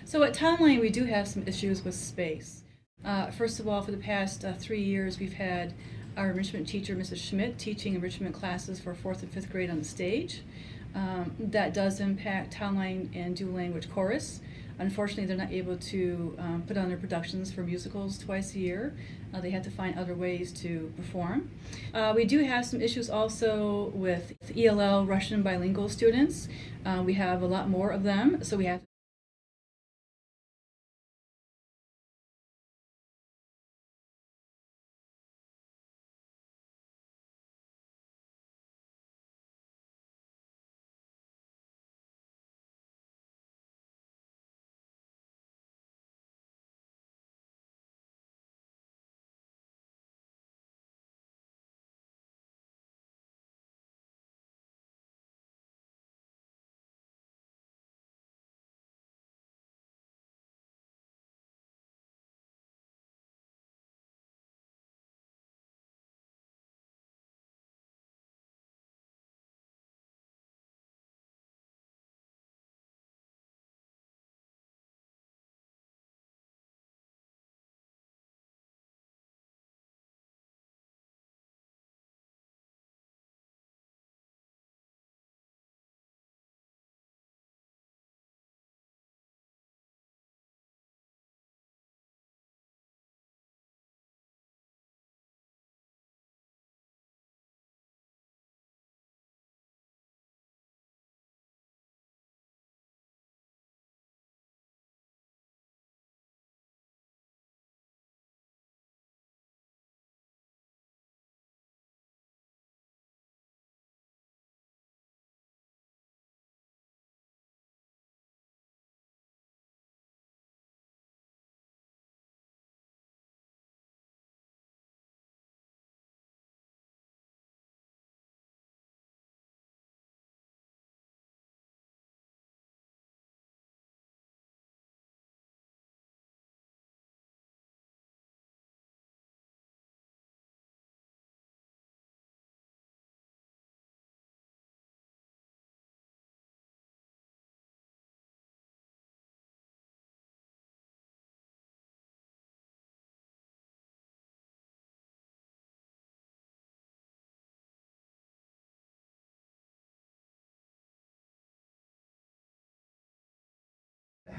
So at Townline, we do have some issues with space. First of all, for the past 3 years, we've had our enrichment teacher, Mrs. Schmidt, teaching enrichment classes for 4th and 5th grade on the stage. That does impact Townline and dual language chorus. Unfortunately, they're not able to put on their productions for musicals twice a year. They have to find other ways to perform. We do have some issues also with ELL Russian bilingual students. We have a lot more of them, so we have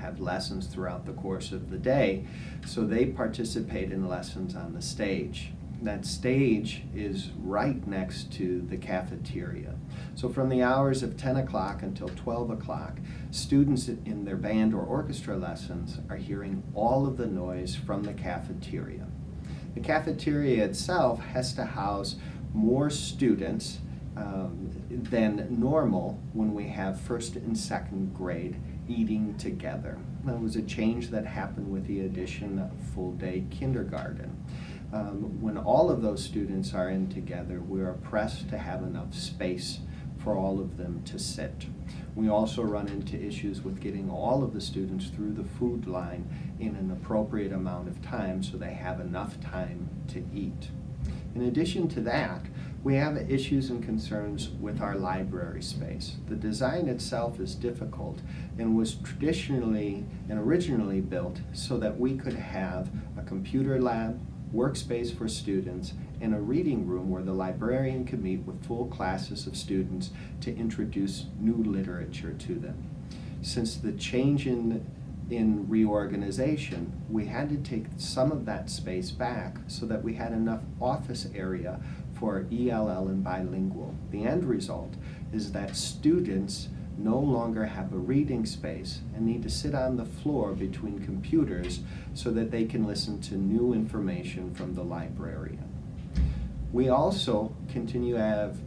have lessons throughout the course of the day, so they participate in lessons on the stage. That stage is right next to the cafeteria. So from the hours of 10 o'clock until 12 o'clock, students in their band or orchestra lessons are hearing all of the noise from the cafeteria. The cafeteria itself has to house more students than normal when we have first and second grade eating together. That was a change that happened with the addition of full-day kindergarten. When all of those students are in together, we are pressed to have enough space for all of them to sit. We also run into issues with getting all of the students through the food line in an appropriate amount of time so they have enough time to eat. In addition to that, we have issues and concerns with our library space. The design itself is difficult and was traditionally and originally built so that we could have a computer lab, workspace for students, and a reading room where the librarian could meet with full classes of students to introduce new literature to them. Since the change in reorganization, we had to take some of that space back so that we had enough office area for ELL and bilingual. The end result is that students no longer have a reading space and need to sit on the floor between computers so that they can listen to new information from the librarian. We also continue to have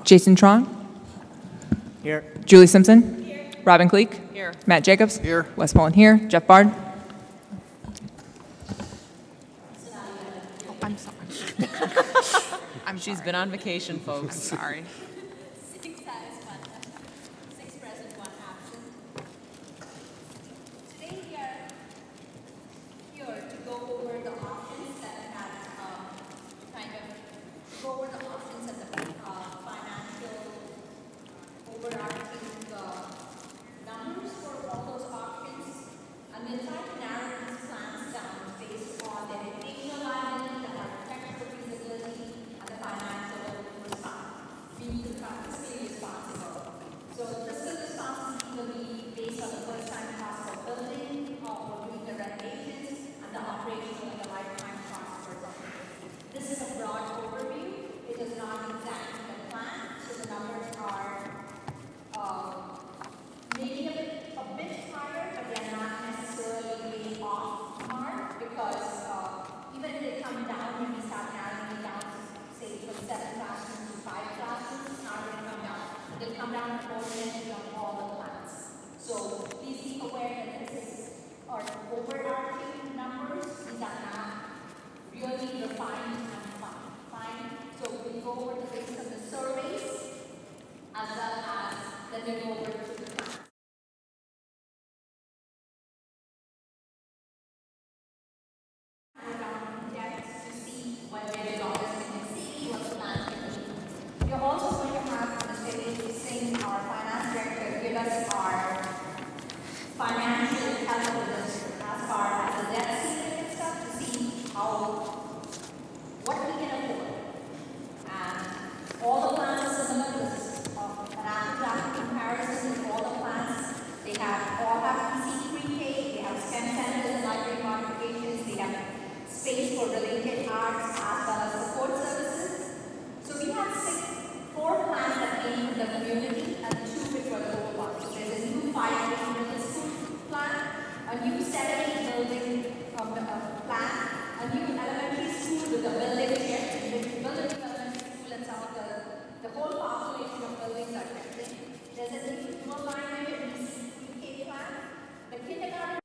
Jason Trong. Here. Julie Simpson. Here. Robin Cleek. Here. Matt Jacobs. Here. Wes Mullen here. Jeff Bard. Oh, I'm sorry. She's been on vacation, folks. I'm sorry. 6 ayes, 1 absent. 6 present, 1 absent. Today we are here to go over the options that have go over the options and the financial overarching numbers for all those options. And we'll try to narrow these plans down based on the educational liability, the architectural feasibility, and the financial being fiscally responsible. So fiscal responsibility will be based on the first time cost of building, or doing the renovations, and the operational and the lifetime cost for something. This is a broad overview. It is not exactly the plan, so the numbers are maybe a bit higher, but they are not necessarily way off mark, because even if they come down, when we start narrowing it down, say from 7 classrooms to 5 classrooms, it's not going to come down. They'll come down proportionally on all the plans. So please be aware that this are overarching numbers. These are not really refined and fine. So we'll go over the list of the surveys, as well as then we'll go over to the plans. To see what the dollars can see, what the plans can be. You're also going to have Mr. Singh, our finance director, give us our financial calculus as far as the debt ceiling and stuff, to see what we can afford. And all the plans are similar. This is an apple-to-apple comparison with all the plans. They all have PC pre-K, they have STEM centers and library modifications, they have space for related arts as well as support services. So we have 4 plans that came from the community and 2 which were local ones. So there's a new 5-day middle school plan, a new 7-day building plan, a new elementary school with a building shift, building elementary school, and some of the whole population of buildings are shifting. There's a new dual language and UK plan. The kindergarten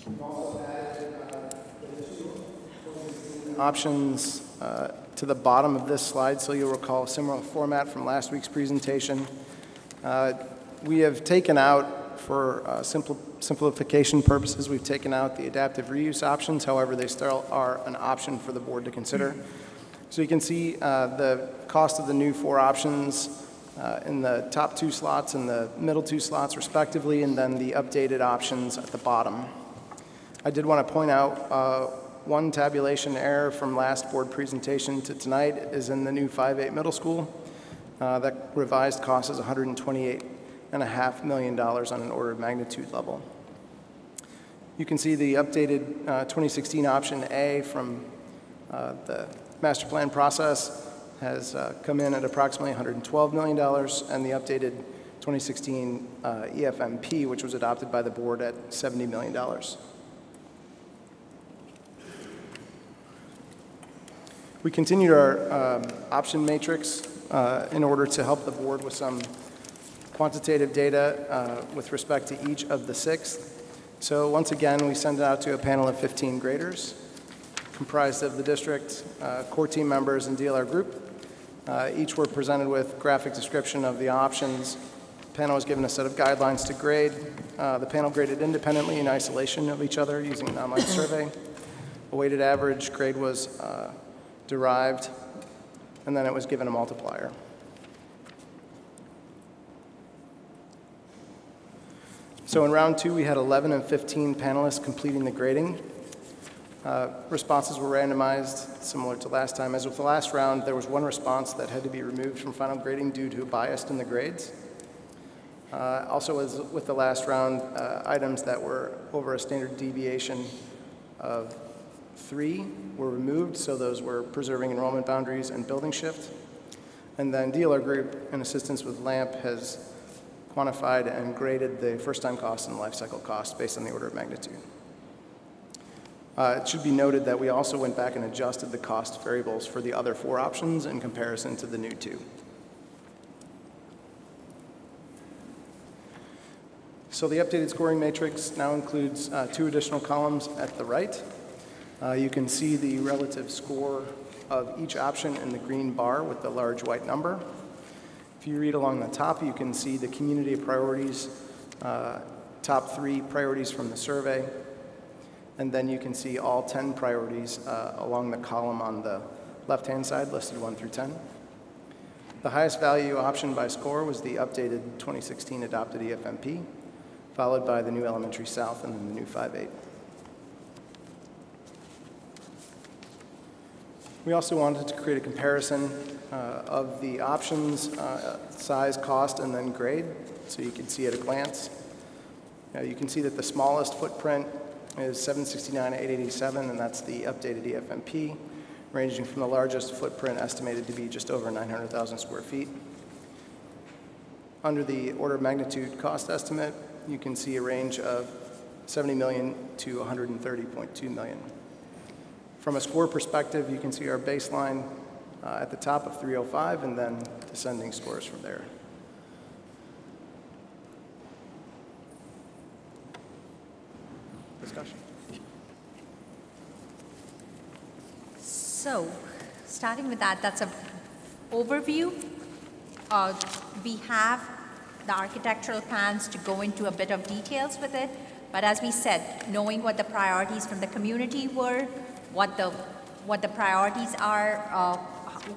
We've also added the two options to the bottom of this slide, so you'll recall a similar format from last week's presentation. We have taken out, for simplification purposes, we've taken out the adaptive reuse options. However, they still are an option for the board to consider. So you can see the cost of the new 4 options in the top 2 slots and the middle 2 slots respectively, and then the updated options at the bottom. I did want to point out one tabulation error from last board presentation to tonight is in the new 5-8 middle school. That revised cost is $128.5 million on an order of magnitude level. You can see the updated 2016 option A from the master plan process has come in at approximately $112 million, and the updated 2016 EFMP, which was adopted by the board, at $70 million. We continued our option matrix in order to help the board with some quantitative data with respect to each of the 6. So once again, we sent it out to a panel of 15 graders, comprised of the district, core team members, and DLR group. Each were presented with graphic description of the options. The panel was given a set of guidelines to grade. The panel graded independently in isolation of each other using an online survey. A weighted average grade was derived, and then it was given a multiplier. So in round 2, we had 11 and 15 panelists completing the grading. Responses were randomized, similar to last time. As with the last round, there was one response that had to be removed from final grading due to a bias in the grades. Also, as with the last round, items that were over a standard deviation of 3 were removed, so those were preserving enrollment boundaries and building shift. And then DLR group, in assistance with LAMP, has quantified and graded the first-time cost and life cycle cost based on the order of magnitude. It should be noted that we also went back and adjusted the cost variables for the other 4 options in comparison to the new 2. So the updated scoring matrix now includes 2 additional columns at the right. You can see the relative score of each option in the green bar with the large white number. If you read along the top, you can see the community priorities, top 3 priorities from the survey, and then you can see all 10 priorities along the column on the left-hand side, listed 1 through 10. The highest value option by score was the updated 2016 adopted EFMP, followed by the new Elementary South and then the new 5-8. We also wanted to create a comparison of the options, size, cost, and then grade, so you can see at a glance. You can see that the smallest footprint is 769 at 887, and that's the updated EFMP, ranging from the largest footprint estimated to be just over 900,000 square feet. Under the order of magnitude cost estimate, you can see a range of $70 million to $130.2 million. From a score perspective, you can see our baseline at the top of 305 and then descending scores from there. Discussion. So, starting with that, that's an overview. We have the architectural plans to go into a bit of details with it, but as we said, knowing what the priorities from the community were, what the priorities are,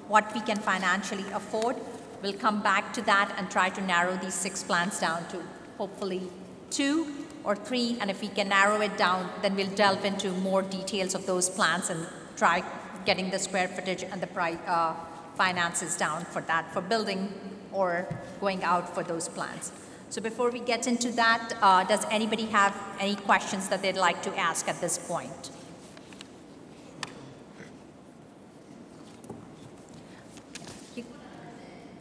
what we can financially afford, we'll come back to that and try to narrow these 6 plans down to hopefully 2 or 3, and if we can narrow it down, then we'll delve into more details of those plans and try getting the square footage and the finances down for that, for building or going out for those plans. So before we get into that, does anybody have any questions that they'd like to ask at this point?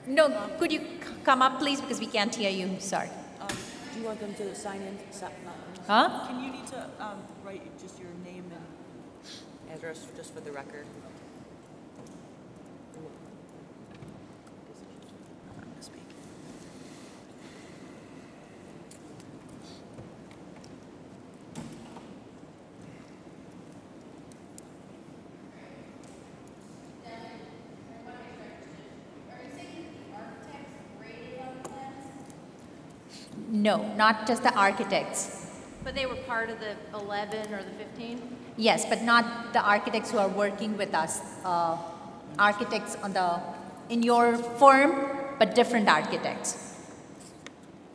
No, could you come up, please, because we can't hear you. Sorry. Do you want them to sign in? Huh? Can you need to write just your name and address just for the record? No, not just the architects. But they were part of the 11 or the 15? Yes, but not the architects who are working with us. Architects in your firm, but different architects.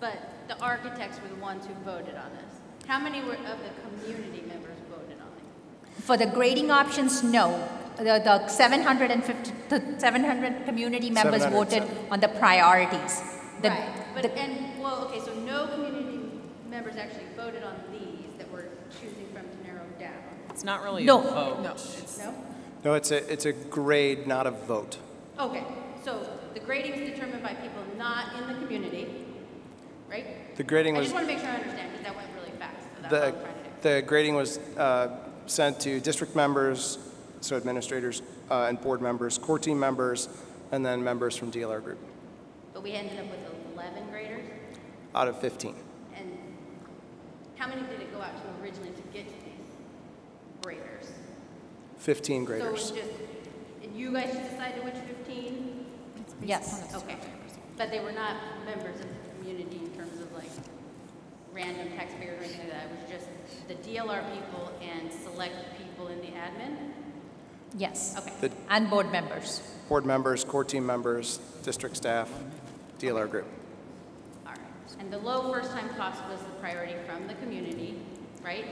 But the architects were the ones who voted on this. How many of the community members voted on it? For the grading options, no. The 700 community members voted on the priorities. Right. Okay, so no community members actually voted on these that we're choosing from to narrow down. It's not really No. a vote. No. No, it's a grade, not a vote. Okay, so the grading is determined by people not in the community, right? The grading I was just want to make sure I understand because that went really fast. So that's what I'm trying to do. the grading was sent to district members, so administrators and board members, core team members, and then members from DLR group. But we ended up with 11 graders? Out of 15. And how many did it go out to originally to get to these graders? 15 So it graders. was just, and you guys decided which 15? Yes. Okay. But they were not members of the community in terms of like random taxpayers or anything like that. It was just the DLR people and select people in the admin? Yes. Okay. And board members. Board members, core team members, district staff, DLR group. All right. And the low first-time cost was the priority from the community, right?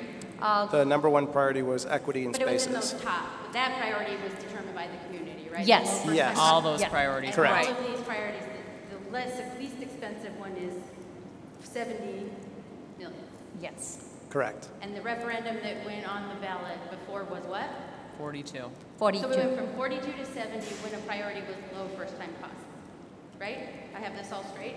The number one priority was equity in But it was in spaces. those top. But that priority was determined by the community, right? Yes. The low first-time Yes. cost? All those Yeah. priorities. And Correct. all of these priorities, the least expensive one is 70 million. Yes. Correct. And the referendum that went on the ballot before was what? 42. 42. So we went from 42 to 70 when a priority was low first-time cost, right? I have this all straight?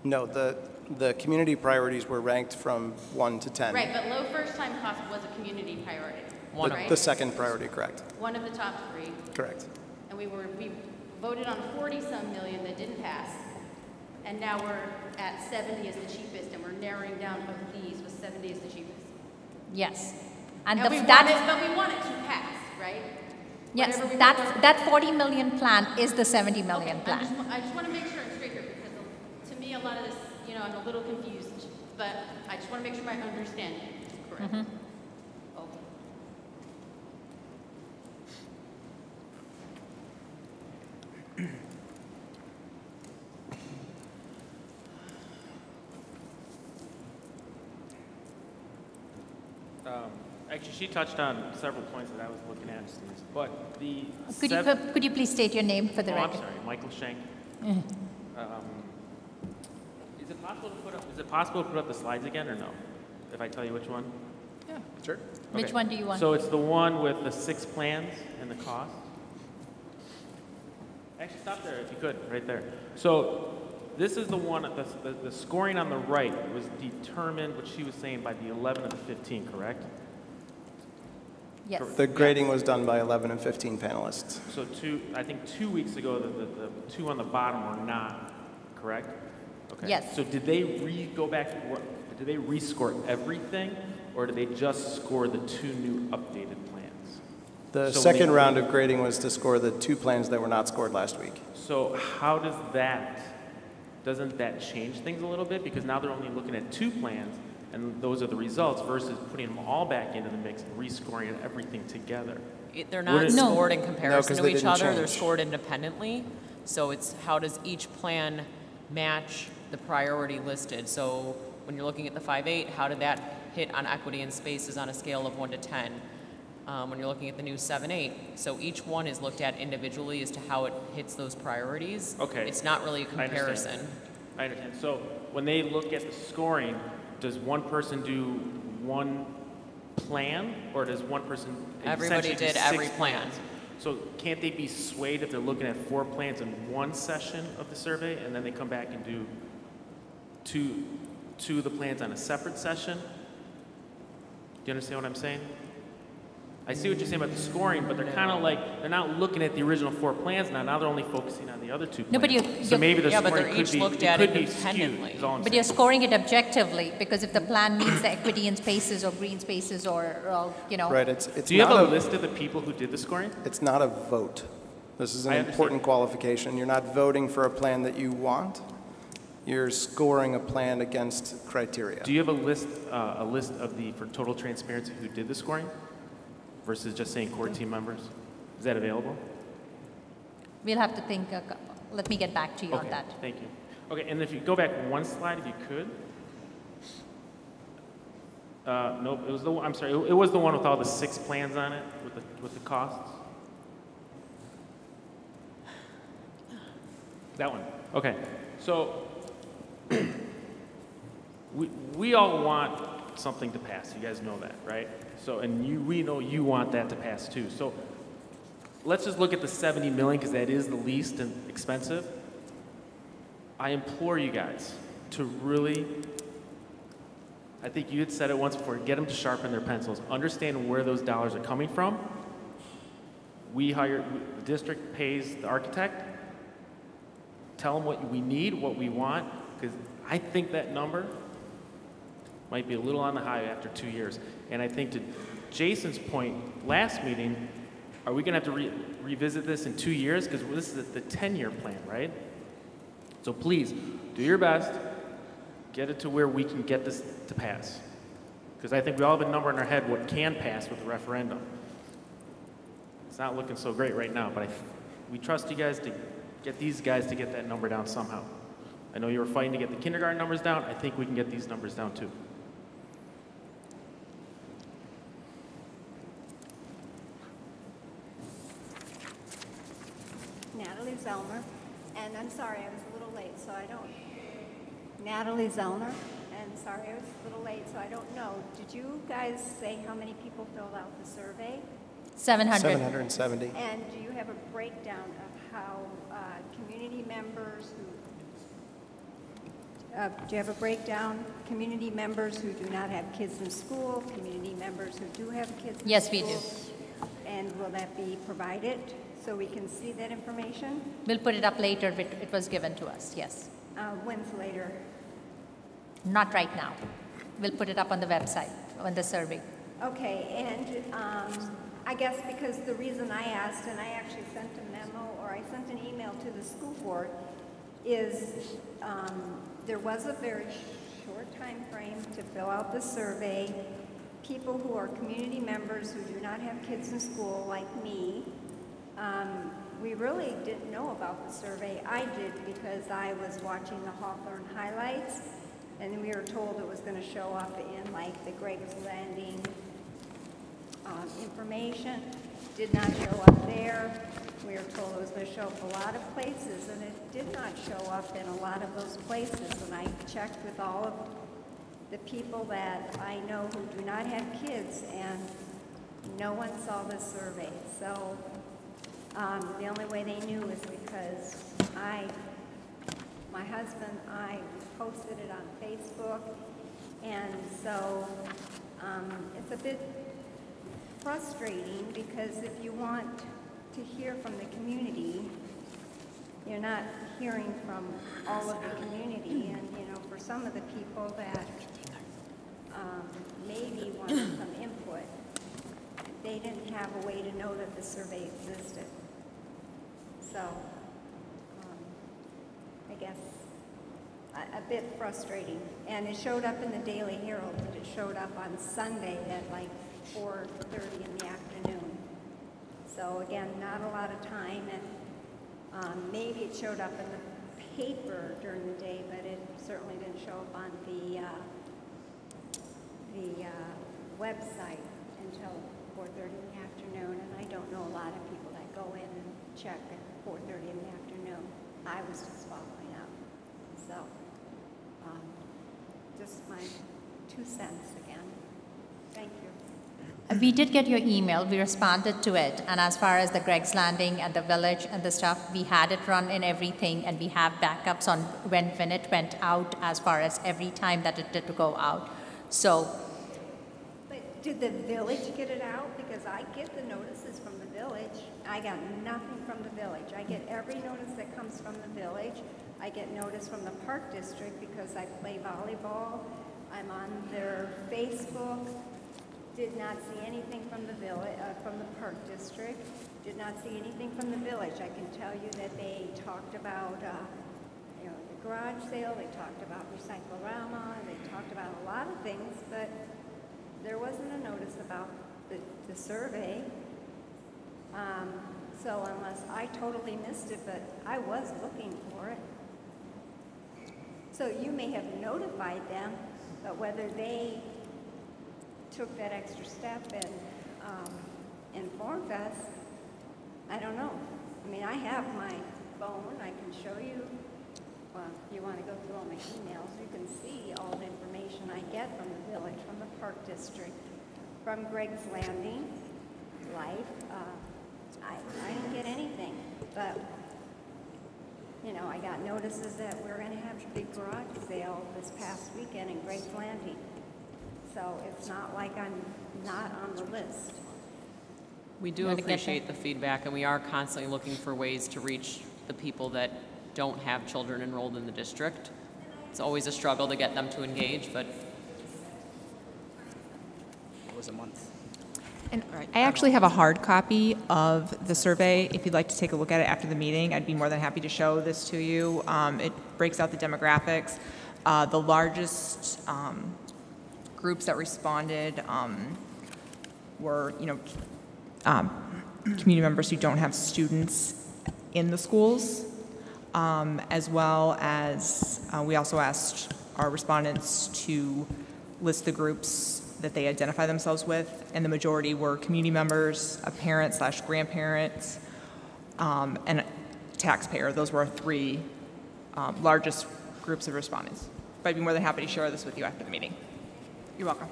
No, the community priorities were ranked from 1 to 10. Right, but low first-time cost was a community priority, One right? The second priority, correct. One of the top three. Correct. And we voted on 40-some million that didn't pass, and now we're at 70 as the cheapest, and we're narrowing down of these with 70 as the cheapest. Yes. And But we want it to pass, right? yes, Whatever we that vote on. that 40 million plan is the 70 million Okay, plan. I just want to make sure I'm straight here, because to me, a lot of this, I'm a little confused, but I just want to make sure my understanding is correct. Mm-hmm. Okay. Actually, she touched on several points that I was looking at, but the Could you please state your name for the I'm record? sorry, Michael Schenk. Is it possible to put up the slides again, or no? If I tell you which one? Yeah, sure. Which Okay. one do you want? So it's the one with the 6 plans and the cost. Actually, stop there if you could, right there. So this is the one, the scoring on the right was determined, what she was saying, by the 11 of the 15, correct? Yes. The grading was done by 11 and 15 panelists. So I think 2 weeks ago, the two on the bottom were not, correct? Okay. Yes. So did they go back, did they rescore everything, or did they just score the 2 new updated plans? The So second we- round of grading was to score the 2 plans that were not scored last week. So doesn't that change things a little bit? Because now they're only looking at 2 plans, and those are the results, versus putting them all back into the mix and rescoring everything together. They're not No. scored in 'cause comparison to they each didn't other. They're change. scored independently. So it's how does each plan match the priority listed? So when you're looking at the 5.8, how did that hit on equity and spaces on a scale of 1 to 10? When you're looking at the new 7.8, so each one is looked at individually as to how it hits those priorities. Okay. It's not really a I understand. comparison. I understand. So when they look at the scoring, does one person do one plan, or does one person Everybody essentially do did 6 every plan. plans? So can't they be swayed if they're looking at 4 plans in one session of the survey, and then they come back and do two of the plans on a separate session? Do you understand what I'm saying? I see what you're saying about the scoring, but they're kind of like, they're not looking at the original 4 plans now. Now they're only focusing on the other 2 plans. No, but so maybe the Yeah, but scoring they're could each be, looked it at could be skewed, independently. is all I'm But saying. you're scoring it objectively, because if the plan meets the equity in spaces or green spaces or Right, it's Do you have not a list of the people who did the scoring? It's not a vote. This is an I important understand. qualification. You're not voting for a plan that you want. you're scoring a plan against criteria. Do you have a list of the, for total transparency, who did the scoring versus just saying core team members? Is that available? We'll have to think, let me get back to you on that. Thank you. Okay, and if you go back one slide, if you could. Nope, it was the one, I'm sorry, it was the one with all the 6 plans on it, with the costs. That one. Okay, so we all want something to pass. You guys know that, right? So, and we know you want that to pass too. So let's just look at the 70 million because that is the least expensive. I implore you guys to really, I think you had said it once before, get them to sharpen their pencils, understand where those dollars are coming from. The district pays the architect, tell them what we need, what we want, because I think that number might be a little on the high after 2 years. And I think to Jason's point last meeting, are we going to have to revisit this in 2 years? Because this is the 10-year plan, right? So please, do your best, get it to where we can get this to pass. Because I think we all have a number in our head what can pass with the referendum. It's not looking so great right now, but we trust you guys to get these guys to get that number down somehow. I know you were fighting to get the kindergarten numbers down. I think we can get these numbers down too. Natalie Zellner, and I'm sorry I was a little late, so I don't. Natalie Zellner, and sorry I was a little late, so I don't know. Did you guys say how many people filled out the survey? 700. 770. And do you have a breakdown of how community members who, do you have a breakdown, community members who do not have kids in school, community members who do have kids in school? Yes, we do. And will that be provided so we can see that information? We'll put it up later, but it was given to us, yes. When's later? Not right now. We'll put it up on the website, on the survey. Okay, and I guess because the reason I asked, and I actually sent a memo, or I sent an email to the school board, is there was a very short time frame to fill out the survey. People who are community members who do not have kids in school, like me, we really didn't know about the survey. I did because I was watching the Hawthorne highlights, and we were told it was going to show up in like the Greg's Landing information. Did not show up there. We were told it was going to show up a lot of places, and it did not show up in a lot of those places. And I checked with all of the people that I know who do not have kids, and no one saw the survey. So the only way they knew is because my husband, I posted it on Facebook, and so it's a bit frustrating because if you want to hear from the community, you're not hearing from all of the community, and you know, for some of the people that maybe wanted some input, they didn't have a way to know that the survey existed. So I guess a bit frustrating. And it showed up in the Daily Herald, but it showed up on Sunday at like 4:30 in the afternoon. So again, not a lot of time, and maybe it showed up in the paper during the day, but it certainly didn't show up on the website until 4:30 in the afternoon. And I don't know a lot of people that go in and check at 4:30 in the afternoon. I was just following up. So just my 2 cents again. Thank you. We did get your email. We responded to it. And as far as the Greg's Landing and the village and the stuff, we had it run in everything, and we have backups on when it went out as far as every time that it did go out. So. But did the village get it out? Because I get the notices from the village. I got nothing from the village. I get every notice that comes from the village. I get notice from the Park District because I play volleyball. I'm on their Facebook. Did not see anything from the village, from the Park District. Did not see anything from the village. I can tell you that they talked about, you know, the garage sale, they talked about Recycle-Rama, they talked about a lot of things, but there wasn't a notice about the survey. So unless I totally missed it, but I was looking for it. So you may have notified them, but whether they took that extra step and informed us, I don't know. I mean, I have my phone, I can show you. Well, if you want to go through all my emails, you can see all the information I get from the village, from the Park District, from Greg's Landing, Life. I didn't get anything, but, you know, I got notices that we're going to have a big garage sale this past weekend in Greg's Landing. So it's not like I'm not on the list. We do appreciate the feedback, and we are constantly looking for ways to reach the people that don't have children enrolled in the district. It's always a struggle to get them to engage, but It was a month. And I actually have a hard copy of the survey. If you'd like to take a look at it after the meeting, I'd be more than happy to show this to you. It breaks out the demographics. The largest groups that responded were, community members who don't have students in the schools, as well as we also asked our respondents to list the groups that they identify themselves with, and the majority were community members, a parent/grandparents, and a taxpayer. Those were our three largest groups of respondents. But I'd be more than happy to share this with you after the meeting. You're welcome.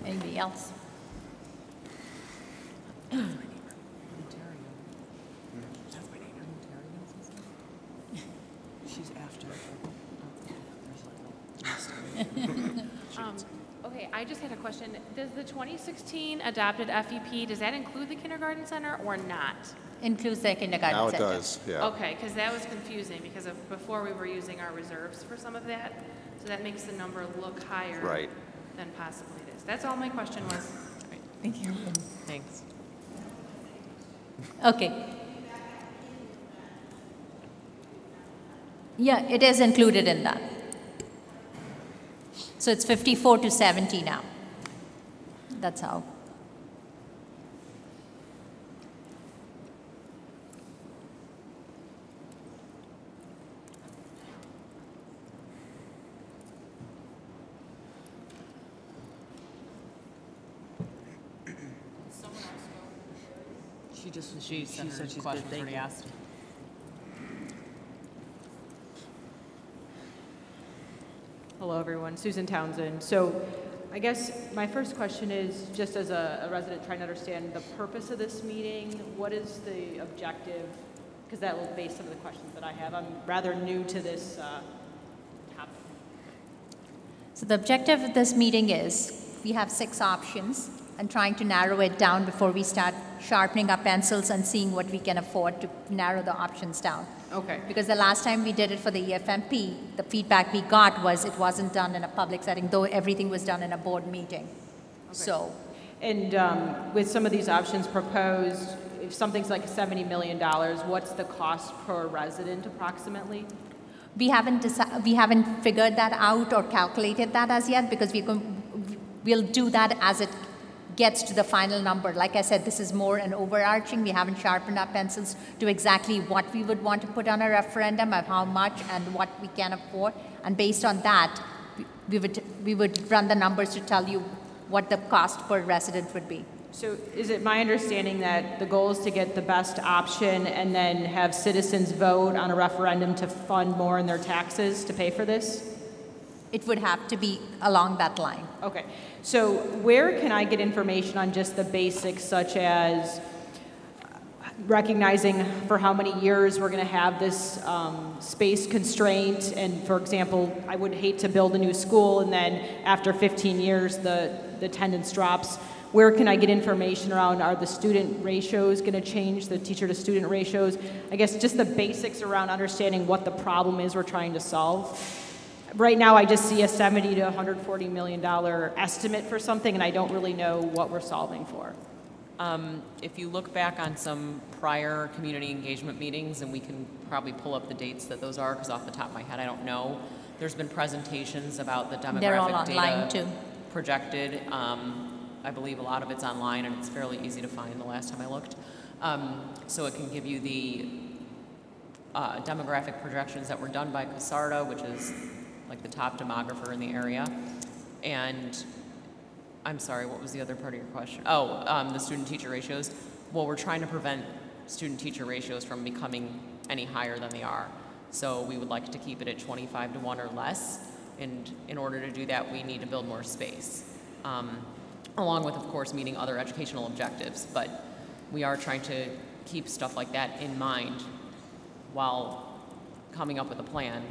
Anybody else? She's after. Okay, I just had a question. Does the 2016 adopted FEP, does that include the kindergarten center or not? Includes the kindergarten Now it center. does, yeah. Okay, because that was confusing because before we were using our reserves for some of that, so that makes the number look higher Right. than possibly it is. That's all my question was. Thank you. thanks. Okay. Yeah, it is included in that. So it's 54 to 70 now. That's how. She said she's questions already asked. Hello, everyone. Susan Townsend. So I guess my first question is, just as a resident trying to understand the purpose of this meeting, what is the objective? Because that will base some of the questions that I have. I'm rather new to this topic. So the objective of this meeting is we have 6 options and trying to narrow it down before we start sharpening our pencils and seeing what we can afford to narrow the options down. Okay. Because the last time we did it for the EFMP, the feedback we got was it wasn't done in a public setting, though everything was done in a board meeting. Okay. So. And with some of these options proposed, if something's like $70 million, what's the cost per resident approximately? We haven't figured that out or calculated that as yet, because we'll do that as it gets to the final number. Like I said, this is more an overarching. We haven't sharpened our pencils to exactly what we would want to put on a referendum, of how much and what we can afford. And based on that, we would run the numbers to tell you what the cost per resident would be. So is it my understanding that the goal is to get the best option and then have citizens vote on a referendum to fund more in their taxes to pay for this? It would have to be along that line. Okay. So where can I get information on just the basics, such as recognizing for how many years we're going to have this space constraint? And for example, I would hate to build a new school and then after 15 years the attendance drops. Where can I get information around, are the student ratios going to change, the teacher to student ratios? I guess just the basics around understanding what the problem is we're trying to solve. Right now, I just see a $70 to $140 million estimate for something, and I don't really know what we're solving for. If you look back on some prior community engagement meetings, and we can probably pull up the dates that those are, because off the top of my head I don't know, there's been presentations about the demographic They're all online data too. projected. I believe a lot of it's online, and it's fairly easy to find the last time I looked. So it can give you the demographic projections that were done by CASARDA, which is like the top demographer in the area. And I'm sorry, what was the other part of your question? Oh, the student-teacher ratios. Well, we're trying to prevent student-teacher ratios from becoming any higher than they are. So we would like to keep it at 25 to 1 or less. And in order to do that, we need to build more space, along with, of course, meeting other educational objectives. But we are trying to keep stuff like that in mind while coming up with a plan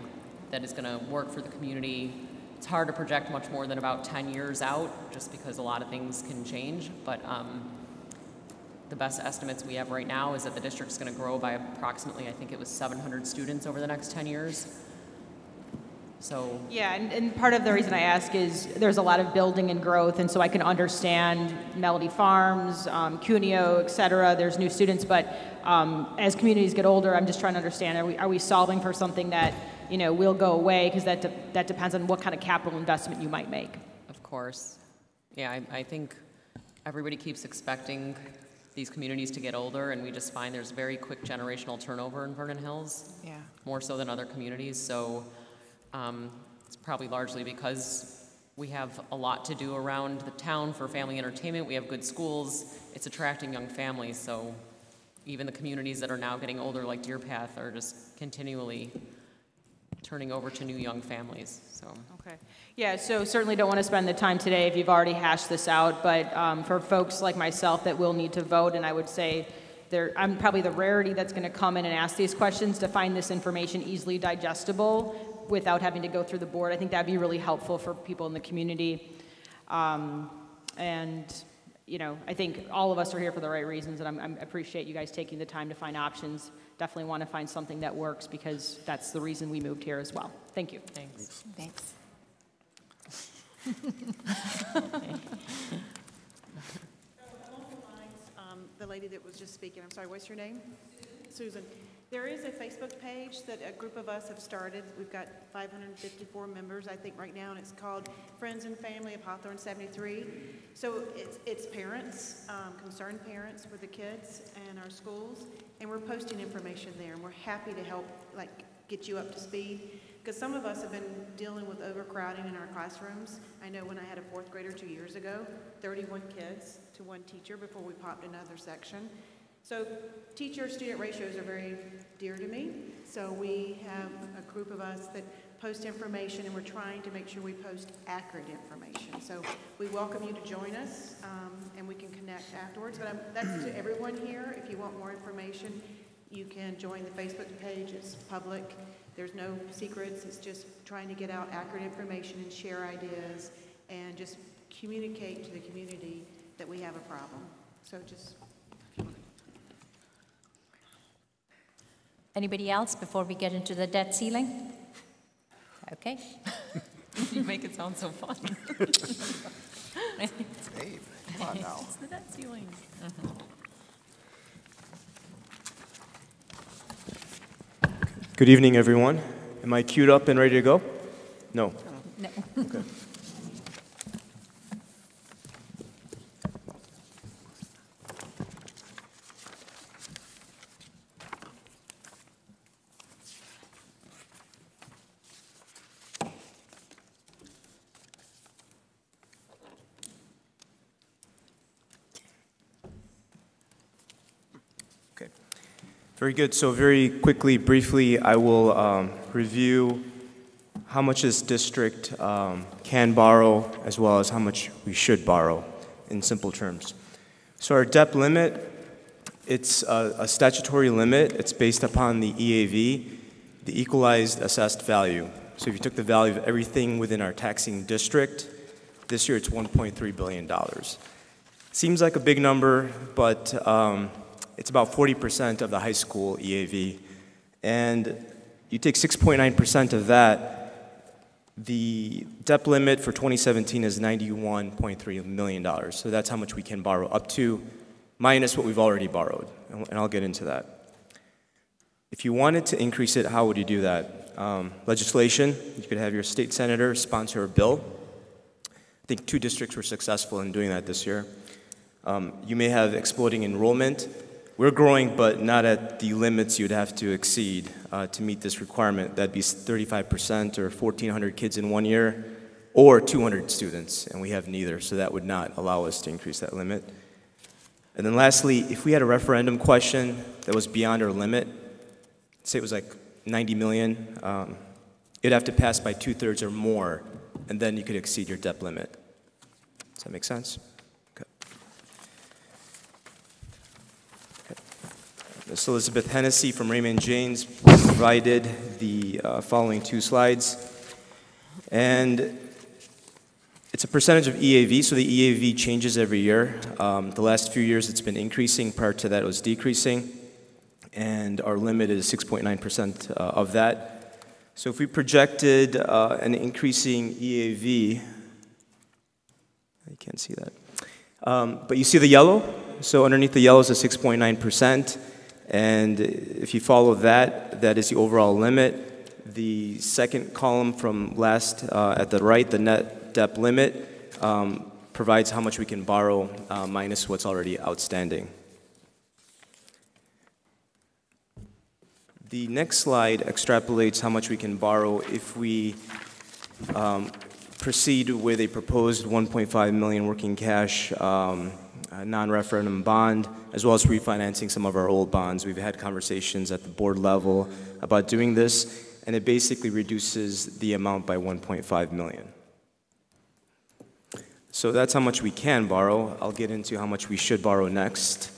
that is going to work for the community. It's hard to project much more than about 10 years out, just because a lot of things can change. But the best estimates we have right now is that the district's going to grow by approximately, I think it was 700 students over the next 10 years. So yeah, and part of the reason I ask is there's a lot of building and growth, and so I can understand Melody Farms, Cuneo, et cetera. There's new students, but as communities get older, I'm just trying to understand, are we solving for something that, you know, will go away? Because that depends on what kind of capital investment you might make. of course, yeah, I think everybody keeps expecting these communities to get older, and we just find there's very quick generational turnover in Vernon Hills, more so than other communities. So it's probably largely because we have a lot to do around the town for family entertainment. We have good schools. It's attracting young families. So even the communities that are now getting older, like Deer Path, are just continually turning over to new young families. So okay, yeah. So certainly don't want to spend the time today if you've already hashed this out. But for folks like myself that will need to vote, and I would say I'm probably the rarity that's going to come in and ask these questions, to find this information easily digestible without having to go through the board. I think that'd be really helpful for people in the community. And, you know, I think all of us are here for the right reasons, and I appreciate you guys taking the time to find options. Definitely want to find something that works, because that's the reason we moved here as well. Thank you. thanks. Thanks. The lady that was just speaking, I'm sorry, what's your name? Susan. There is a Facebook page that a group of us have started. We've got 554 members, I think, right now, and it's called Friends and Family of Hawthorne 73. So it's parents, concerned parents with the kids and our schools, and we're posting information there, and we're happy to help, like, get you up to speed, because some of us have been dealing with overcrowding in our classrooms. I know when I had a fourth grader 2 years ago, 31 kids to one teacher before we popped another section. So teacher-student ratios are very dear to me. So we have a group of us that post information, and we're trying to make sure we post accurate information. So we welcome you to join us, and we can connect afterwards. But that's to everyone here. If you want more information, you can join the Facebook page. It's public. There's no secrets. It's just trying to get out accurate information and share ideas and just communicate to the community that we have a problem. So just... Anybody else before we get into the debt ceiling? Okay. You make it sound so fun. Hey, come on now. It's the debt ceiling. Good evening, everyone. Am I queued up and ready to go? No. No. Okay. Very good. So very quickly, briefly, I will review how much this district can borrow, as well as how much we should borrow in simple terms. So our debt limit, it's a statutory limit. It's based upon the EAV, the equalized assessed value. So if you took the value of everything within our taxing district, this year it's $1.3 billion. Seems like a big number, but it's about 40% of the high school EAV. And you take 6.9% of that, the debt limit for 2017 is $91.3 million. So that's how much we can borrow up to minus what we've already borrowed, and I'll get into that. If you wanted to increase it, how would you do that? Legislation, you could have your state senator sponsor a bill. I think 2 districts were successful in doing that this year. You may have exploding enrollment. We're growing, but not at the limits you'd have to exceed to meet this requirement. That'd be 35% or 1,400 kids in 1 year, or 200 students, and we have neither, so that would not allow us to increase that limit. And then lastly, if we had a referendum question that was beyond our limit, say it was like 90 million, it'd have to pass by 2/3 or more, and then you could exceed your debt limit. Does that make sense? Okay. Ms. Elizabeth Hennessy from Raymond James provided the following 2 slides. And it's a percentage of EAV, so the EAV changes every year. The last few years it's been increasing, prior to that it was decreasing. And our limit is 6.9% of that. So if we projected an increasing EAV, you can't see that, but you see the yellow? So underneath the yellow is a 6.9%, and if you follow that, that is the overall limit. The second column from last at the right, the net debt limit, provides how much we can borrow minus what's already outstanding. The next slide extrapolates how much we can borrow if we proceed with a proposed 1.5 million working cash non-referendum bond, as well as refinancing some of our old bonds. We've had conversations at the board level about doing this, and it basically reduces the amount by 1.5 million. So that's how much we can borrow. I'll get into how much we should borrow next.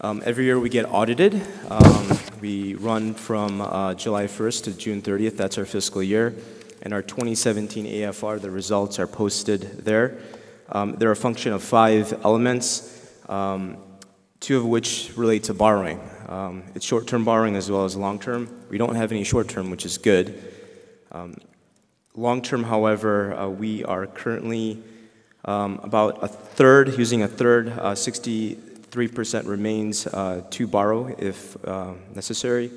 Every year we get audited. We run from July 1st to June 30th. That's our fiscal year. And our 2017 AFR, the results are posted there. They're a function of 5 elements, 2 of which relate to borrowing. It's short-term borrowing as well as long-term. We don't have any short-term, which is good. Long-term, however, we are currently about a third, using a third, 63% remains to borrow if necessary.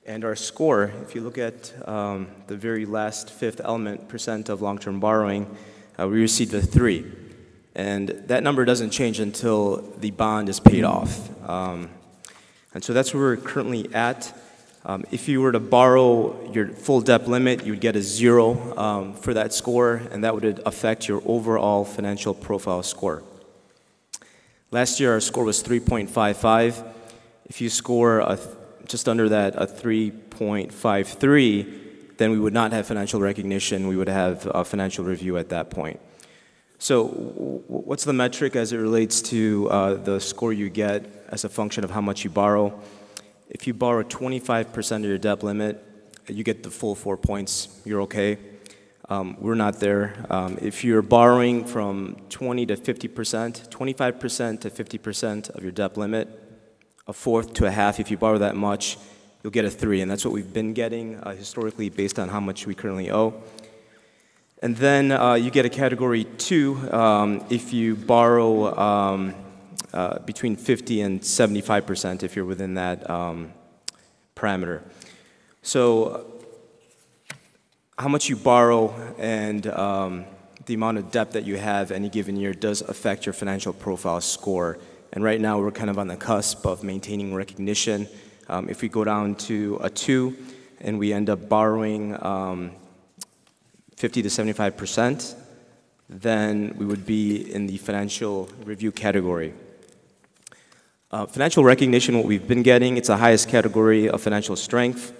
And our score, if you look at the very last 5th element, percent of long-term borrowing, we received a 3. And that number doesn't change until the bond is paid off. And so that's where we're currently at. If you were to borrow your full debt limit, you would get a 0 for that score, and that would affect your overall financial profile score. Last year, our score was 3.55. If you score just under that, a 3.53, then we would not have financial recognition. We would have a financial review at that point. So what's the metric as it relates to the score you get as a function of how much you borrow? If you borrow 25% of your debt limit, you get the full 4 points. You're okay. We're not there. If you're borrowing from 20 to 50%, 25% to 50% of your debt limit, a fourth to a half, if you borrow that much, you'll get a 3. And that's what we've been getting historically based on how much we currently owe. And then you get a category 2 if you borrow between 50 and 75% if you're within that parameter. So how much you borrow and the amount of debt that you have any given year does affect your financial profile score. And right now we're kind of on the cusp of maintaining recognition. If we go down to a 2 and we end up borrowing 50 to 75%, then we would be in the financial review category. Financial recognition, what we've been getting, it's the highest category of financial strength.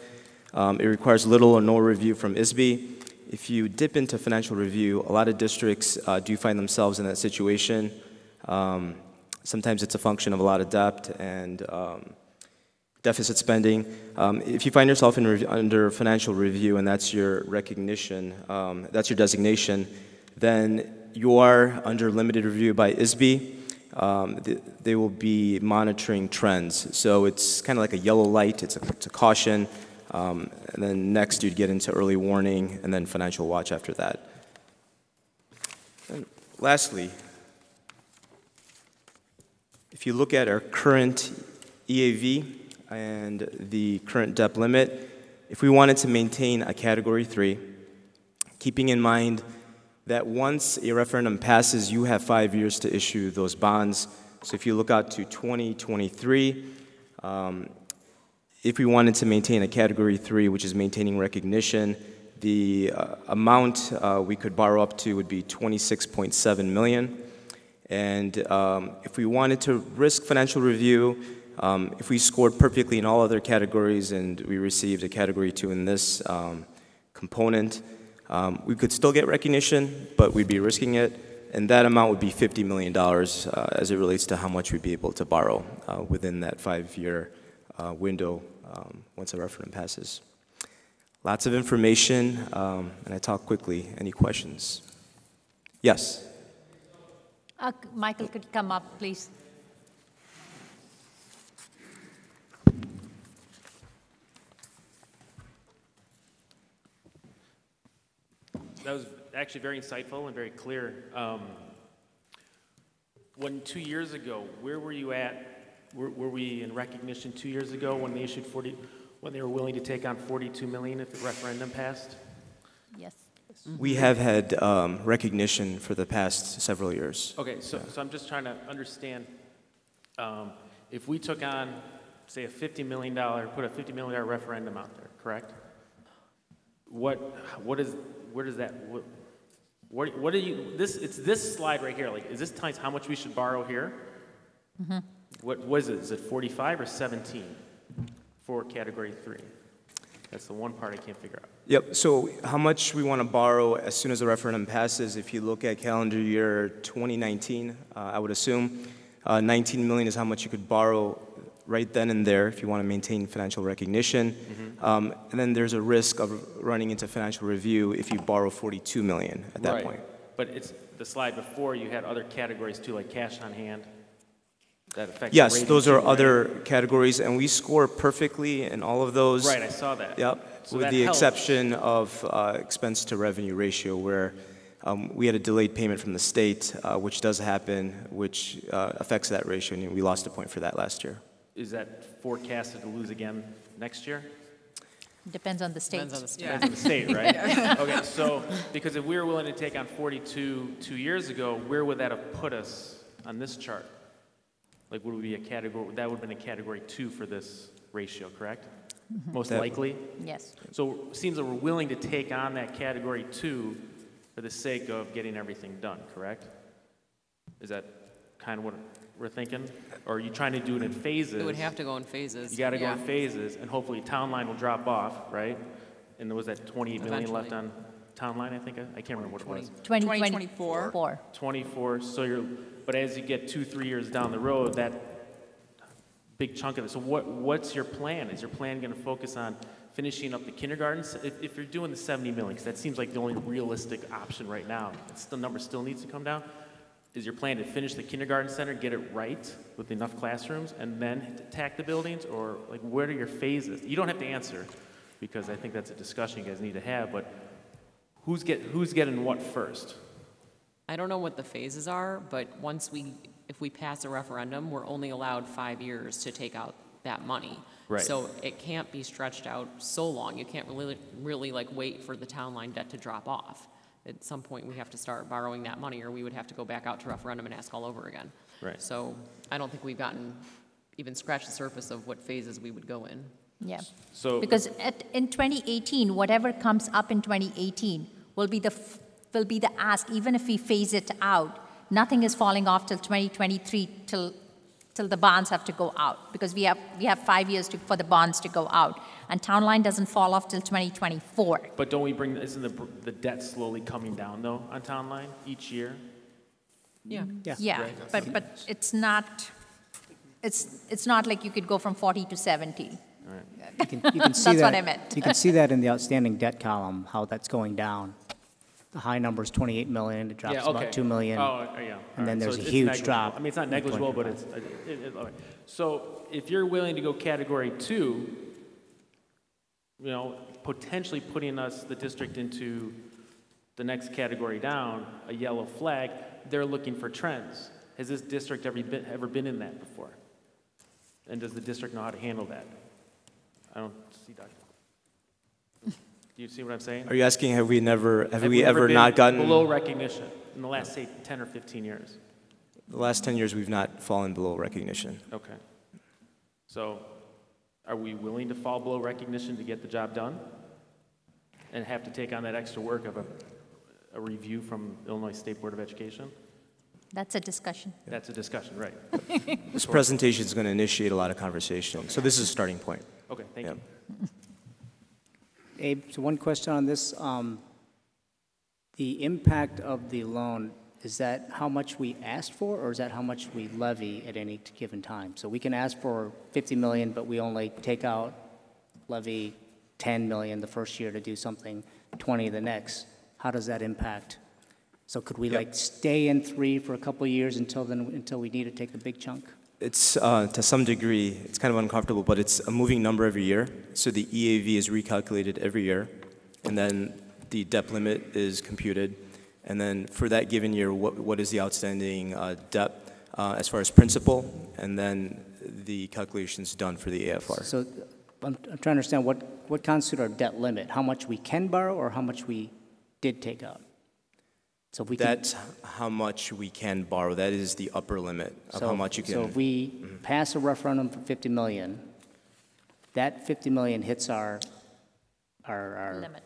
It requires little or no review from ISB. If you dip into financial review, a lot of districts do find themselves in that situation. Sometimes it's a function of a lot of debt and deficit spending. If you find yourself under financial review and that's your recognition, that's your designation, then you are under limited review by ISB. They will be monitoring trends. So it's kind of like a yellow light, it's a caution, and then next you'd get into early warning and then financial watch after that. And lastly, if if you look at our current EAV and the current DEP limit, if we wanted to maintain a Category 3, keeping in mind that once a referendum passes, you have 5 years to issue those bonds. So if you look out to 2023, if we wanted to maintain a Category 3, which is maintaining recognition, the amount we could borrow up to would be $26.7 million. And if we wanted to risk financial review, if we scored perfectly in all other categories and we received a Category 2 in this component, we could still get recognition, but we'd be risking it. And that amount would be $50 million as it relates to how much we'd be able to borrow within that 5-year window once a referendum passes. Lots of information, and I talk quickly. Any questions? Yes? Michael could come up, please. That was actually very insightful and very clear. When 2 years ago, where were you at? Were we in recognition 2 years ago when they issued when they were willing to take on $42 million if the referendum passed? Yes. We have had recognition for the past several years. Okay, so I'm just trying to understand, if we took on, say, a $50 million, put a $50 million referendum out there, correct? What is that, what do you, it's this slide right here, like, is this telling us how much we should borrow here? Mm-hmm. What was it? Is it 45 or 17 for Category 3? That's the one part I can't figure out. Yep, so how much we want to borrow as soon as the referendum passes, if you look at calendar year 2019, I would assume 19 million is how much you could borrow right then and there if you want to maintain financial recognition. Mm-hmm. And then there's a risk of running into financial review if you borrow 42 million at that point. But it's the slide before, you had other categories too, like cash on hand. That affects yes, the those too, are right? other categories, and we score perfectly in all of those. Right, I saw that. Yep, So with that the helps. exception of expense to revenue ratio, where we had a delayed payment from the state, which does happen, which affects that ratio, and we lost a point for that last year. Is that forecasted to lose again next year? Depends on the state. Depends on the state. Depends on the state, right? Okay, so because if we were willing to take on 42 2 years ago, where would that have put us on this chart? Like, would we be a category, that would have been a Category 2 for this ratio, correct? Mm-hmm. Most likely? Yes. So it seems that we're willing to take on that Category 2 for the sake of getting everything done, correct? Is that kind of what we're thinking? Or are you trying to do it in phases? It would have to go in phases. You got to go yeah. in phases, and hopefully town line will drop off, right? And there was that 28 million left Eventually. on town line, I think. I can't remember what it was. 2024. 24. So but as you get 2-3 years down the road, that big chunk of it. So what's your plan? Is your plan going to focus on finishing up the kindergartens? If you're doing the 70 million, because that seems like the only realistic option right now, the number still needs to come down. Is your plan to finish the kindergarten center, get it right with enough classrooms, and then attack the buildings? Or like, what are your phases? You don't have to answer, because I think that's a discussion you guys need to have, but who's getting what first? I don't know what the phases are, but if we pass a referendum, we're only allowed 5 years to take out that money. Right. So it can't be stretched out so long. You can't really like wait for the town line debt to drop off. At some point, we have to start borrowing that money, or we would have to go back out to referendum and ask all over again. Right. So I don't think we've even scratched the surface of what phases we would go in. Yeah. So Because in 2018, whatever comes up in 2018 will be the ask. Even if we phase it out, nothing is falling off till 2023 till the bonds have to go out, because we have 5 years for the bonds to go out, and town line doesn't fall off till 2024. But don't we isn't the debt slowly coming down though on town line each year? Yeah. Yeah, Right. but it's not like you could go from 40 to 70. You can see That's that, what I meant. You can see that in the outstanding debt column, how that's going down. The high number is 28 million, it drops about 2 million. Oh, yeah. And then So there's a it's huge negligible. drop. I mean, it's not negligible, but it's, all right. So if you're willing to go Category 2, potentially putting the district into the next category down, a yellow flag, they're looking for trends. Has this district ever been in that before? And does the district know how to handle that? I don't see Dr. Do you see what I'm saying? Are you asking, have we ever been not gotten below recognition in the last, say, 10 or 15 years? The last 10 years, we've not fallen below recognition. Okay. So are we willing to fall below recognition to get the job done? And have to take on that extra work of a review from Illinois State Board of Education? That's a discussion. That's a discussion, right. This presentation is going to initiate a lot of conversation. So this is a starting point. Okay, thank you. Abe, so one question on this. The impact of the loan, is that how much we asked for, or is that how much we levy at any given time? So we can ask for 50 million, but we only take out, levy 10 million the first year to do something, 20 the next. How does that impact? So could we like stay in 3 for a couple of years until we need to take the big chunk? It's, to some degree, it's kind of uncomfortable, but it's a moving number every year. So the EAV is recalculated every year, and then the DEP limit is computed. And then for that given year, what is the outstanding DEP as far as principal, and then the calculations done for the AFR. So I'm trying to understand what constitutes our debt limit, how much we can borrow or how much we did take out? So if we That's how much we can borrow. That is the upper limit of how much you can. So if we pass a referendum for 50 million, that 50 million hits our Limit.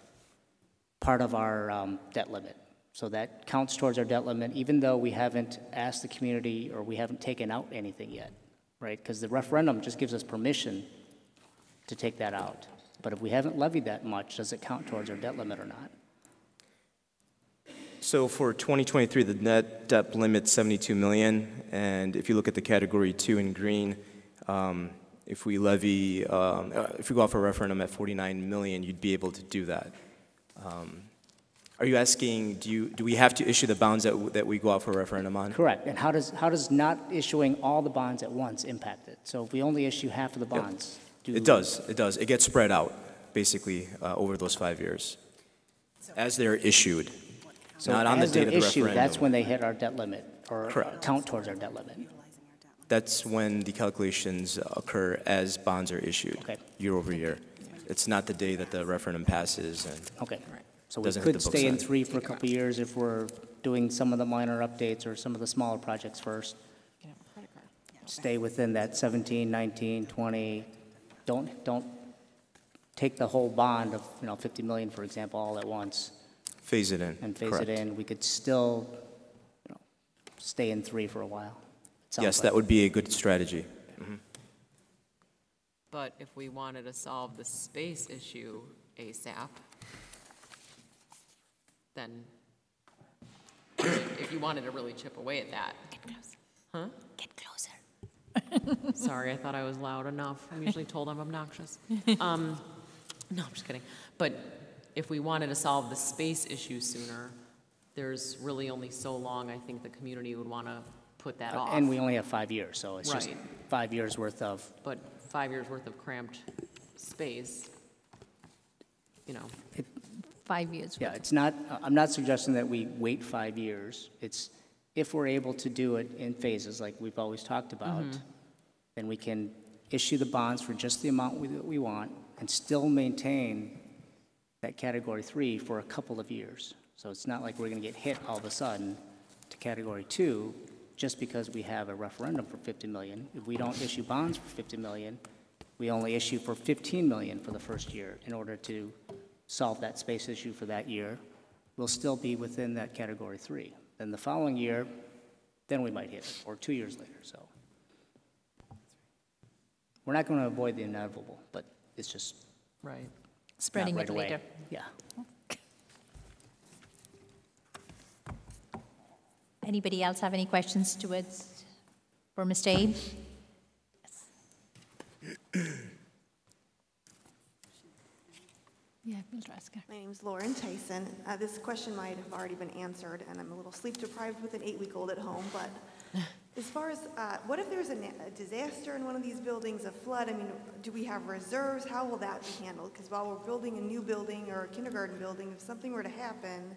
part of our debt limit. So that counts towards our debt limit, even though we haven't asked the community or we haven't taken out anything yet, right? Because the referendum just gives us permission to take that out. But if we haven't levied that much, does it count towards our debt limit or not? So for 2023, the net debt limit's 72 million, and if you look at the category 2 in green, if we levy, if we go out for a referendum at 49 million, you'd be able to do that. Are you asking, do we have to issue the bonds that we go out for a referendum on? Correct. And how does not issuing all the bonds at once impact it? So if we only issue half of the bonds, It does. It gets spread out, basically, over those 5 years, as they're issued. So not on the as date they're of the issued, referendum. that's when they hit our debt limit, or Correct. count towards our debt limit. That's when the calculations occur as bonds are issued, year over year. It's not the day that the referendum passes and Okay. So we doesn't hit could the books stay in then. 3 for a couple of years if we're doing some of the minor updates or some of the smaller projects first. Stay within that 17, 19, 20. Don't take the whole bond of 50 million, for example, all at once. Phase it in. And phase Correct. it in. We could still stay in 3 for a while. Yes, that would be a good strategy. But if we wanted to solve the space issue ASAP, then if you wanted to really chip away at that. Get closer. Huh? Get closer. Sorry, I thought I was loud enough. I'm usually told I'm obnoxious. No, I'm just kidding. But if we wanted to solve the space issue sooner, there's really only so long I think the community would want to put that off. And we only have 5 years, so it's just Right. 5 years worth of. But 5 years worth of cramped space, 5 years. Yeah, it's not, I'm not suggesting that we wait 5 years. It's if we're able to do it in phases like we've always talked about, then we can issue the bonds for just the amount we want and still maintain that category 3 for a couple of years. So it's not like we're going to get hit all of a sudden to category 2 just because we have a referendum for 50 million. If we don't issue bonds for 50 million, we only issue for 15 million for the first year in order to solve that space issue for that year. We'll still be within that category 3. Then the following year, then we might hit it, or 2 years later. So we're not going to avoid the inevitable, but it's just right. Spreading not right it away. later. Yeah. Anybody else have any questions for Mr. Abe? Yeah, we'll ask her. My name's Lauren Tyson. This question might have already been answered, and I'm a little sleep deprived with an 8-week-old at home, but as far as, what if there's a disaster in one of these buildings, a flood? I mean, do we have reserves? How will that be handled? Because while we're building a new building or a kindergarten building, if something were to happen,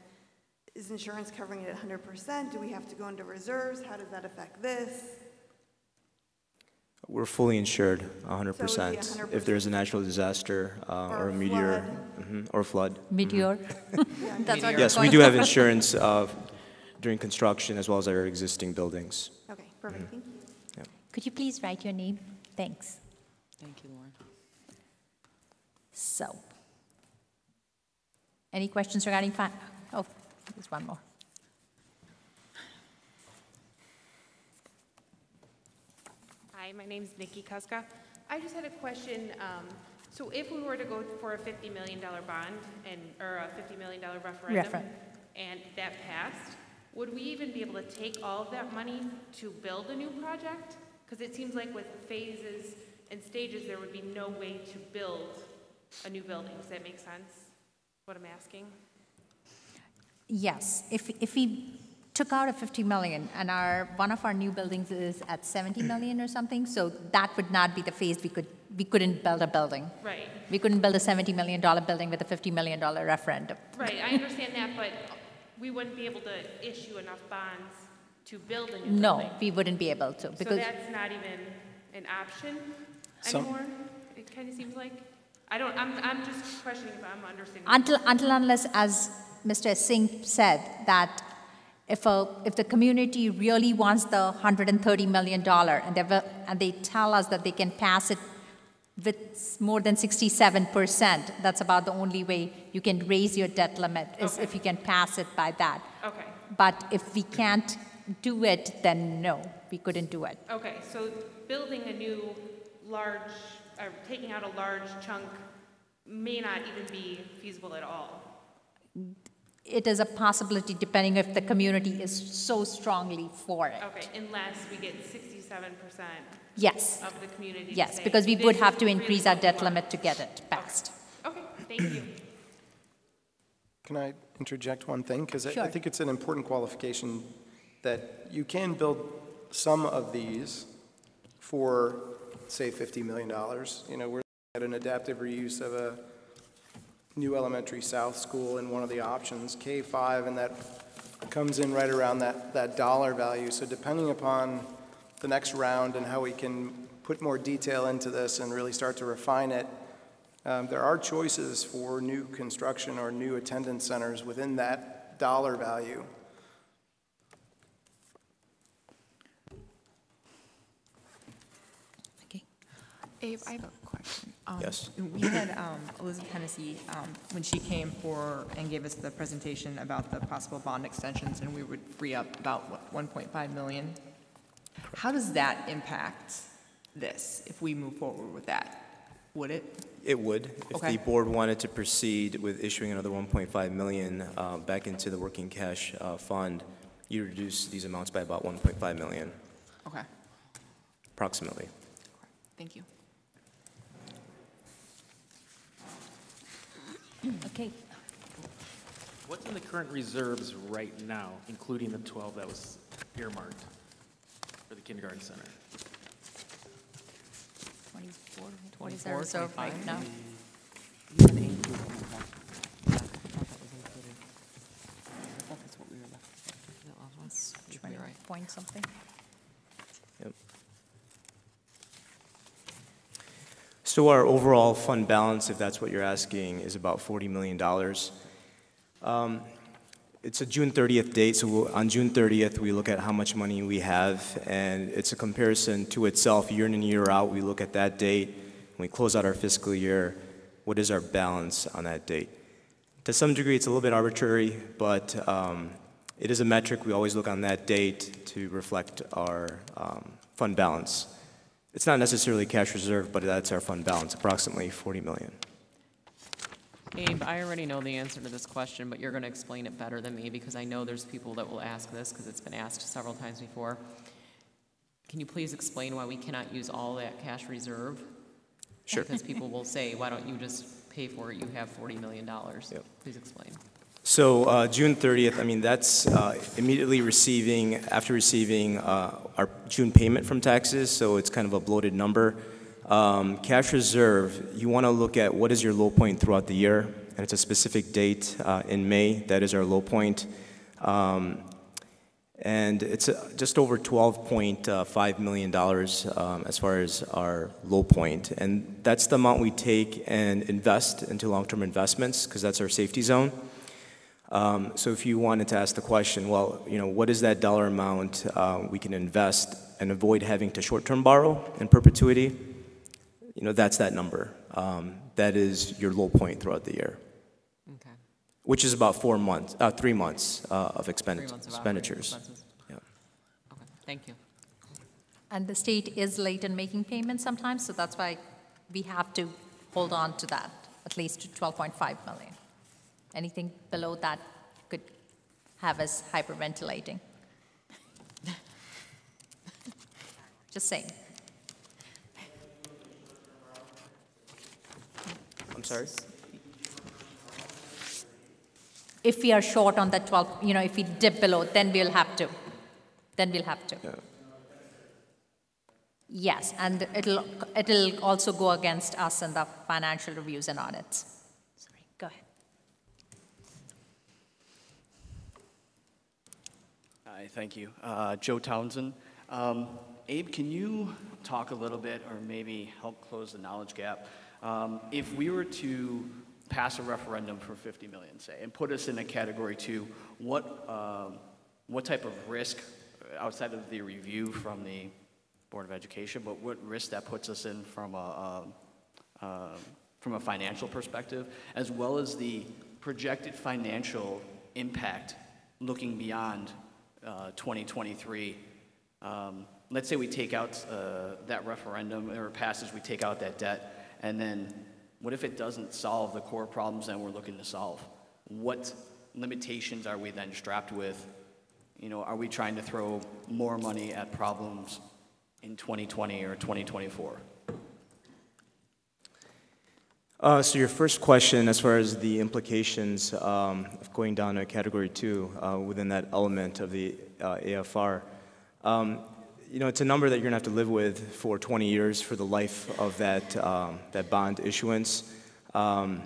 is insurance covering it at 100%? Do we have to go into reserves? How does that affect this? We're fully insured, So it would be 100%. If there's a natural disaster or a a meteor or flood. Meteor. That's what Yes, we're we going do have for. insurance during construction as well as our existing buildings. Okay, perfect, thank you. Could you please write your name? Thanks. Thank you, Lauren. So, any questions regarding oh, there's one more. Hi, my name's Nikki Kuska. I just had a question. So if we were to go for a $50 million bond or a $50 million referendum, and that passed, would we even be able to take all of that money to build a new project? Because it seems like with phases and stages, there would be no way to build a new building. Does that make sense, what I'm asking? Yes, if we took out a 50 million and one of our new buildings is at 70 million or something, so that would not be the phase we couldn't build a building. Right. We couldn't build a $70 million building with a $50 million referendum. Right, I understand that, but we wouldn't be able to issue enough bonds to build a new No, building. we wouldn't be able to So because that's not even an option anymore, it kind of seems like? I'm just questioning if I'm understanding. until unless, as Mr. Singh said, that if the community really wants the $130 million and they tell us that they can pass it with more than 67%, that's about the only way you can raise your debt limit is if you can pass it by that. Okay. But if we can't do it, then no, we couldn't do it. Okay, so building a new large, or taking out a large chunk may not even be feasible at all. It is a possibility depending if the community is so strongly for it. Okay, unless we get 67% Yes. of the community. to Yes, say, because we "This would is have to really increase what our we debt want." limit to get it passed. Okay, thank you. Can I interject one thing? Because Sure. I think it's an important qualification that you can build some of these for, say, $50 million. You know, we're looking at an adaptive reuse of a new elementary south school in one of the options, K5, and that comes in right around that dollar value. So depending upon the next round and how we can put more detail into this and really start to refine it, there are choices for new construction or new attendance centers within that dollar value. Abe, I have a question. Yes. We had Elizabeth Hennessy, when she came and gave us the presentation about the possible bond extensions, and we would free up about, what, 1.5 million? How does that impact this, if we move forward with that? Would it? It would. If Okay. the board wanted to proceed with issuing another 1.5 million back into the working cash fund, you reduce these amounts by about 1.5 million, Okay, approximately. thank you. Okay. What's in the current reserves right now, including the 12 that was earmarked for the kindergarten center? 24, what is our reserve right now? It's 20 point something. Yep. So our overall fund balance, if that's what you're asking, is about $40 million. It's a June 30th date, so on June 30th, we look at how much money we have, and it's a comparison to itself year in and year out. We look at that date, when we close out our fiscal year, what is our balance on that date? To some degree, it's a little bit arbitrary, but it is a metric. We always look on that date to reflect our fund balance. It's not necessarily cash reserve, but that's our fund balance, approximately $40 million. Abe, I already know the answer to this question, but you're going to explain it better than me because I know there's people that will ask this because it's been asked several times before. Can you please explain why we cannot use all that cash reserve? Sure. Because people will say, why don't you just pay for it? You have $40 million. Yep. Please explain. So June 30th, I mean, that's immediately after receiving our June payment from taxes, so it's kind of a bloated number. Cash reserve, you want to look at what is your low point throughout the year, and it's a specific date in May. That is our low point. And it's just over $12.5 million as far as our low point. And that's the amount we take and invest into long-term investments, because that's our safety zone. So if you wanted to ask the question, well, what is that dollar amount we can invest and avoid having to short-term borrow in perpetuity? That's that number. That is your low point throughout the year. Okay. Which is about 3 months of expenditures. Yeah. Okay, thank you. And the state is late in making payments sometimes, so that's why we have to hold on to that, at least to 12.5 million. Anything below that could have us hyperventilating. Just saying. I'm sorry? If we are short on that 12, if we dip below, then we'll have to. Yeah. Yes, and it'll also go against us in the financial reviews and audits. Sorry, go ahead. Hi, thank you. Joe Townsend. Abe, can you talk a little bit, or maybe help close the knowledge gap? If we were to pass a referendum for 50 million, say, and put us in a category 2, what type of risk, outside of the review from the Board of Education, but what risk that puts us in from a financial perspective, as well as the projected financial impact looking beyond 2023. Let's say we take out that referendum, or passes, we take out that debt, and then what if it doesn't solve the core problems that we're looking to solve? What limitations are we then strapped with? Are we trying to throw more money at problems in 2020 or 2024? So your first question, as far as the implications of going down to Category 2 within that element of the AFR, it's a number that you're going to have to live with for 20 years for the life of that bond issuance. And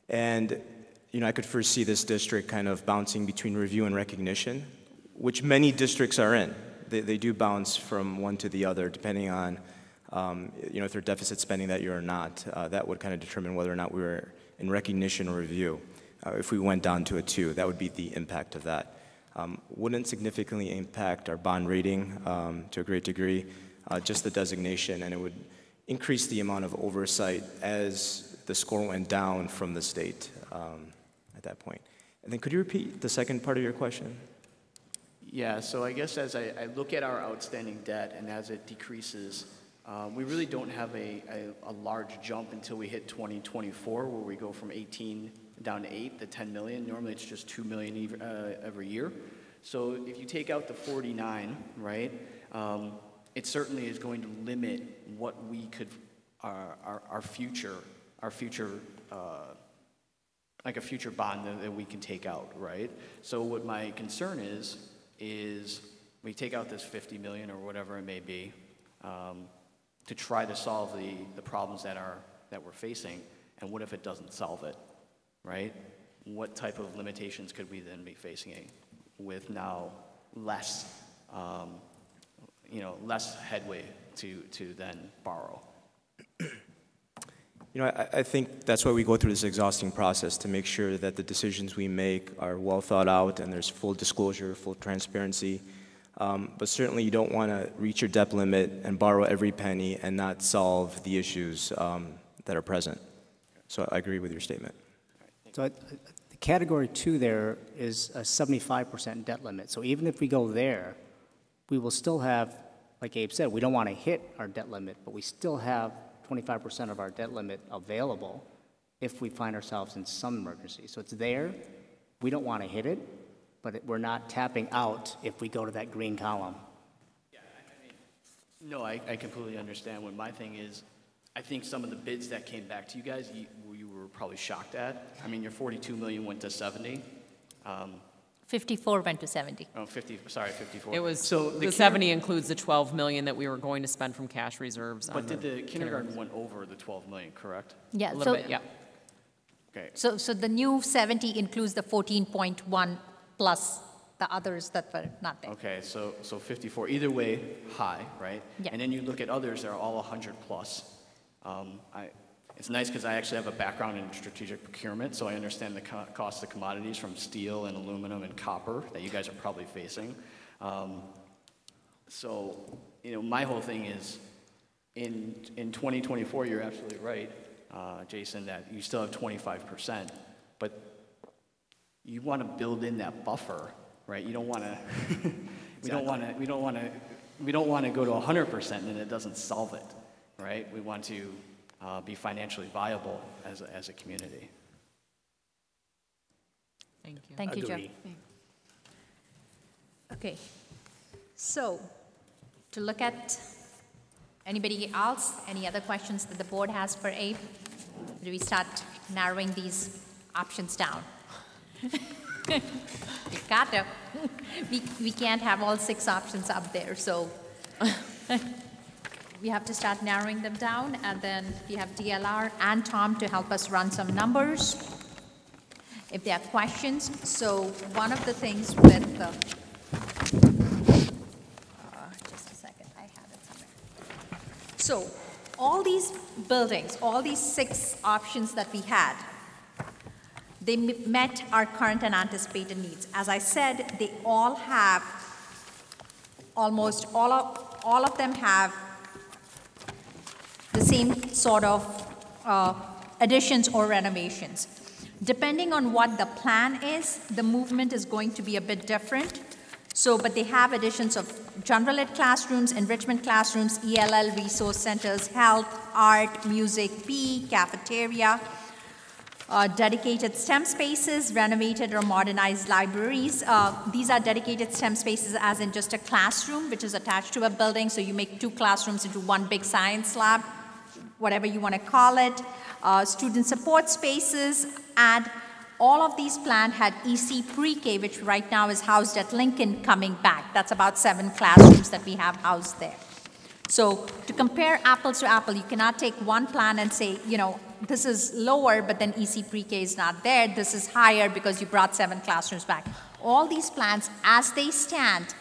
I could foresee this district kind of bouncing between review and recognition, which many districts are in. They do bounce from one to the other, depending on if they're deficit spending that year or not. That would kind of determine whether or not we were in recognition or review. If we went down to a 2, that would be the impact of that. Wouldn't significantly impact our bond rating to a great degree, just the designation, and it would increase the amount of oversight as the score went down from the state at that point. And then could you repeat the second part of your question? Yeah, so I guess as I look at our outstanding debt and as it decreases, we really don't have a large jump until we hit 2024, where we go from 18 down to 8, the 10 million. Normally it's just 2 million every year. So if you take out the 49, right, it certainly is going to limit what we could, our future, like a future bond that we can take out, right? So what my concern is we take out this 50 million or whatever it may be, to try to solve the problems that we're facing, and what if it doesn't solve it? Right? What type of limitations could we then be facing with now less, less headway to then borrow? I think that's why we go through this exhausting process, to make sure that the decisions we make are well thought out and there's full disclosure, full transparency. But certainly you don't want to reach your debt limit and borrow every penny and not solve the issues that are present. So I agree with your statement. So the Category 2 there is a 75% debt limit. So even if we go there, we will still have, like Abe said, we don't want to hit our debt limit, but we still have 25% of our debt limit available if we find ourselves in some emergency. So it's there. We don't want to hit it, but we're not tapping out if we go to that green column. Yeah, no, I completely understand. What my thing is, I think some of the bids that came back to you guys, you were probably shocked at. I mean, your 42 million went to 70. 54 went to 70. Oh, 54. It was, so the 70 includes the 12 million that we were going to spend from cash reserves. But did the kindergarten went over the 12 million, correct? Yeah. A little bit, yeah. Okay. So the new 70 includes the 14.1 plus the others that were not there. Okay, so 54, either way, high, right? Yeah. And then you look at others that are all 100 plus. It's nice because I actually have a background in strategic procurement, so I understand the cost of commodities from steel and aluminum and copper that you guys are probably facing. So, my whole thing is, in 2024, you're absolutely right, Jason, that you still have 25%, but you want to build in that buffer, right? You don't want to, we don't want to go to 100% and it doesn't solve it, right? We want to be financially viable as a community. Thank you. Thank you, Joe. Okay, so to look at anybody else, any other questions that the board has for Abe? Do we start narrowing these options down? You gotta. We can't have all 6 options up there, so we have to start narrowing them down, and then we have DLR and Tom to help us run some numbers if there are questions. So one of the things with the just a second, I have it somewhere. So all these buildings, all these 6 options that we had, they met our current and anticipated needs. As I said, they all have, almost all of them have the same sort of additions or renovations. Depending on what the plan is, the movement is going to be a bit different. So, but they have additions of general ed classrooms, enrichment classrooms, ELL resource centers, health, art, music, PE, cafeteria, dedicated STEM spaces, renovated or modernized libraries. These are dedicated STEM spaces as in just a classroom which is attached to a building, so you make 2 classrooms into one big science lab, whatever you want to call it. Student support spaces, and all of these planned had EC pre-K, which right now is housed at Lincoln, coming back. That's about 7 classrooms that we have housed there. So to compare apples to apple, you cannot take one plan and say, this is lower, but then EC pre-K is not there. This is higher because you brought 7 classrooms back. All these plans, as they stand,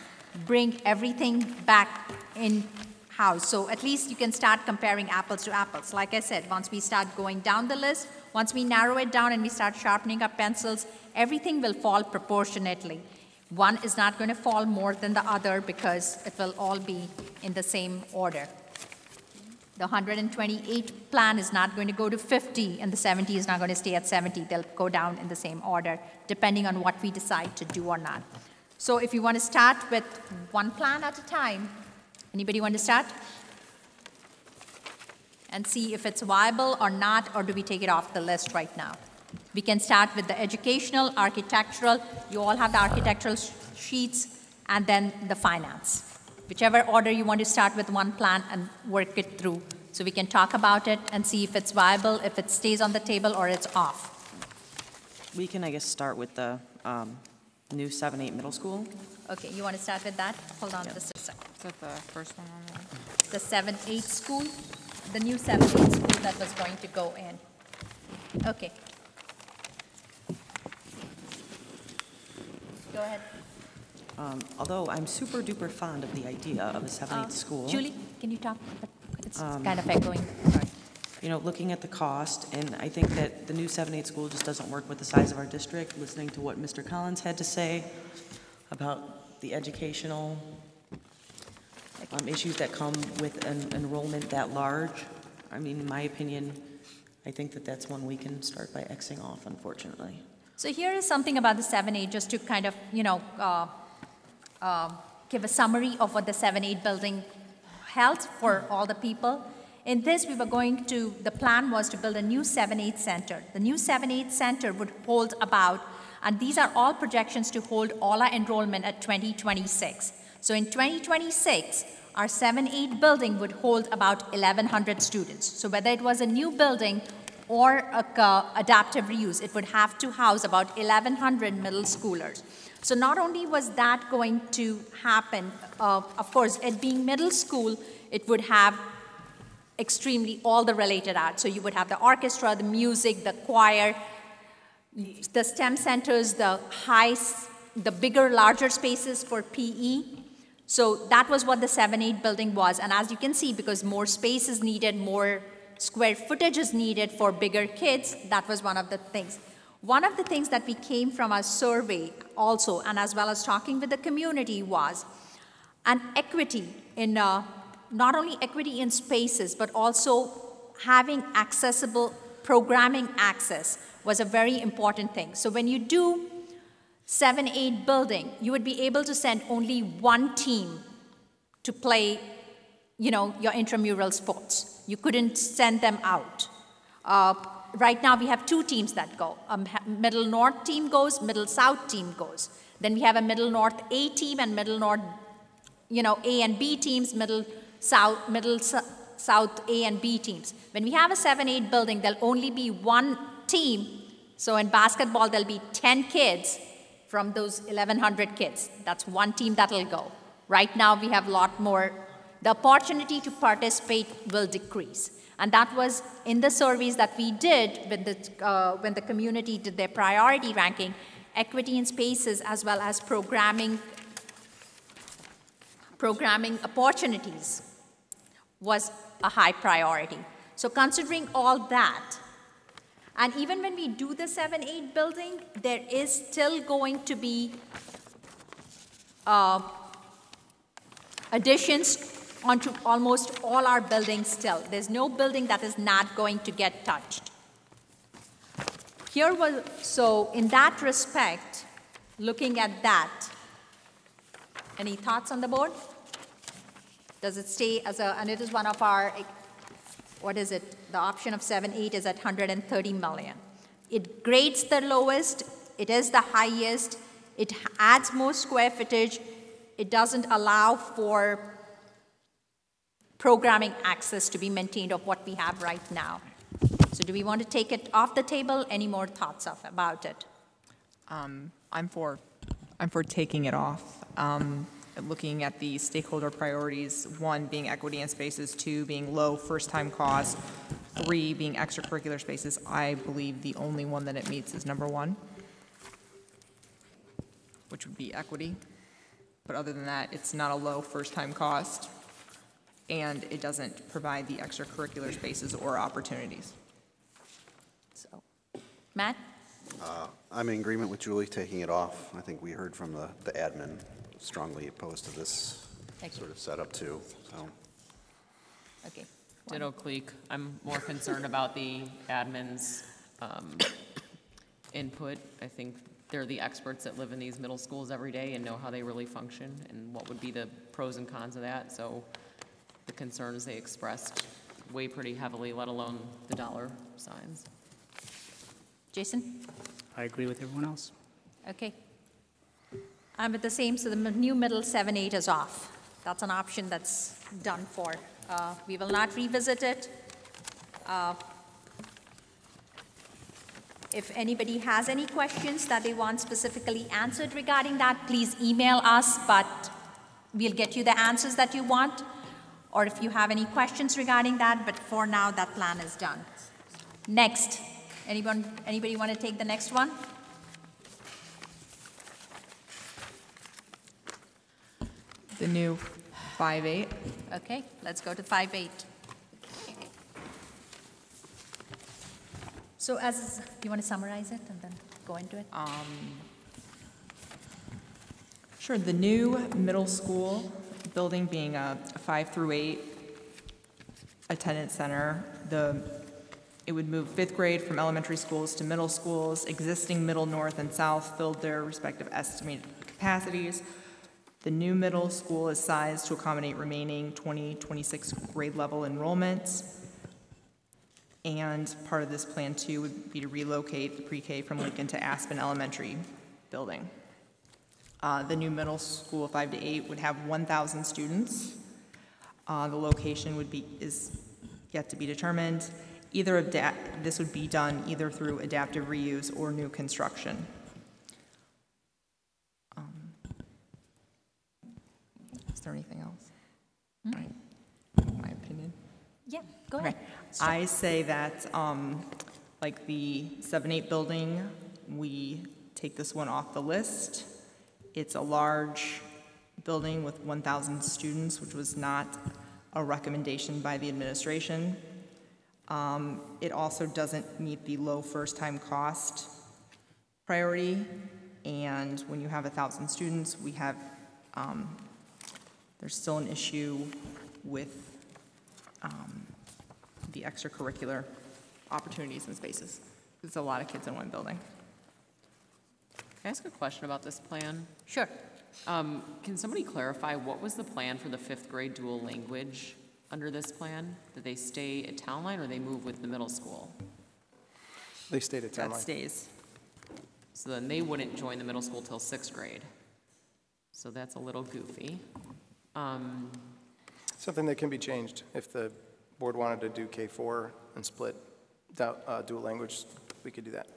bring everything back in-house. So at least you can start comparing apples to apples. Like I said, once we start going down the list, once we narrow it down and we start sharpening our pencils, everything will fall proportionately. One is not going to fall more than the other because it will all be in the same order. The 128 plan is not going to go to 50, and the 70 is not going to stay at 70. They'll go down in the same order, depending on what we decide to do or not. So if you want to start with one plan at a time, anybody want to start? And see if it's viable or not, or do we take it off the list right now? We can start with the educational, architectural. You all have the architectural sheets, and then the finance. Whichever order you want to start with one plan and work it through. So we can talk about it and see if it's viable, if it stays on the table, or it's off. We can, I guess, start with the new 7-8 middle school. Okay, you want to start with that? Hold on just a second. Is that the first one on there? The 7-8 school, the new 7-8 school that was going to go in. Okay. Go ahead. Although I'm super duper fond of the idea of a 7-8 school. Julie, can you talk? It's kind of echoing. Sorry. Looking at the cost, and I think that the new 7-8 school just doesn't work with the size of our district. Listening to what Mr. Collins had to say about the educational issues that come with an enrollment that large. I mean, in my opinion, I think that that's one we can start by Xing off, unfortunately. So here is something about the 7-8, just to kind of, give a summary of what the 7-8 building held for all the people. In this, the plan was to build a new 7-8 center. The new 7-8 center would hold about, and these are all projections to hold all our enrollment at 2026. So in 2026, our 7-8 building would hold about 1,100 students. So whether it was a new building or adaptive reuse, it would have to house about 1,100 middle schoolers. So not only was that going to happen, of course, it being middle school, it would have extremely all the related arts. So you would have the orchestra, the music, the choir, the STEM centers, the high the bigger, larger spaces for PE. So that was what the 7-8 building was. And as you can see, because more space is needed, more square footage is needed for bigger kids, that was one of the things. One of the things that we came from our survey also, and as well as talking with the community, was an equity in, not only equity in spaces, but also having accessible programming access was a very important thing. So when you do 7-8 building, you would be able to send only one team to play, your intramural sports. You couldn't send them out. Right now we have 2 teams that go. Middle North team goes, Middle South team goes. Then we have a Middle North A team and Middle North, A and B teams, Middle South A and B teams. When we have a 7-8 building, there'll only be one team. So in basketball, there'll be 10 kids from those 1,100 kids. That's one team that'll go. Right now, we have a lot more. The opportunity to participate will decrease. And that was in the surveys that we did when the community did their priority ranking, equity in spaces as well as programming opportunities was a high priority. So considering all that, and even when we do the 7-8 building, there is still going to be additions onto almost all our buildings still. There's no building that is not going to get touched. So in that respect, looking at that, any thoughts on the board? Does it stay as and it is one of our, what is it? The option of 7-8 is at 130 million. It grades the lowest, it is the highest, it adds more square footage, it doesn't allow for programming access to be maintained of what we have right now. So do we want to take it off the table? Any more thoughts about it? I'm for taking it off. Looking at the stakeholder priorities, 1 being equity in spaces, 2 being low first-time cost, 3 being extracurricular spaces. I believe the only one that it meets is number 1, which would be equity. But other than that, it's not a low first-time cost, and it doesn't provide the extracurricular spaces or opportunities. So, Matt? I'm in agreement with Julie taking it off. I think we heard from the admin strongly opposed to this sort of setup too. So. Okay. Ditto Cleek. I'm more concerned about the admin's input. I think they're the experts that live in these middle schools every day and know how they really function and what would be the pros and cons of that. So the concerns they expressed weigh pretty heavily, let alone the dollar signs. Jason? I agree with everyone else. Okay. I'm with the same, so the new middle 7-8 is off. That's an option that's done for. We will not revisit it. If anybody has any questions that they want specifically answered regarding that, please email us, but we'll get you the answers that you want. Or if you have any questions regarding that, but for now, that plan is done. Next. Anybody want to take the next one? The new 5-8. Okay, let's go to 5-8. So do you want to summarize it and then go into it? Sure, the new middle school building being a 5 through 8 attendance center, it would move 5th grade from elementary schools to middle schools. Existing middle, north, and south filled their respective estimated capacities. The new middle school is sized to accommodate remaining 2026 grade level enrollments. And part of this plan too would be to relocate the pre-K from Lincoln to Aspen Elementary building. The new middle school 5 to 8 would have 1,000 students. The location is yet to be determined. This would be done either through adaptive reuse or new construction. Is there anything else? My opinion? Yeah, go ahead. I say that, like the 7-8 building, we take this one off the list It's a large building with 1,000 students, which was not a recommendation by the administration. It also doesn't meet the low first-time cost priority, and when you have 1,000 students, we have, there's still an issue with the extracurricular opportunities and spaces. There's a lot of kids in one building. Can I ask a question about this plan? Sure. Can somebody clarify what was the plan for the 5th grade dual language under this plan? Did they stay at Town Line or they move with the middle school? They stayed at Town Line. That stays. So then they wouldn't join the middle school till 6th grade. So that's a little goofy. Something that can be changed. If the board wanted to do K4 and split dual language, we could do that.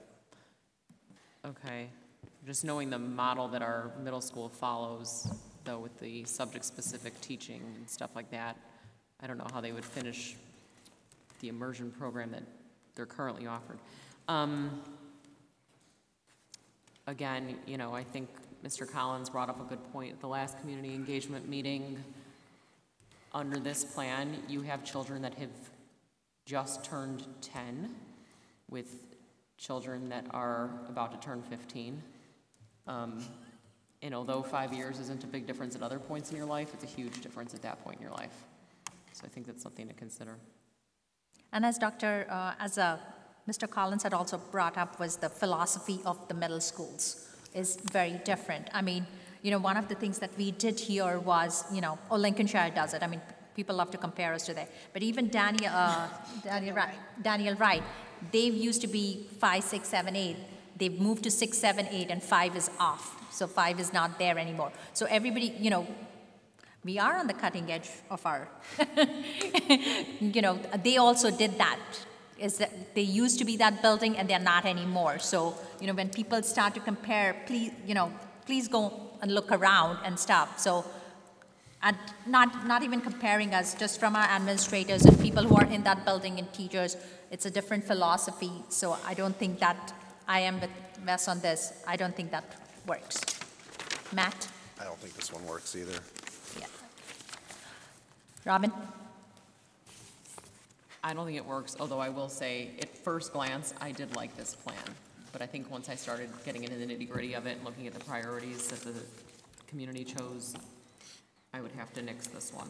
Okay. Just knowing the model that our middle school follows, though, with the subject-specific teaching and stuff like that, I don't know how they would finish the immersion program that they're currently offered. Again, you know, I think Mr. Collins brought up a good point at the last community engagement meeting. Under this plan, you have children that have just turned 10 with children that are about to turn 15. And although 5 years isn't a big difference at other points in your life, it's a huge difference at that point in your life. So I think that's something to consider. And as Mr. Collins had also brought up, was the philosophy of the middle schools is very different. I mean, you know, one of the things that we did here was, you know, Lincolnshire does it. I mean, people love to compare us to that. But even Daniel Wright, they used to be 5, 6, 7, 8. They've moved to 6, 7, 8, and 5 is off. So 5 is not there anymore. So everybody, you know, we are on the cutting edge of our, you know, they also did that. Is that they used to be that building and they're not anymore. So, you know, when people start to compare, please go and look around and stuff. So, and not even comparing us, just from our administrators and people who are in that building and teachers, it's a different philosophy. So I don't think that, I am with Wes on this, I don't think that works. Matt? I don't think this one works either. Yeah. Robin? I don't think it works, although I will say, at first glance, I did like this plan. But I think once I started getting into the nitty-gritty of it and looking at the priorities that the community chose, I would have to nix this one.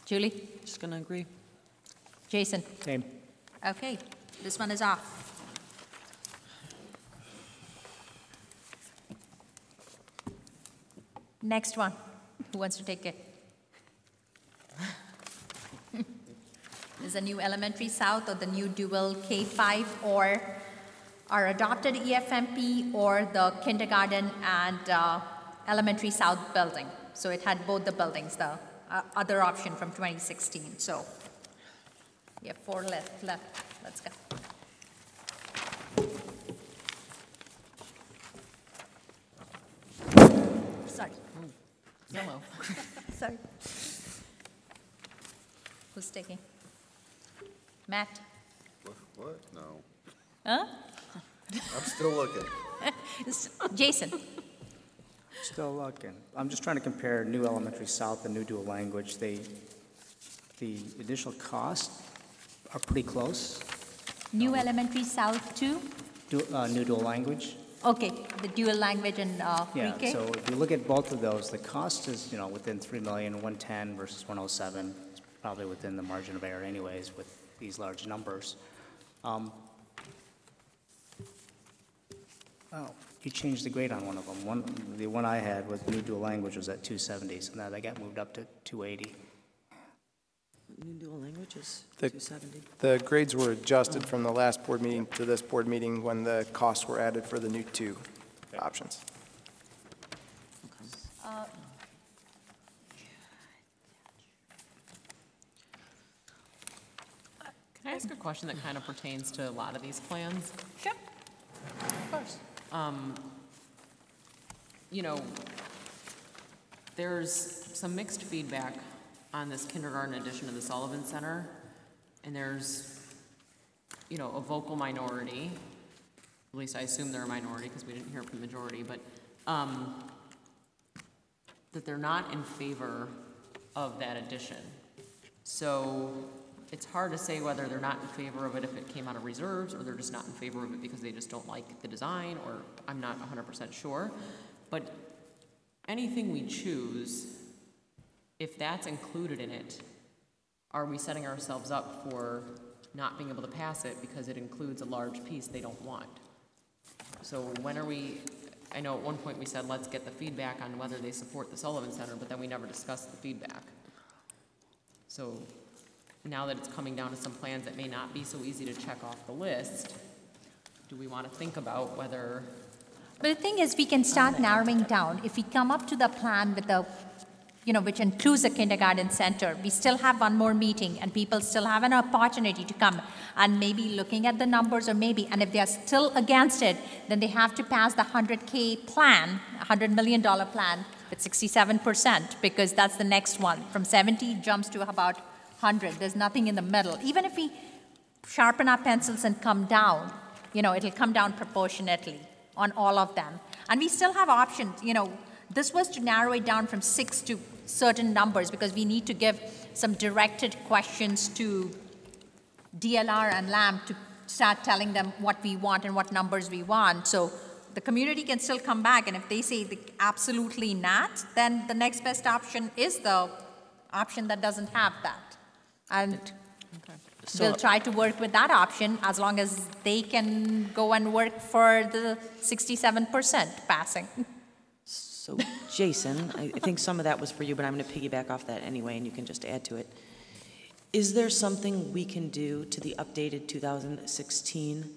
Julie? Just gonna agree. Jason? Same. Okay, this one is off. Next one. Who wants to take it? Is the new elementary south or the new dual K5 or our adopted EFMP or the kindergarten and elementary south building. So it had both the buildings, the other option from 2016. So we have 4 left. Let's go. Sorry. Yellow. Sorry. Who's taking? Matt? What? No. Huh? I'm still looking. Jason? Still looking. I'm just trying to compare new elementary south and new dual language. The initial costs are pretty close. New elementary south too? New dual language. Okay, the dual language and Yeah, pre-K? so if you look at both of those, the cost is, within 3 million, 110 versus 107. It's probably within the margin of error anyways with these large numbers. Oh, you changed the grade on one of them. The one I had with new dual language was at 270, so now they got moved up to 280. New dual language is The- 270. The grades were adjusted from the last board meeting to this board meeting when the costs were added for the new 2 options. Can I ask a question that kind of pertains to a lot of these plans? Sure. Of course. There's some mixed feedback on this kindergarten addition to the Sullivan Center, and there's, a vocal minority, at least I assume they're a minority because we didn't hear from the majority, but that they're not in favor of that addition. So it's hard to say whether they're not in favor of it if it came out of reserves, or they're just not in favor of it because they just don't like the design, or I'm not 100% sure. But anything we choose, if that's included in it, are we setting ourselves up for not being able to pass it because it includes a large piece they don't want? So when are we, I know at one point we said, let's get the feedback on whether they support the Sullivan Center, but then we never discussed the feedback. So now that it's coming down to some plans that may not be so easy to check off the list, do we want to think about whether... But the thing is, we can start narrowing down. If we come up to the plan with the, which includes a kindergarten center, we still have one more meeting and people still have an opportunity to come and maybe looking at the numbers, or maybe, and if they are still against it, then they have to pass the 100K plan, $100 million plan with 67%, because that's the next one. From 70 jumps to about 100. There's nothing in the middle. Even if we sharpen our pencils and come down, it'll come down proportionately on all of them. And we still have options. This was to narrow it down from 6 to certain numbers, because we need to give some directed questions to DLR and LAM to start telling them what we want and what numbers we want. So the community can still come back, and if they say absolutely not, then the next best option is the option that doesn't have that. And we'll try to work with that option as long as they can go and work for the 67% passing. So Jason, I think some of that was for you, but I'm going to piggyback off that anyway, and you can just add to it. Is there something we can do to the updated 2016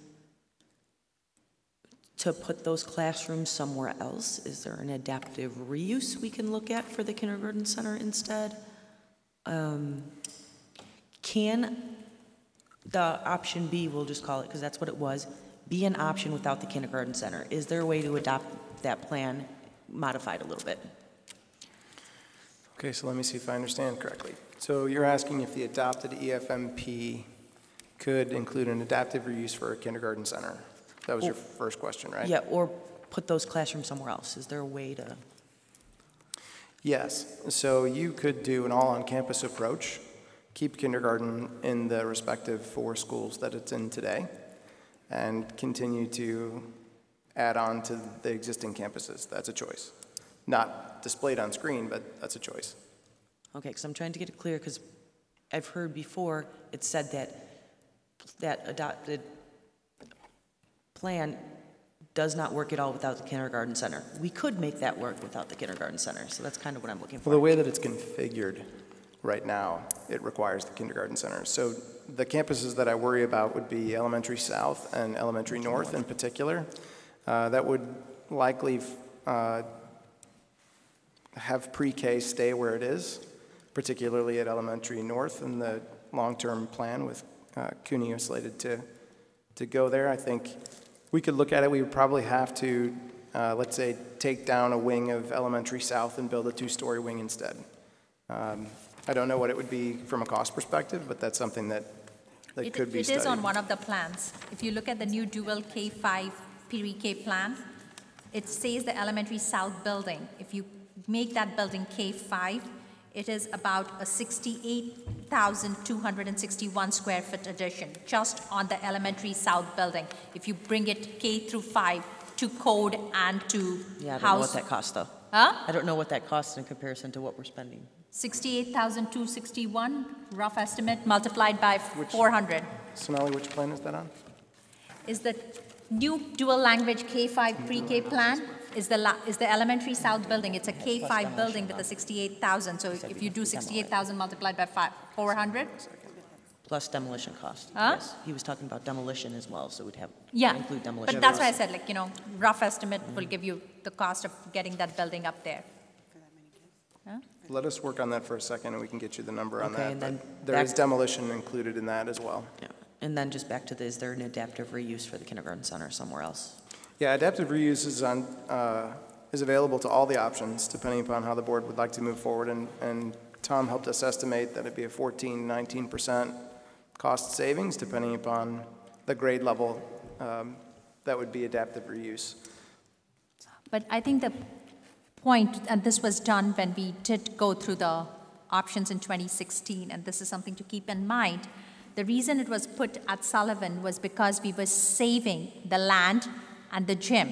to put those classrooms somewhere else? Is there an adaptive reuse we can look at for the kindergarten center instead? Can the option B, we'll just call it because that's what it was, be an option without the kindergarten center? Is there a way to adopt that plan modified a little bit? Okay, so let me see if I understand correctly. So you're asking if the adopted EFMP could include an adaptive reuse for a kindergarten center. That was your first question, right? Yeah, or put those classrooms somewhere else. Is there a way to? Yes, so you could do an all-on-campus approach, keep kindergarten in the respective 4 schools that it's in today, and continue to add on to the existing campuses. That's a choice. Not displayed on screen, but that's a choice. Okay, because I'm trying to get it clear, because I've heard before it said that adopted plan does not work at all without the kindergarten center. We could make that work without the kindergarten center, so that's kind of what I'm looking for. Well, the way that it's configured right now, it requires the kindergarten center. So the campuses that I worry about would be Elementary South and Elementary North in particular. That would likely have pre-K stay where it is, particularly at Elementary North in the long-term plan with Cuneo slated to go there. I think we could look at it. We would probably have to, let's say, take down a wing of Elementary South and build a 2-story wing instead. I don't know what it would be from a cost perspective, but that's something that could be studied. It is on one of the plans. If you look at the new dual K-5 pre-K plan, it says the Elementary South building. If you make that building K-5, it is about a 68,261 square foot addition just on the Elementary South building. If you bring it K through 5 to code and to Yeah, I don't house. know what that costs though. Huh? I don't know what that costs in comparison to what we're spending. 68,261, rough estimate, multiplied by 400. Sonali, which plan is that on? Is the new dual language K-5 pre-K plan is the Elementary South building. It's a K-5 building with a 68,000. So if you do 68,000 multiplied by 400. Plus demolition cost. Huh? Yes. He was talking about demolition as well, so we'd have Yeah, include demolition. but that's why I said, rough estimate will give you the cost of getting that building up there. Huh? Let us work on that for a second, and we can get you the number on Okay, that. and then But there is demolition included in that as well. Yeah. And then just back to is there an adaptive reuse for the kindergarten center somewhere else? Yeah, adaptive reuse is available to all the options, depending upon how the board would like to move forward. And Tom helped us estimate that it'd be a 19% cost savings, depending upon the grade level that would be adaptive reuse. But I think the point, and this was done when we did go through the options in 2016, and this is something to keep in mind. The reason it was put at Sullivan was because we were saving the land and the gym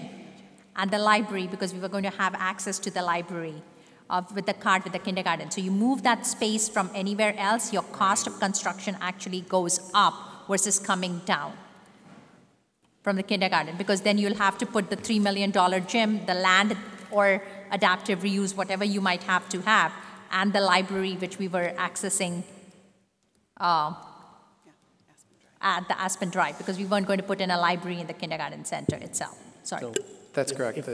and the library, because we were going to have access to the library with the card with the kindergarten. So you move that space from anywhere else, your cost of construction actually goes up versus coming down from the kindergarten, because then you'll have to put the $3 million gym, the land or adaptive reuse, whatever you might have to have, and the library, which we were accessing at the Aspen Drive, because we weren't going to put in a library in the kindergarten center itself. Sorry. So that's correct.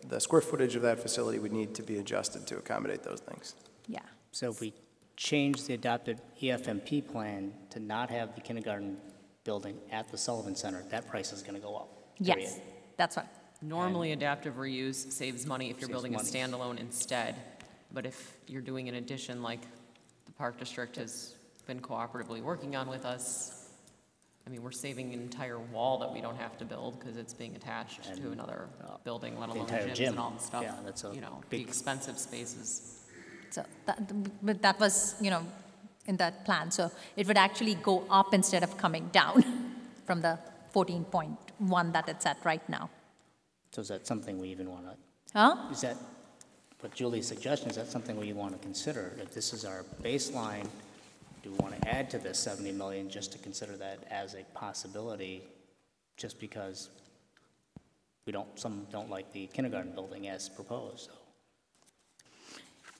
The square footage of that facility would need to be adjusted to accommodate those things. Yeah. So if we change the adopted EFMP plan to not have the kindergarten building at the Sullivan Center, that price is going to go up. Period. Yes, that's right. Normally, adaptive reuse saves money if you're building money. a standalone instead. But if you're doing an addition like the Park District has been cooperatively working on with us, I mean, we're saving an entire wall that we don't have to build because it's being attached to another building, let alone gyms gym. and all the stuff. Yeah, that's a you know, big the expensive spaces. So that was, in that plan. So it would actually go up instead of coming down from the 14.1 that it's at right now. So is that something we even want to? Huh? Is that what Julie's suggestion? Is that something we want to consider? If this is our baseline, do we want to add to this 70 million just to consider that as a possibility, just because some don't like the kindergarten building as proposed? So.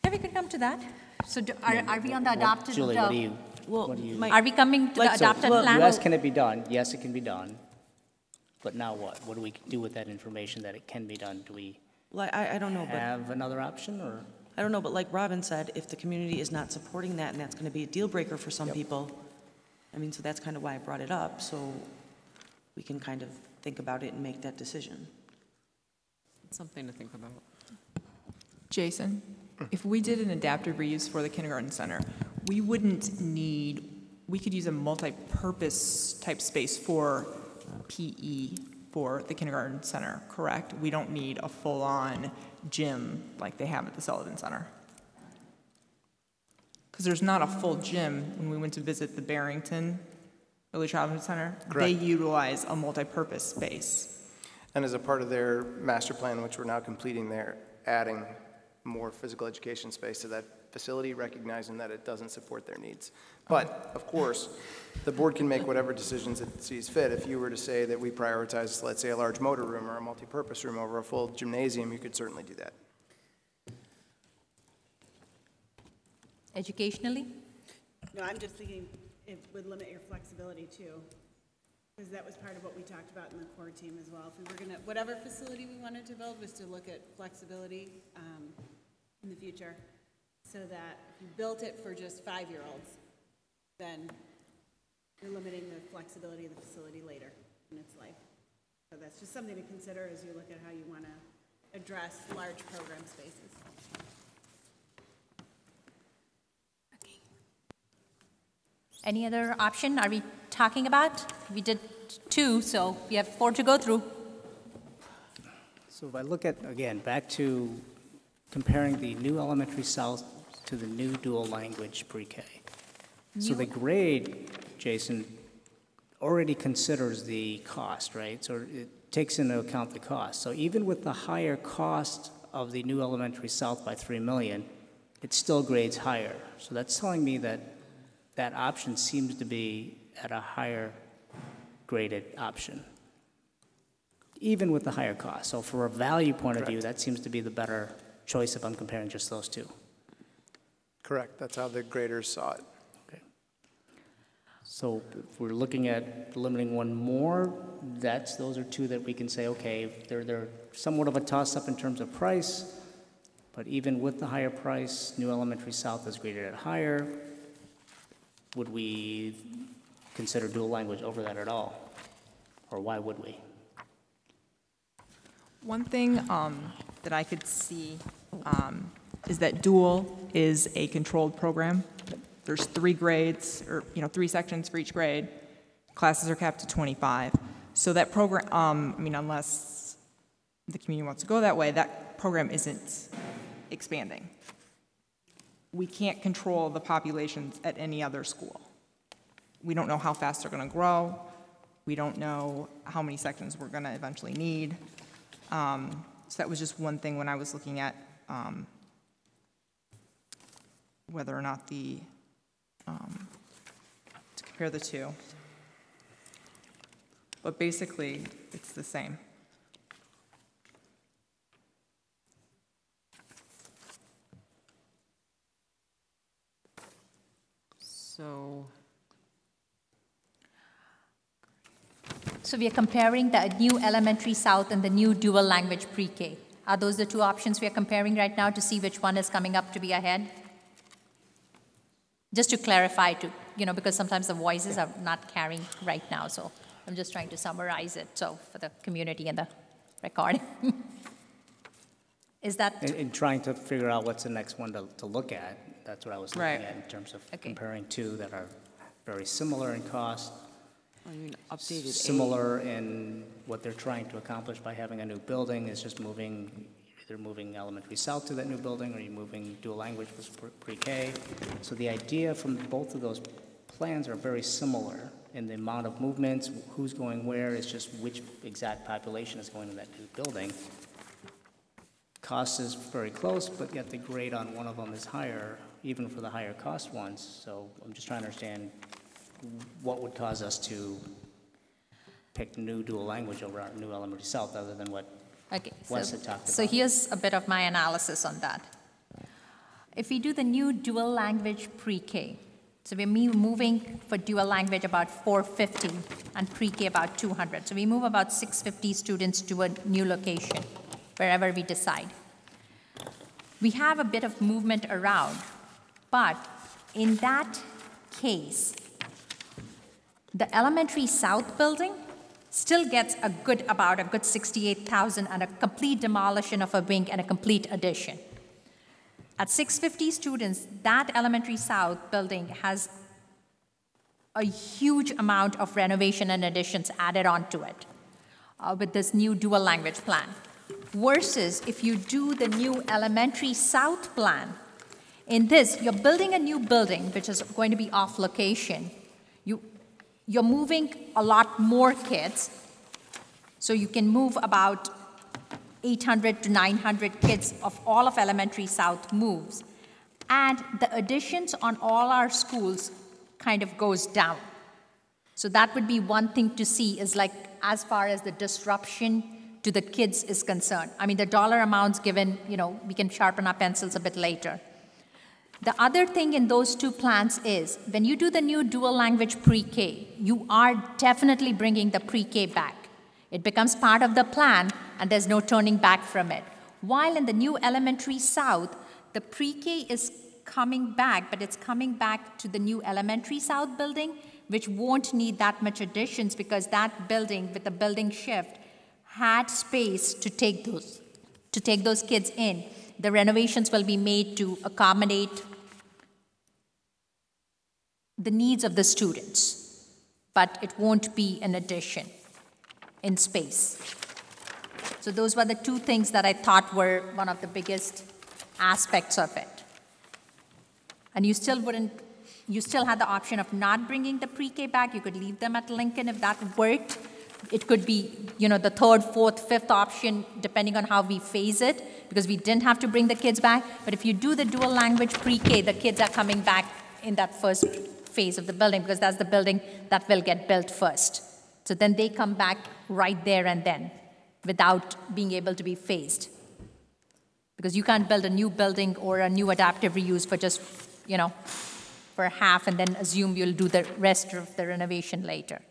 Yeah, we could come to that. So are we on the adopted? Julie, what do you? Are we coming to the adopted plan? You asked, can it be done? Yes, it can be done. But now what? What do we do with that information that it can be done? Do we I don't know, have another option, or? I don't know, but like Robin said, if the community is not supporting that, and that's going to be a deal breaker for some people, I mean, so that's kind of why I brought it up, so we can kind of think about it and make that decision. It's something to think about. Jason, if we did an adaptive reuse for the kindergarten center, we could use a multi-purpose type space for PE for the kindergarten center, correct? We don't need a full-on gym like they have at the Sullivan Center. Because there's not a full gym. When we went to visit the Barrington Early Childhood Center, Correct. They utilize a multi-purpose space. And as a part of their master plan, which we're now completing, they're adding more physical education space to that facility, recognizing that it doesn't support their needs. But, of course, the board can make whatever decisions it sees fit. If you were to say that we prioritize, let's say, a large motor room or a multi-purpose room over a full gymnasium, you could certainly do that. Educationally? No, I'm just thinking it would limit your flexibility too, because that was part of what we talked about in the core team as well. If we were gonna, whatever facility we wanted to build was to look at flexibility in the future, so that if you built it for just 5-year-olds, then you're limiting the flexibility of the facility later in its life. So that's just something to consider as you look at how you want to address large program spaces. Any other option are we talking about? We did 2, so we have 4 to go through. So if I look at, again, back to comparing the new elementary south to the new dual language pre-K. So the grade, Jason, already considers the cost, right? So it takes into account the cost. So even with the higher cost of the new elementary south by $3 million, it still grades higher. So that's telling me that that option seems to be at a higher graded option, even with the higher cost. So for a value point of view, that seems to be the better choice if I'm comparing just those two. Correct. That's how the graders saw it. Okay. So if we're looking at limiting one more, those are 2 that we can say, okay, they're somewhat of a toss-up in terms of price, but even with the higher price, New Elementary South is graded at higher. Would we consider dual language over that at all? Or why would we? One thing that I could see is that dual is a controlled program. There's 3 grades, or 3 sections for each grade. Classes are capped to 25. So that program, unless the community wants to go that way, that program isn't expanding. We can't control the populations at any other school. We don't know how fast they're going to grow. We don't know how many sections we're going to eventually need. So that was just one thing when I was looking at whether or not to compare the two. But basically, it's the same. So we are comparing the new elementary south and the new dual language pre-K. Are those the two options we are comparing right now to see which one is coming up to be ahead? Just to clarify, because sometimes the voices are not carrying right now, so I'm just trying to summarize it so for the community and the recording. Is that? In trying to figure out what's the next one to look at, that's what I was looking at in terms of comparing two that are very similar in cost, updated similar in what they're trying to accomplish by having a new building. Is just either moving elementary south to that new building, or you're moving dual language for pre-K. So the idea from both of those plans are very similar in the amount of movements, who's going where. It's just which exact population is going to that new building. Cost is very close, but yet the grade on one of them is higher, even for the higher cost ones. So I'm just trying to understand what would cause us to pick new dual language over our new elementary south, other than what Wes had talked about. So here's a bit of my analysis on that. If we do the new dual language pre-K, so we're moving for dual language about 450 and pre-K about 200. So we move about 650 students to a new location, wherever we decide. We have a bit of movement around, but in that case, the elementary south building still gets about a good 68,000 and a complete demolition of a wing and a complete addition. At 650 students, that elementary south building has a huge amount of renovation and additions added onto it with this new dual language plan. Versus if you do the new elementary south plan, in this, you're building a new building, which is going to be off location. You're moving a lot more kids, so you can move about 800 to 900 kids of all of elementary south moves. And the additions on all our schools kind of goes down. So that would be one thing to see is like as far as the disruption to the kids is concerned. I mean, the dollar amounts given, we can sharpen our pencils a bit later. The other thing in those two plans is when you do the new dual language pre-K, you are definitely bringing the pre-K back. It becomes part of the plan, and there's no turning back from it. While in the new elementary south, the pre-K is coming back, but it's coming back to the new elementary south building, which won't need that much additions because that building, with the building shift, had space to take those kids in. The renovations will be made to accommodate the needs of the students, but it won't be an addition in space. So those were the two things that I thought were one of the biggest aspects of it. And you still had the option of not bringing the pre-K back. You could leave them at Lincoln if that worked. It could be, the third, fourth, fifth option, depending on how we phase it, because we didn't have to bring the kids back. But if you do the dual language pre-K, the kids are coming back in that first phase of the building, because that's the building that will get built first. So then they come back right there and then, without being able to be phased. Because you can't build a new building or a new adaptive reuse for just, for half and then assume you'll do the rest of the renovation later.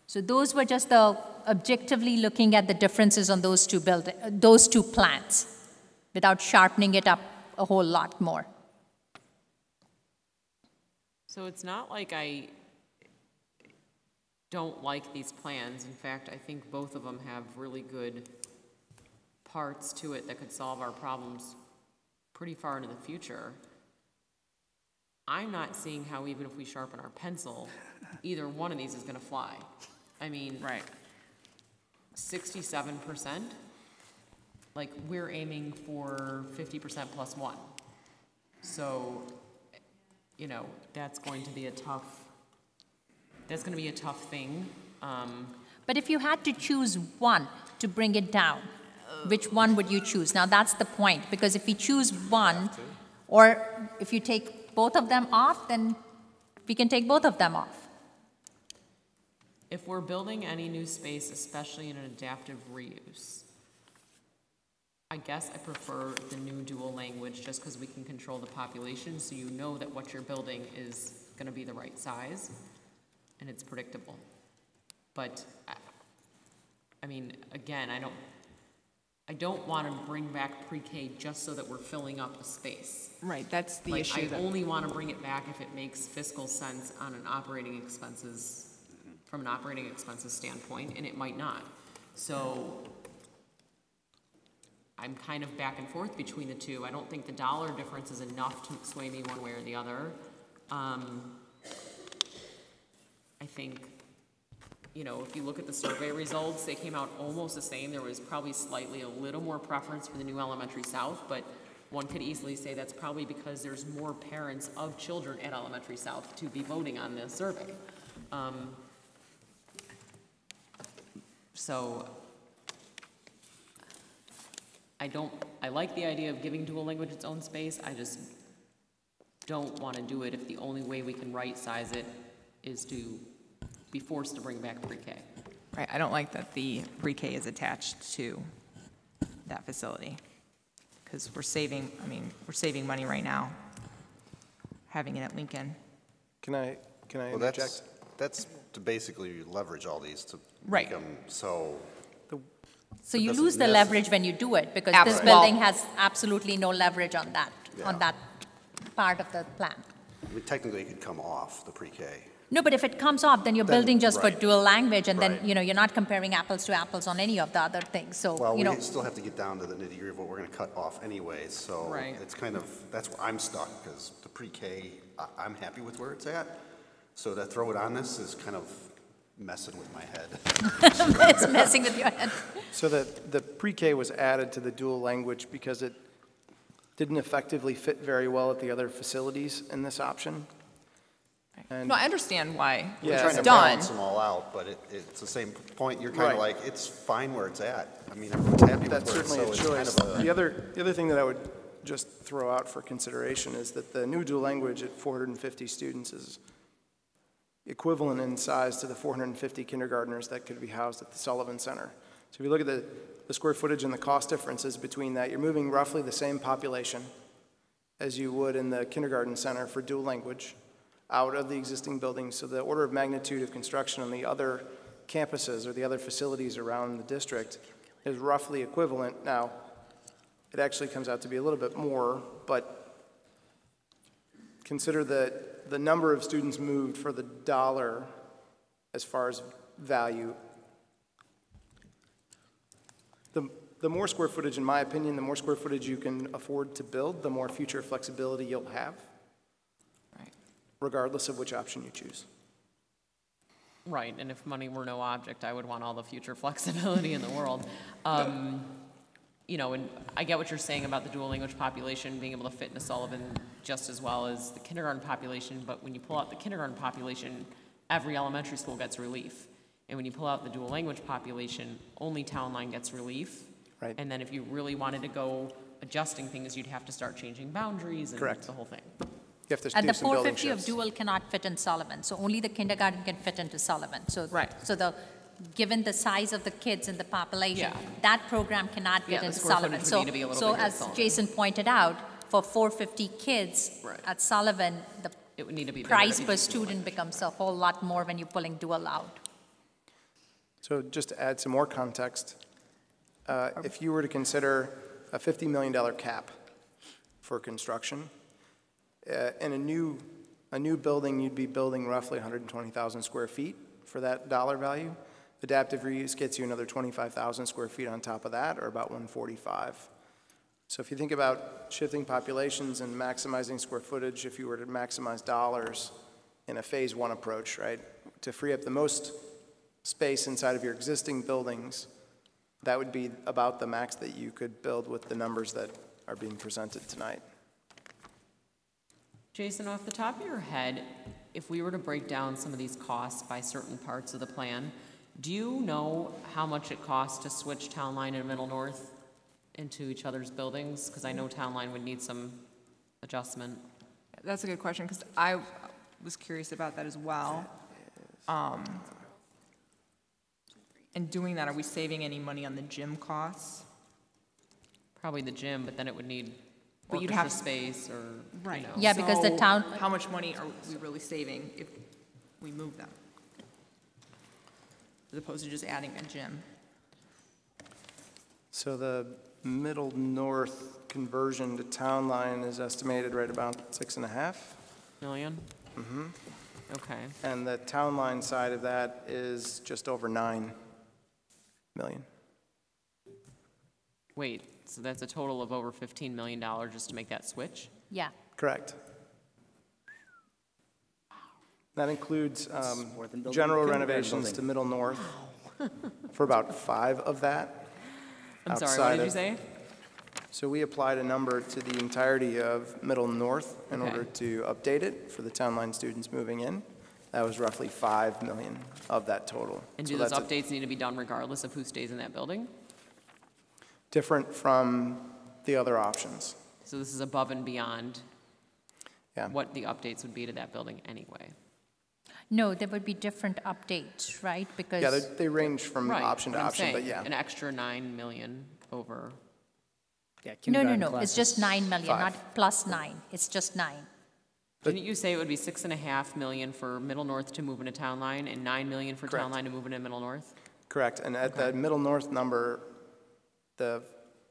So those were just the objectively looking at the differences on those two plans without sharpening it up a whole lot more. So it's not like I don't like these plans. In fact, I think both of them have really good parts to it that could solve our problems pretty far into the future. I'm not seeing how even if we sharpen our pencil, either one of these is going to fly. I mean, 67%? like, we're aiming for 50% plus one. So, you know, that's going to be a tough thing. But if you had to choose one to bring it down, which one would you choose? Now that's the point, because if we choose one, or if you take both of them off, then we can take both of them off. If we're building any new space, especially in an adaptive reuse, I guess I prefer the new dual language just because we can control the population, so you know that what you're building is going to be the right size and it's predictable. But I mean, again, I don't want to bring back pre-K just so that we're filling up a space. Right, that's the Like, issue. I only want to bring it back if it makes fiscal sense on an operating expenses, from an operating expenses standpoint, and it might not. So I'm kind of back and forth between the two. I don't think the dollar difference is enough to sway me one way or the other. I think, you know, if you look at the survey results, they came out almost the same. There was probably slightly a little more preference for the new elementary south, but one could easily say that's probably because there's more parents of children at elementary south to be voting on this survey. So I like the idea of giving dual language its own space. I just don't want to do it if the only way we can right size it is to be forced to bring back pre-K. Right, I don't like that the pre-K is attached to that facility, because we're saving money right now, having it at Lincoln. Can I Well, interject? that's to basically leverage all these to Right. make them so. So you doesn't lose the leverage when you do it, because this Absolutely. building Well- has absolutely no leverage on that, on that part of the plan. I mean, technically, it could come off the pre-K. No, but if it comes off, then you're Then- building just right. for dual language, and Right. then, you know, you're not comparing apples to apples on any of the other things. So, Well, you know, we still have to get down to the nitty-gritty of what we're going to cut off anyway, so Right. it's kind of, that's where I'm stuck, because the pre-K, I'm happy with where it's at, so to throw it on this is kind of messing with my head. it's messing with your head. So the pre-K was added to the dual language because it didn't effectively fit very well at the other facilities in this option. And No, I understand why We're Yeah. trying it's to done. balance them all out, but it's the same point, you're kind Right. of like, it's fine where it's at. I mean, everyone's happy with That's where it's, certainly so a it's choice. kind of a. The other thing that I would just throw out for consideration is that the new dual language at 450 students is equivalent in size to the 450 kindergartners that could be housed at the Sullivan Center. So if you look at the square footage and the cost differences between that, you're moving roughly the same population as you would in the kindergarten center for dual language out of the existing buildings. So the order of magnitude of construction on the other campuses or the other facilities around the district is roughly equivalent. Now, it actually comes out to be a little bit more, but consider that the number of students moved for the dollar as far as value. The more square footage, in my opinion, the more square footage you can afford to build, the more future flexibility you'll have, regardless of which option you choose. Right, and if money were no object, I would want all the future flexibility in the world. You know, and I get what you're saying about the dual language population being able to fit into Sullivan just as well as the kindergarten population, but when you pull out the kindergarten population, every elementary school gets relief. And when you pull out the dual language population, only Town Line gets relief. Right. And then if you really wanted to go adjusting things, you'd have to start changing boundaries and Correct. the whole thing. You have to And do the some building 450 of shifts. dual cannot fit in Sullivan, so only the kindergarten can fit into Sullivan. So, Right. So given the size of the kids and the population, Yeah. that program cannot Yeah, fit the into square Sullivan. footage would need to be a little So bigger at as Sullivan. Jason pointed out, for 450 kids Right. at Sullivan, the It would need to be bigger price to be per dual student language. becomes a whole lot more when you're pulling dual out. So just to add some more context, if you were to consider a $50 million cap for construction, in a new building, you'd be building roughly 120,000 square feet for that dollar value. Adaptive reuse gets you another 25,000 square feet on top of that, or about 145. So if you think about shifting populations and maximizing square footage, if you were to maximize dollars in a phase one approach, right, to free up the most space inside of your existing buildings That would be about the max that you could build with the numbers that are being presented tonight. Jason, off the top of your head, if we were to break down some of these costs by certain parts of the plan, do you know how much it costs to switch Town Line and Middle North into each other's buildings? Because I know Town Line would need some adjustment. That's a good question, because I was curious about that as well. In doing that, are we saving any money on the gym costs? Probably the gym, but then it would need But you'd orchestra have- space or, Right. you know. Yeah, because the So town- How much money are we really saving if we move them? As opposed to just adding a gym? So the Middle North conversion to Town Line is estimated right about 6.5 million. Mm-hmm. Okay. And the Town Line side of that is just over 9 million. Wait, so that's a total of over $15 million just to make that switch? Yeah. Correct. That includes more than building general a kindergarten renovations building. to Middle North for about 5 of that. I'm sorry, what did you say? So we applied a number to the entirety of Middle North in Okay. order to update it for the Town Line students moving in. That was roughly 5 million of that total. And So do those that's updates need to be done regardless of who stays in that building? different from the other options. So this is above and beyond Yeah. what the updates would be to that building anyway? No, there would be different updates, right? Because Yeah, they range from Right, option to but I'm option, but saying yeah. an extra 9 million over. Yeah, no, it's just 9 million, 5. not plus 9. It's just 9. Didn't you say it would be 6.5 million for Middle North to move into Town Line and 9 million for Town Correct. Line to move into Middle North? Correct, and at the Middle North number,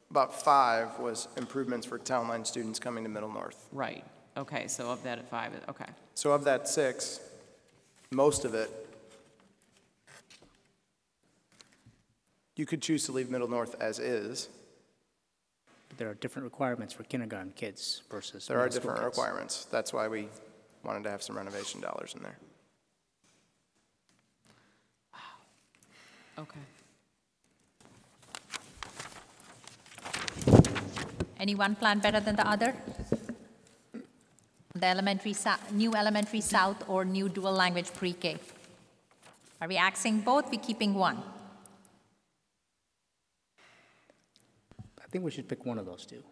about 5 was improvements for Town Line students coming to Middle North. Right, okay, so of that at 5, okay. So of that 6, most of it, you could choose to leave Middle North as is. But there are different requirements for kindergarten kids versus There are middle school different kids. requirements. That's why we wanted to have some renovation dollars in there. Okay. Any one plan better than the other? The new elementary south or new dual language pre-K? Are we axing both? We keeping one? I think we should pick one of those two.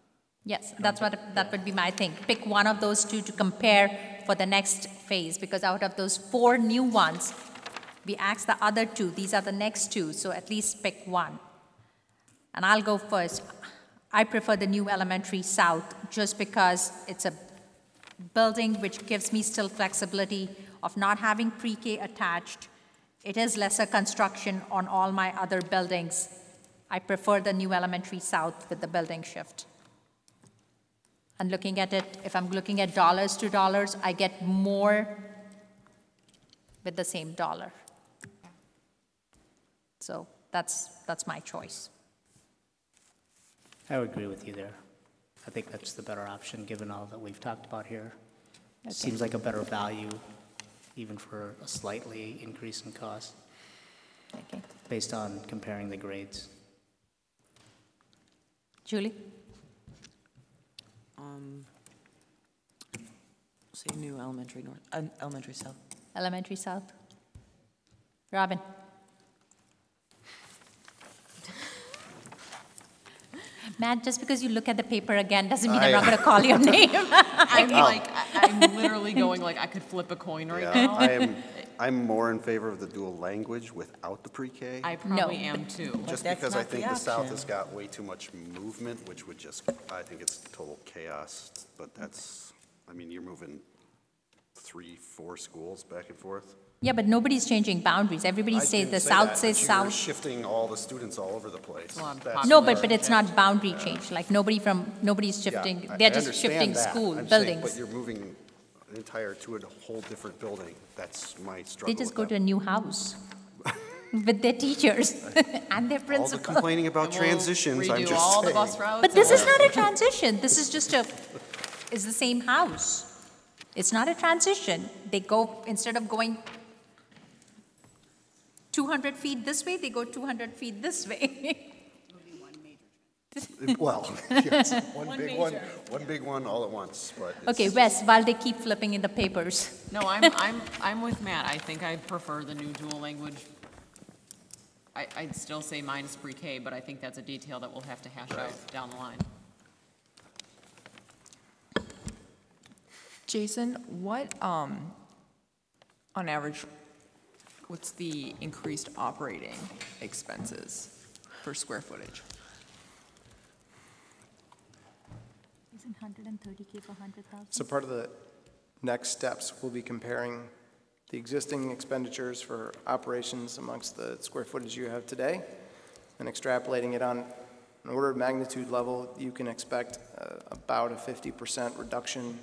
Yes, that would be my thing. Pick one of those two to compare for the next phase, because out of those 4 new ones, we asked the other 2. These are the next 2, so at least pick one. And I'll go first. I prefer the new elementary south just because it's a building which gives me still flexibility of not having pre-K attached. It is lesser construction on all my other buildings. I prefer the new elementary south with the building shift. And looking at it, if I'm looking at dollars to dollars, I get more with the same dollar. So that's my choice. I would agree with you there. I think that's the better option, given all that we've talked about here. Okay. Seems like a better value, even for a slightly increase in cost, Okay. based on comparing the grades. Julie? Say new elementary north, elementary south. Elementary south? Robin? Matt, just because you look at the paper again doesn't mean I'm not going to call your name. I'm literally going like I could flip a coin right Yeah, now. I'm more in favor of the dual language without the pre-K. I probably am too. Just that's because I not the think the South option. has got way too much movement, which would just, I think it's total chaos. But that's, I mean, you're moving 3-4 schools back and forth. Yeah, but nobody's changing boundaries. Everybody I says didn't the say south that, says but you were south. shifting all the students all over the place. That's No, what- but it's not boundary change. Like nobody's Yeah, shifting. I They're just understand shifting that. school I'm saying, buildings. But you're moving an entire to a whole different building. That's my struggle. They just with go that. to a new house with their teachers and their All the principal. complaining about transitions, I'm Redo just all the saying. bus routes. But this is not a transition. This is just it's the same house. It's not a transition. They go, instead of going 200 feet this way, they go 200 feet this way. Well, yes, One one big one all at once, but Okay, Wes, while they keep flipping in the papers. No, I'm with Matt. I think I prefer the new dual language. I'd still say minus pre-K, but I think that's a detail that we'll have to hash out down the line. Jason, what, on average, what's the increased operating expenses per square footage? Isn't 130K for 100,000? So part of the next steps, we'll be comparing the existing expenditures for operations amongst the square footage you have today and extrapolating it on an order of magnitude level. You can expect about a 50% reduction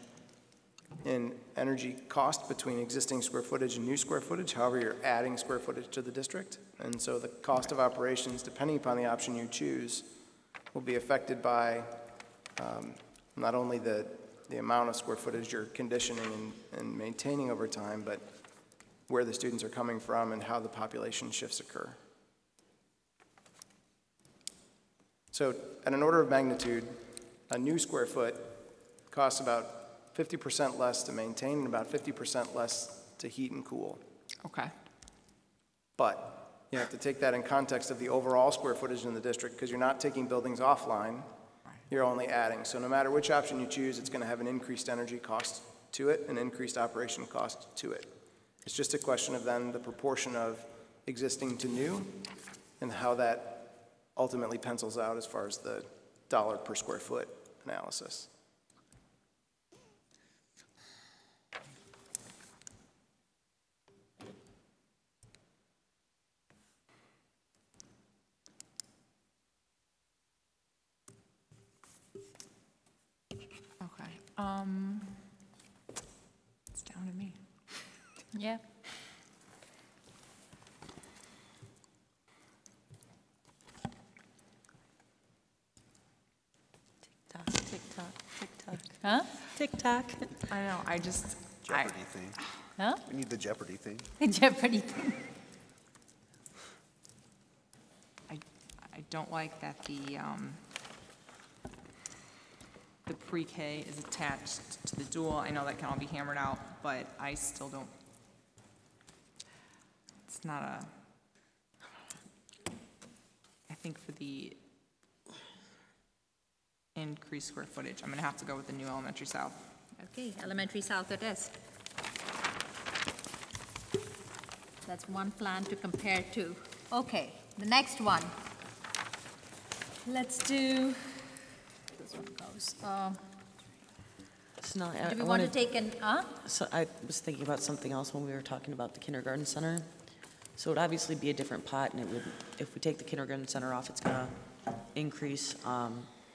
in energy cost between existing square footage and new square footage. However, you're adding square footage to the district. And so the cost of operations, depending upon the option you choose, will be affected by not only the amount of square footage you're conditioning and maintaining over time, but where the students are coming from and how the population shifts occur. So at an order of magnitude, a new square foot costs about 50% less to maintain and about 50% less to heat and cool. Okay. But you have to take that in context of the overall square footage in the district, because you're not taking buildings offline, you're only adding. So no matter which option you choose, it's going to have an increased energy cost to it, an increased operation cost to it. It's just a question of then the proportion of existing to new and how that ultimately pencils out as far as the dollar per square foot analysis. Okay. It's down to me. Yeah. Tick tock, tick tock. Huh? Tick tock. I know, I just. Jeopardy thing. Huh? We need the Jeopardy thing. Jeopardy thing. I don't like that the pre-K is attached to the dual. I know that can all be hammered out, but I still don't. It's not I think for the increased square footage, I'm gonna have to go with the new elementary south. Okay, elementary south it is. That's one plan to compare to. Okay, the next one. Let's do, this one goes. So now, Do we want to take an, So I was thinking about something else when we were talking about the kindergarten center. So it would obviously be a different pot, and it would, if we take the kindergarten center off, it's gonna increase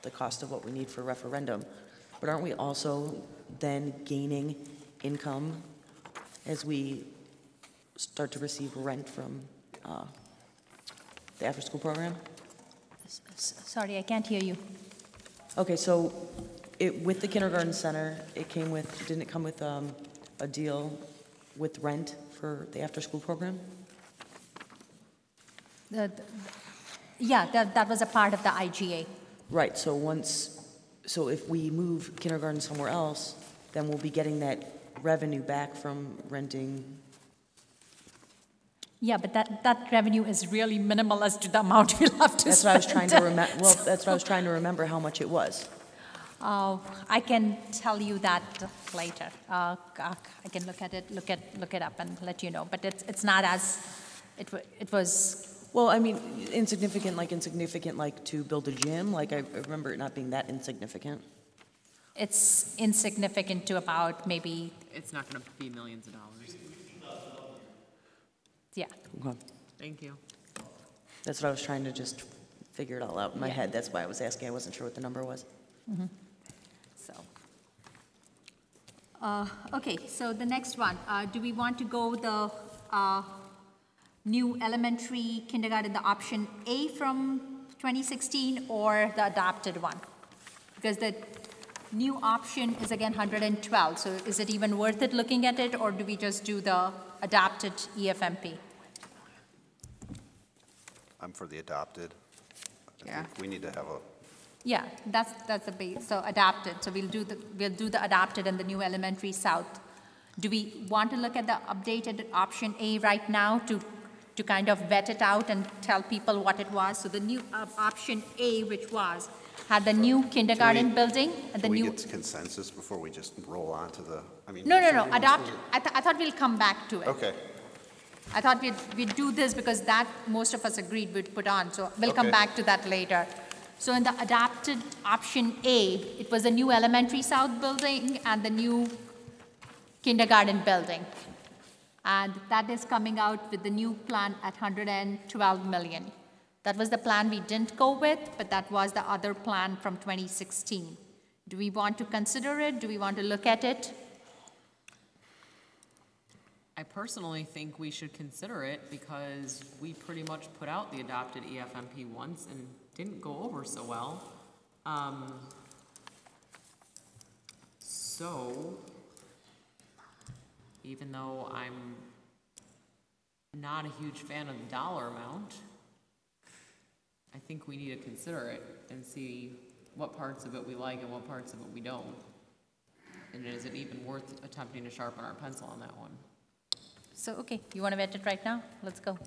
the cost of what we need for referendum. But aren't we also then gaining income as we start to receive rent from the after-school program? Sorry, I can't hear you. Okay, so with the kindergarten center, it came with, didn't it come with a deal with rent for the after-school program? Yeah, that was a part of the IGA. Right, so if we move kindergarten somewhere else, then we'll be getting that revenue back from renting. Yeah, but that revenue is really minimal as to the amount we'll have to That's spend. what I was trying to remember. Well, that's what I was trying to remember how much it was. I can tell you that later. I can look it up and let you know. But it's not as it was. Well, I mean, insignificant like to build a gym. Like I remember it not being that insignificant. It's insignificant to about maybe. It's not going to be millions of dollars. Yeah. Okay. Thank you. That's what I was trying to just figure it all out in my head. That's why I was asking. I wasn't sure what the number was. Mm-hmm. So. Okay, so the next one. Do we want to go the new elementary kindergarten, the option A from 2016, or the adopted one? Because the new option is again 112. So is it even worth it looking at it, or do we just do the adopted EFMP? I'm for the adopted. I Yeah. think we need to have Yeah, that's the base. So adapted. So we'll do the adapted and the new elementary south. Do we want to look at the updated option A right now to kind of vet it out and tell people what it was? So the new option A, which had the new kindergarten building and the Can we new. get consensus before we just roll on to the, I mean. No. Adopt. I thought we'll come back to it. Okay. I thought we'd do this because that most of us agreed we'd put on. So we'll come Okay. back to that later. So in the adapted option A, it was the new elementary south building and the new kindergarten building. And that is coming out with the new plan at 112 million. That was the plan we didn't go with, but that was the other plan from 2016. Do we want to consider it? Do we want to look at it? I personally think we should consider it because we pretty much put out the adopted EFMP once and didn't go over so well. So, even though I'm not a huge fan of the dollar amount, I think we need to consider it and see what parts of it we like and what parts of it we don't. And is it even worth attempting to sharpen our pencil on that one? So, okay, you want to vet it right now? Let's go.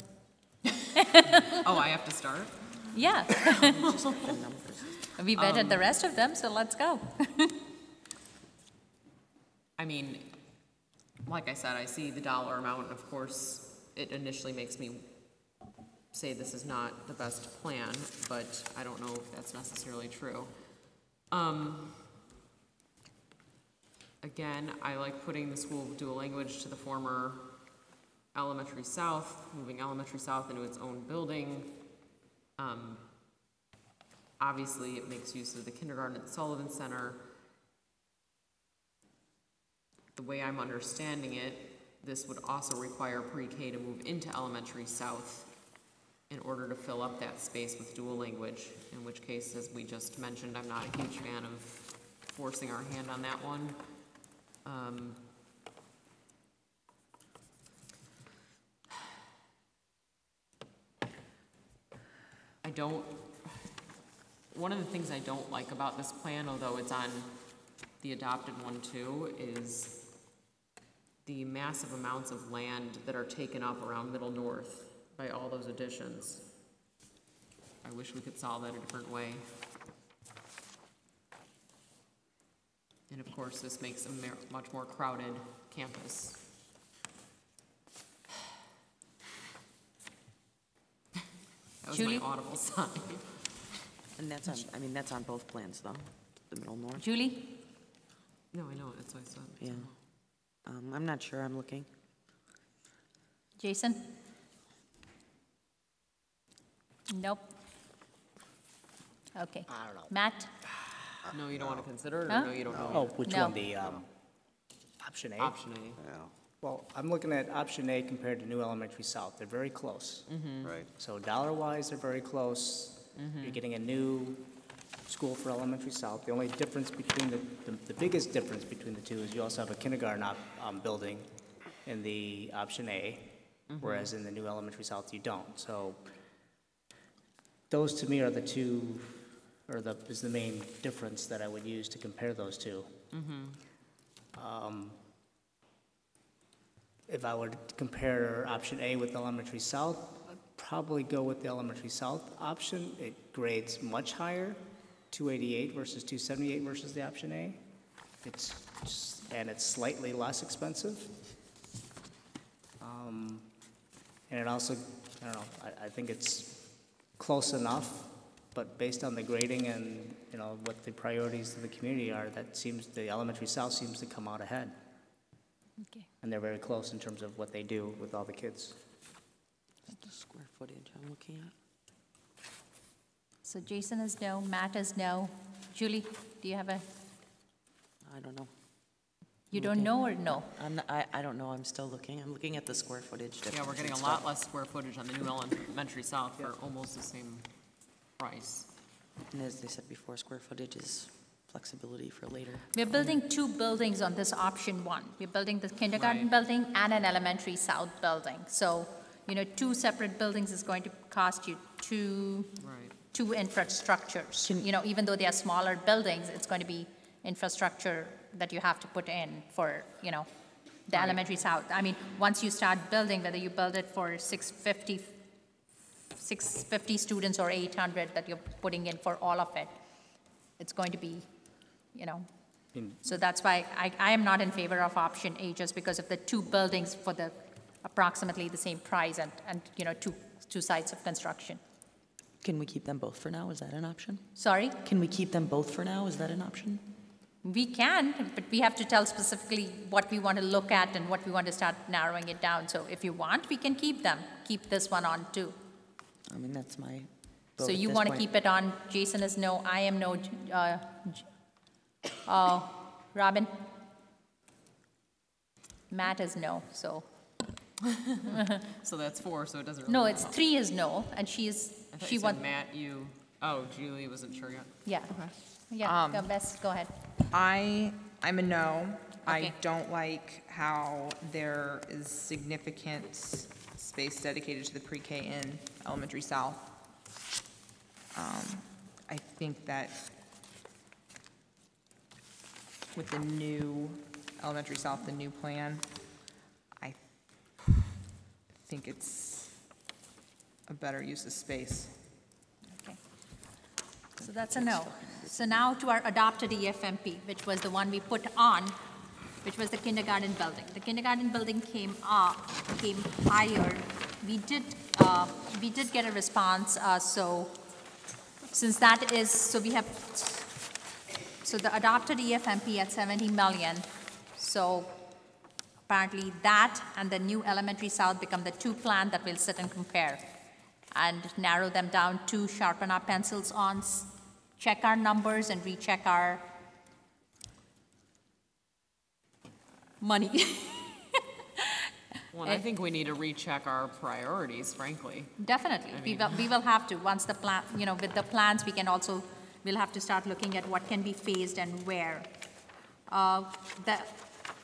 Oh, I have to start? Yeah. We vetted the rest of them, so let's go. I mean, like I said, I see the dollar amount, and of course, it initially makes me say this is not the best plan, but I don't know if that's necessarily true. Again, I like putting the school of dual language to the former elementary south, moving elementary south into its own building. Obviously, it makes use of the kindergarten at the Sullivan Center. The way I'm understanding it, this would also require pre-K to move into elementary south in order to fill up that space with dual language, in which case, as we just mentioned, I'm not a huge fan of forcing our hand on that one. One of the things I don't like about this plan, although it's on the adopted one too, is the massive amounts of land that are taken up around Middle North by all those additions. I wish we could solve that a different way. And of course, this makes a much more crowded campus. That was Julie? my audible sigh. And that's on, I mean, that's on both plans though, the Middle North. Julie? No, I know, that's what I said. Yeah. I'm not sure, I'm looking. Jason? Nope. Okay. I don't know. Matt? No, you don't want to consider it, or Huh? no, you don't know? Oh, which No. one, the option A? Option A. Yeah, Well, I'm looking at option A compared to New Elementary South. They're very close. right. So dollar-wise, they're very close. You're getting a new school for Elementary South. The only difference between the biggest difference between the two is you also have a kindergarten building in the option A, whereas in the New Elementary South, you don't. So those to me are the two, is the main difference that I would use to compare those two. If I were to compare option A with Elementary South, I'd probably go with the Elementary South option. It grades much higher, 288 versus 278 versus the option A. It's slightly less expensive. And it also, I don't know, I think it's close enough, but based on the grading and, you know, what the priorities of the community are, the Elementary South seems to come out ahead. Okay. And they're very close in terms of what they do with all the kids. That's the square footage I'm looking at. So Jason is no, Matt is no. Julie, do you have a, I don't know. you don't know or no? I don't know, I'm still looking. I'm looking at the square footage difference. Yeah, we're getting a lot less square footage on the new elementary south for almost the same price. And as they said before, square footage is flexibility for later. We're building two buildings on this option one. We're building the kindergarten building and an elementary south building. So, you know, two separate buildings is going to cost you Right. two infrastructures. You know, even though they are smaller buildings, it's going to be infrastructure that you have to put in for, you know, the elementary south. I mean, once you start building, whether you build it for 650 students or 800 that you're putting in for all of it, it's going to be, you know. So that's why I am not in favor of option A, just because of the two buildings for the approximately the same price and you know, two sites of construction. Can we keep them both for now? Is that an option? Sorry? Can we keep them both for now? Is that an option? We can, but we have to tell specifically what we want to look at and what we want to start narrowing it down. So if you want, we can keep them. Keep this one on too. I mean, that's my So you want to keep it on? Jason is no, I am no. Robin? Matt is no, so. So that's 4, so it doesn't really No, matter. it's 3 is no, and she wants. Matt, you. Oh, Julie wasn't sure yet. Yeah. Yeah. Go ahead. I'm a no. Okay. I don't like how there is significant space dedicated to the pre-K in Elementary South. I think that with the new Elementary South, the new plan, I think it's a better use of space. Okay. So that's a no. So now to our adopted EFMP, which was the one we put on, which was the kindergarten building. The kindergarten building came higher. We did get a response. So since that is, so we have, so the adopted EFMP at 70 million. So apparently that and the new Elementary South become the two plans that we'll sit and compare and narrow them down to sharpen our pencils on, check our numbers and recheck our money. Well, I think we need to recheck our priorities, frankly. Definitely. We will have to. Once the plan, you know, with the plans, we'll have to start looking at what can be phased and where. The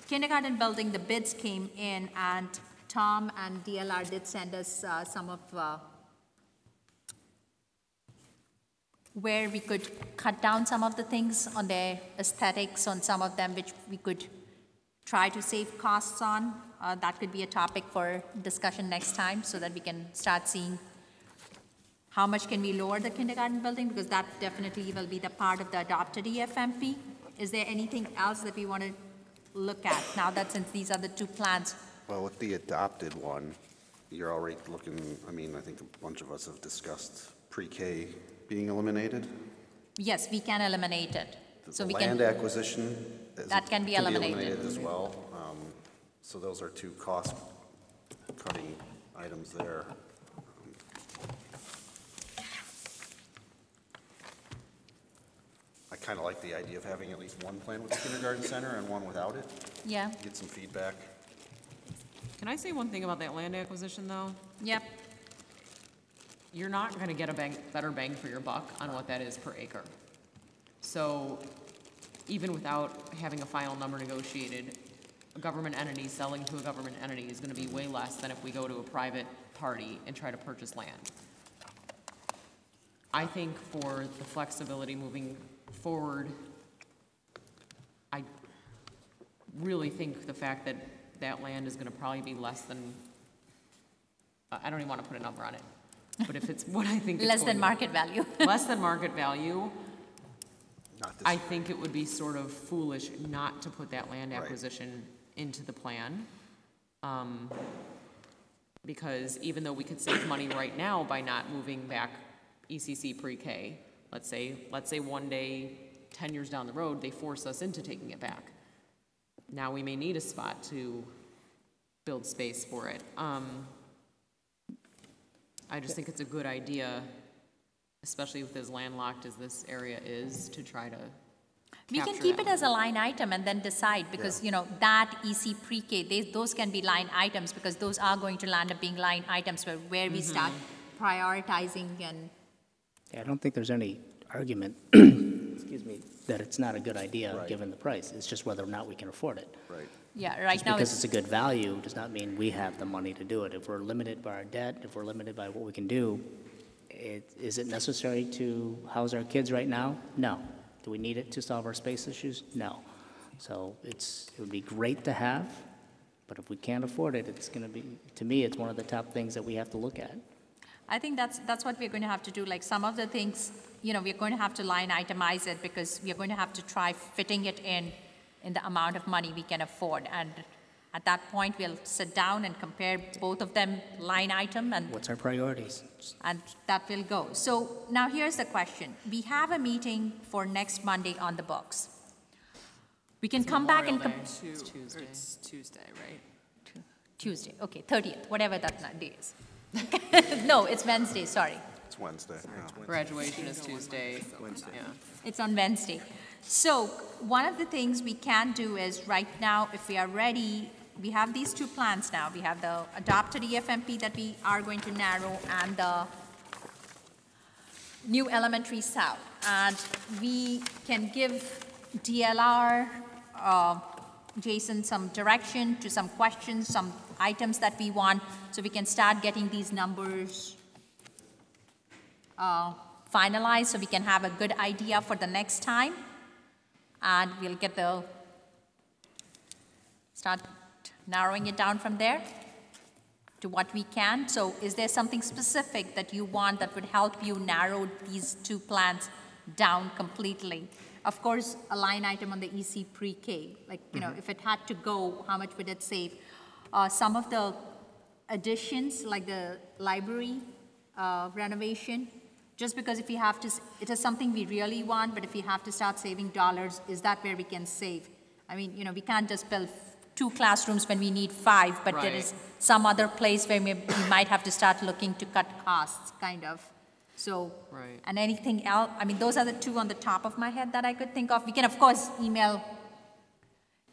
kindergarten building, the bids came in, and Tom and DLR did send us some of where we could cut down some of the things on the aesthetics on some of them, which we could try to save costs on. That could be a topic for discussion next time so that we can start seeing how much can we lower the kindergarten building, because that definitely will be the part of the adopted EFMP. Is there anything else that we want to look at now that since these are the two plans? Well, with the adopted one, you're already looking, I mean, I think a bunch of us have discussed pre-K being eliminated. Yes, we can eliminate it. So we land acquisition that can be eliminated as well. So those are two cost-cutting items there. I kind of like the idea of having at least one plan with the kindergarten center and one without it. Yeah. Get some feedback. Can I say one thing about that land acquisition, though? Yep. You're not going to get a better bang for your buck on what that is per acre. So even without having a final number negotiated, a government entity selling to a government entity is going to be way less than if we go to a private party and try to purchase land. I think for the flexibility moving forward, I really think the fact that that land is going to probably be less than, I don't even want to put a number on it, but if it's what I think it's less than market value. Less than market value, I think it would be sort of foolish not to put that land acquisition into the plan. Because even though we could save money right now by not moving back ECC pre-K, let's say one day, 10 years down the road, they force us into taking it back. Now we may need a spot to build space for it. I just think it's a good idea, especially with as landlocked as this area is, to try to We can keep it as a line item and then decide, because you know that EC pre-K, those can be line items, because those are going to land up being line items where we start prioritizing and. Yeah, I don't think there's any argument, excuse me, that it's not a good idea given the price. It's just whether or not we can afford it. Right. Yeah, right just now because it's a good value does not mean we have the money to do it. If we're limited by our debt, if we're limited by what we can do, Is it necessary to house our kids right now? No. Do we need it to solve our space issues? No. So it would be great to have, but if we can't afford it, it's going to be, to me, it's one of the top things that we have to look at. I think that's what we're going to have to do. Like some of the things, we're going to have to line itemize it because we're going to have to try fitting it in the amount of money we can afford. And at that point, we'll sit down and compare both of them line item and what's our priorities? And that will go. So now here's the question. We have a meeting for next Monday on the books. We can come back and It's Tuesday. It's Tuesday, right? Tuesday, okay, 30th, whatever that day is. No, it's Wednesday, sorry. It's Wednesday. Yeah. Graduation is Tuesday. Wednesday. Yeah. It's on Wednesday. So one of the things we can do is right now, if we are ready, we have these two plans now. We have the adopted EFMP that we are going to narrow and the new elementary south. And we can give DLR, Jason, some direction to some questions, some items that we want, so we can start getting these numbers finalized so we can have a good idea for the next time. And we'll start narrowing it down from there to what we can. So is there something specific that you want that would help you narrow these two plans down completely? Of course, a line item on the EC pre-K, like, if it had to go, how much would it save? Some of the additions, like the library renovation, just because if we have to, it is something we really want, but if we have to start saving dollars, is that where we can save? I mean, we can't just build 2 classrooms when we need 5, but there is some other place where we might have to start looking to cut costs, kind of. So, and anything else, I mean, those are the 2 on the top of my head that I could think of. We can, of course, email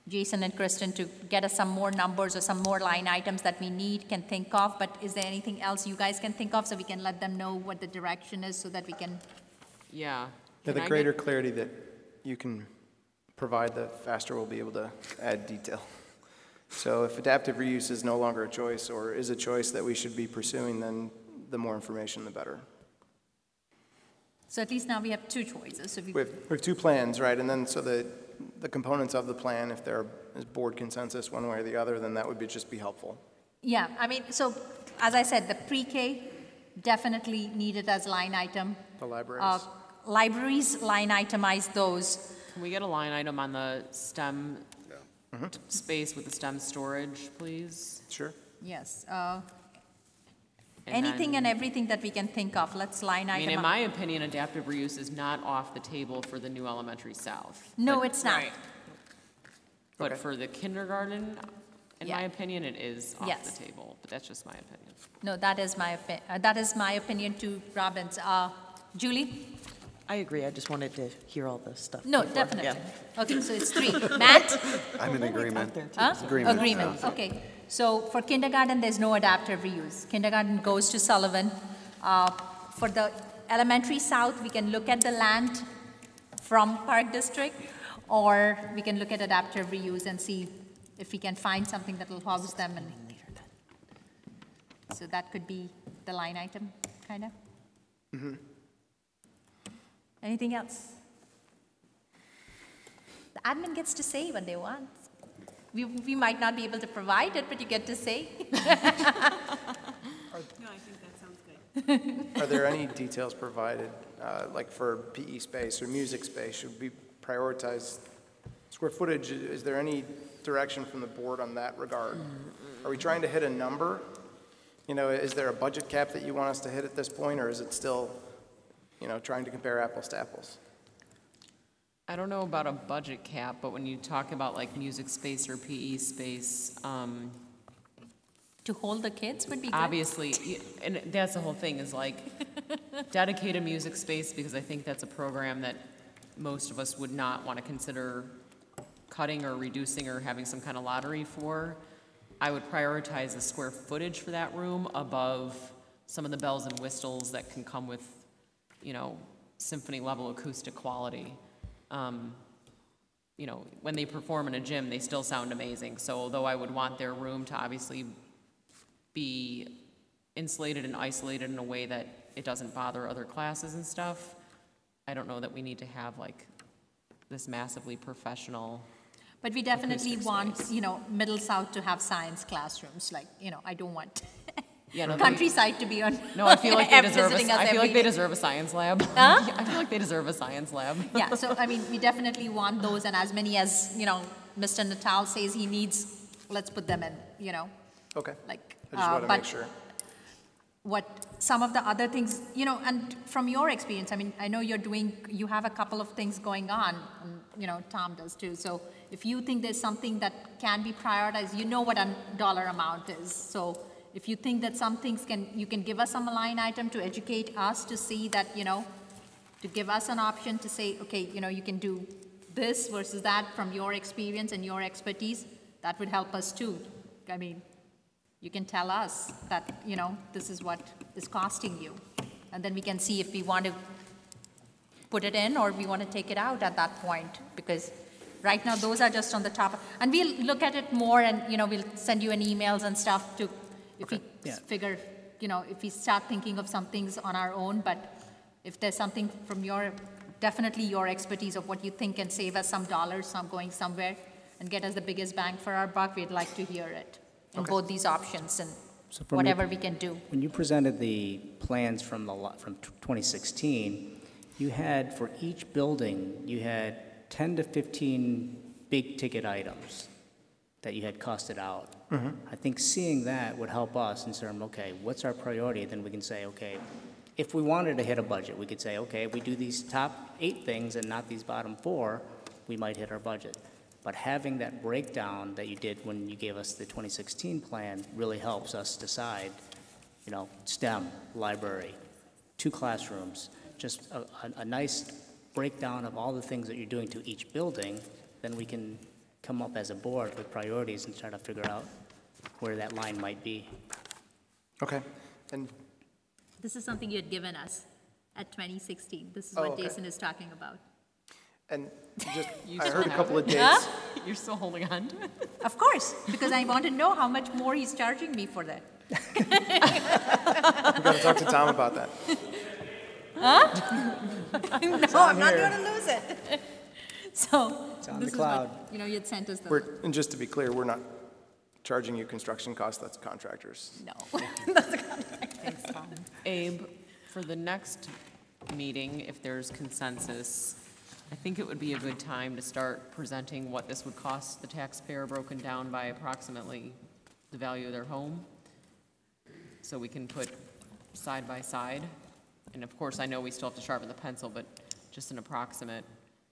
Jason and Kristen to get us some more numbers or some more line items that we can think of, but is there anything else you guys can think of so we can let them know what the direction is so that we can... Yeah. The greater clarity that you can provide, the faster we'll be able to add detail. So if adaptive reuse is no longer a choice or is a choice that we should be pursuing, then the more information, the better. So at least now we have 2 choices. So we have 2 plans, right? And then so the components of the plan, if there is board consensus one way or the other, then that would just be helpful. Yeah, I mean, so as I said, the pre-K definitely needed as line item. The libraries. Libraries, line itemize those. Can we get a line item on the STEM space with the STEM storage, please? Sure. Yes. Anything and everything that we can think of, let's line item. I mean, in my opinion, adaptive reuse is not off the table for the new elementary south. No, it's not. But for the kindergarten, in my opinion, it is off the table. But that's just my opinion. No, that is my opinion too, Robbins. Julie? I agree. I just wanted to hear all the stuff. No, before. definitely. Yeah. Okay, so it's 3. Matt? I'm in agreement. Agreement. Okay. So for kindergarten, there's no adaptive reuse. Kindergarten goes to Sullivan. For the elementary south, we can look at the land from Park District, or we can look at adaptive reuse and see if we can find something that will house them. And so that could be the line item, kind of. Mm-hmm. Anything else? The admin gets to say what they want. We might not be able to provide it, but you get to say. No, I think that sounds good. Are there any details provided, like for PE space or music space? Should we prioritize square footage? Is there any direction from the board on that regard? Are we trying to hit a number? Is there a budget cap that you want us to hit at this point, or is it still, trying to compare apples to apples? I don't know about a budget cap, but when you talk about like music space or PE space, to hold the kids would be good. Obviously, and that's the whole thing is like dedicate a music space, because I think that's a program that most of us would not want to consider cutting or reducing or having some kind of lottery for. I would prioritize the square footage for that room above some of the bells and whistles that can come with, symphony level acoustic quality. When they perform in a gym, they still sound amazing. So although I would want their room to obviously be insulated and isolated in a way that it doesn't bother other classes and stuff. I don't know that we need to have like this massively professional. But we definitely want, Middle South to have science classrooms. Like, I don't want countryside to be on. No, I feel like they deserve. I feel like they deserve a science lab. Huh? I feel like they deserve a science lab. Yeah. So we definitely want those, and as many as Mr. Natal says he needs, let's put them in. Okay. Like, I just want to make sure. What some of the other things, and from your experience, I know you have a couple of things going on, and, Tom does too. So if you think there's something that can be prioritized, you know what a dollar amount is. So if you think that some things you can give us some line item to educate us to see that, to give us an option to say, okay, you can do this versus that from your experience and your expertise, that would help us too. You can tell us that, this is what is costing you. And then we can see if we want to put it in or we want to take it out at that point. Because right now, those are just on the top. And we'll look at it more and, we'll send you an emails and stuff to, if we figure, if we start thinking of some things on our own. But if there's something from definitely your expertise of what you think can save us some dollars, some going somewhere, and get us the biggest bang for our buck, we'd like to hear it. In both these options and whatever we can do. When you presented the plans from 2016, you had, for each building, you had 10 to 15 big ticket items that you had costed out. Mm-hmm. I think seeing that would help us in terms of, okay, what's our priority? Then we can say, okay, if we wanted to hit a budget, we could say, okay, if we do these top 8 things and not these bottom 4, we might hit our budget. But having that breakdown that you did when you gave us the 2016 plan really helps us decide, STEM, library, 2 classrooms, just a nice breakdown of all the things that you're doing to each building. Then we can come up as a board with priorities and try to figure out where that line might be. Okay. And this is something you had given us at 2016. This is what Jason is talking about. And I heard a couple of dates. Huh? You're still holding on to it? Of course, because I want to know how much more he's charging me for that. We've got to talk to Tom about that. Huh? No, I'm not going to lose it. So, it's on this the cloud. Is what, you'd sent us the... And just to be clear, we're not charging you construction costs, that's contractors. No, that's a contractor. Thanks, Tom. Abe, for the next meeting, if there's consensus, I think it would be a good time to start presenting what this would cost the taxpayer broken down by approximately the value of their home. So we can put side by side. And of course, I know we still have to sharpen the pencil, but just an approximate.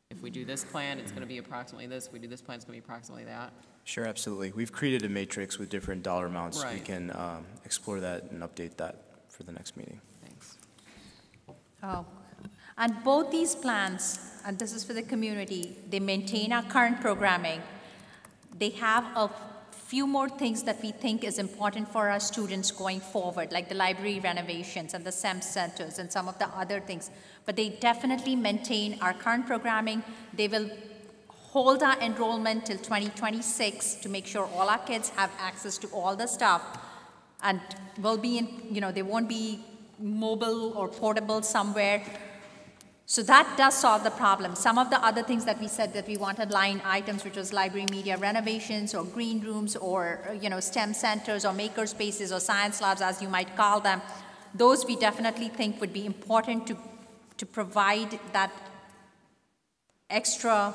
If we do this plan, it's going to be approximately this. If we do this plan, it's going to be approximately that. Sure, absolutely. We've created a matrix with different dollar amounts. Right. We can explore that and update that for the next meeting. Thanks. Oh. And both these plans, and this is for the community, they maintain our current programming. They have a few more things that we think is important for our students going forward, like the library renovations and the STEM centers and some of the other things. But they definitely maintain our current programming. They will hold our enrollment till 2026 to make sure all our kids have access to all the stuff. And will be in, they won't be mobile or portable somewhere. So that does solve the problem. Some of the other things that we said that we wanted line items, which was library media renovations or green rooms or, STEM centers or maker spaces or science labs, as you might call them, those we definitely think would be important to provide that extra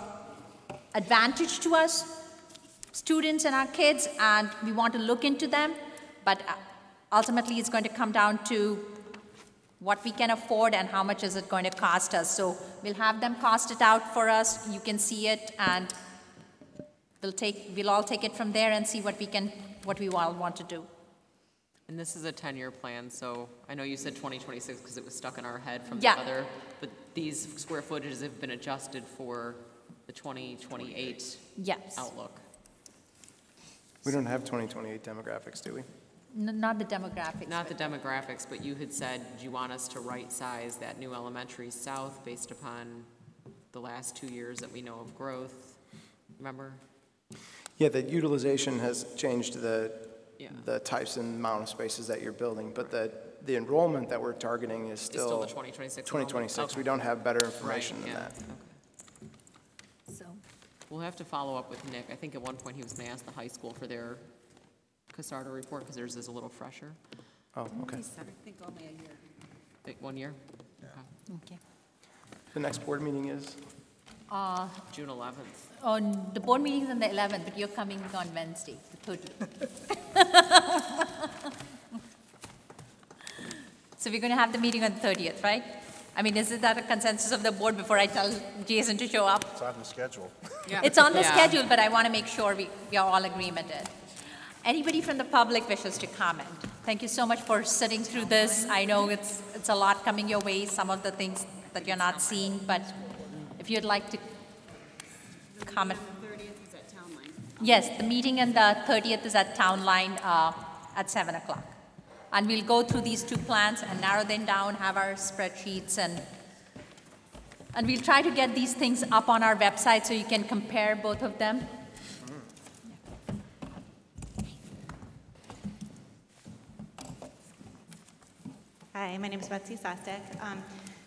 advantage to us, students and our kids, and we want to look into them, but ultimately it's going to come down to what we can afford and how much is it going to cost us. So we'll have them cost it out for us. You can see it, and we'll all take it from there and see what we all want to do. And this is a 10-year plan, so I know you said 2026 because it was stuck in our head from the other, but these square footages have been adjusted for the 2028 outlook. We don't have 2028 demographics, do we? Not the demographics. Not the demographics, but you had said, do you want us to right size that new elementary south based upon the last 2 years that we know of growth? Remember? Yeah, the utilization has changed the the types and amount of spaces that you're building, but the enrollment that we're targeting is still the 2026 2026. enrollment? We don't have better information Right, than yeah. that. So, We'll have to follow up with Nick. I think at one point he was going to ask the high school for their CASARDA report because theirs is a little fresher. Oh, okay. I think only a year. 1 year? okay. The next board meeting is? June 11th. On the board meeting is on the 11th, but you're coming on Wednesday, the 30th. So we're going to have the meeting on the 30th, right? I mean, is that a consensus of the board before I tell Jason to show up? It's on the schedule. Yeah. It's on the Yeah. schedule, but I want to make sure we are all agreemented. Anybody from the public wishes to comment? Thank you so much for sitting through this. I know it's a lot coming your way, some of the things that you're not seeing, but if you'd like to comment. The 30th is at Town Line. Yes, the meeting on the 30th is at Town Line at 7 o'clock. And we'll go through these two plans and narrow them down, have our spreadsheets, and we'll try to get these things up on our website so you can compare both of them. Hi, my name is Betsy Sostek.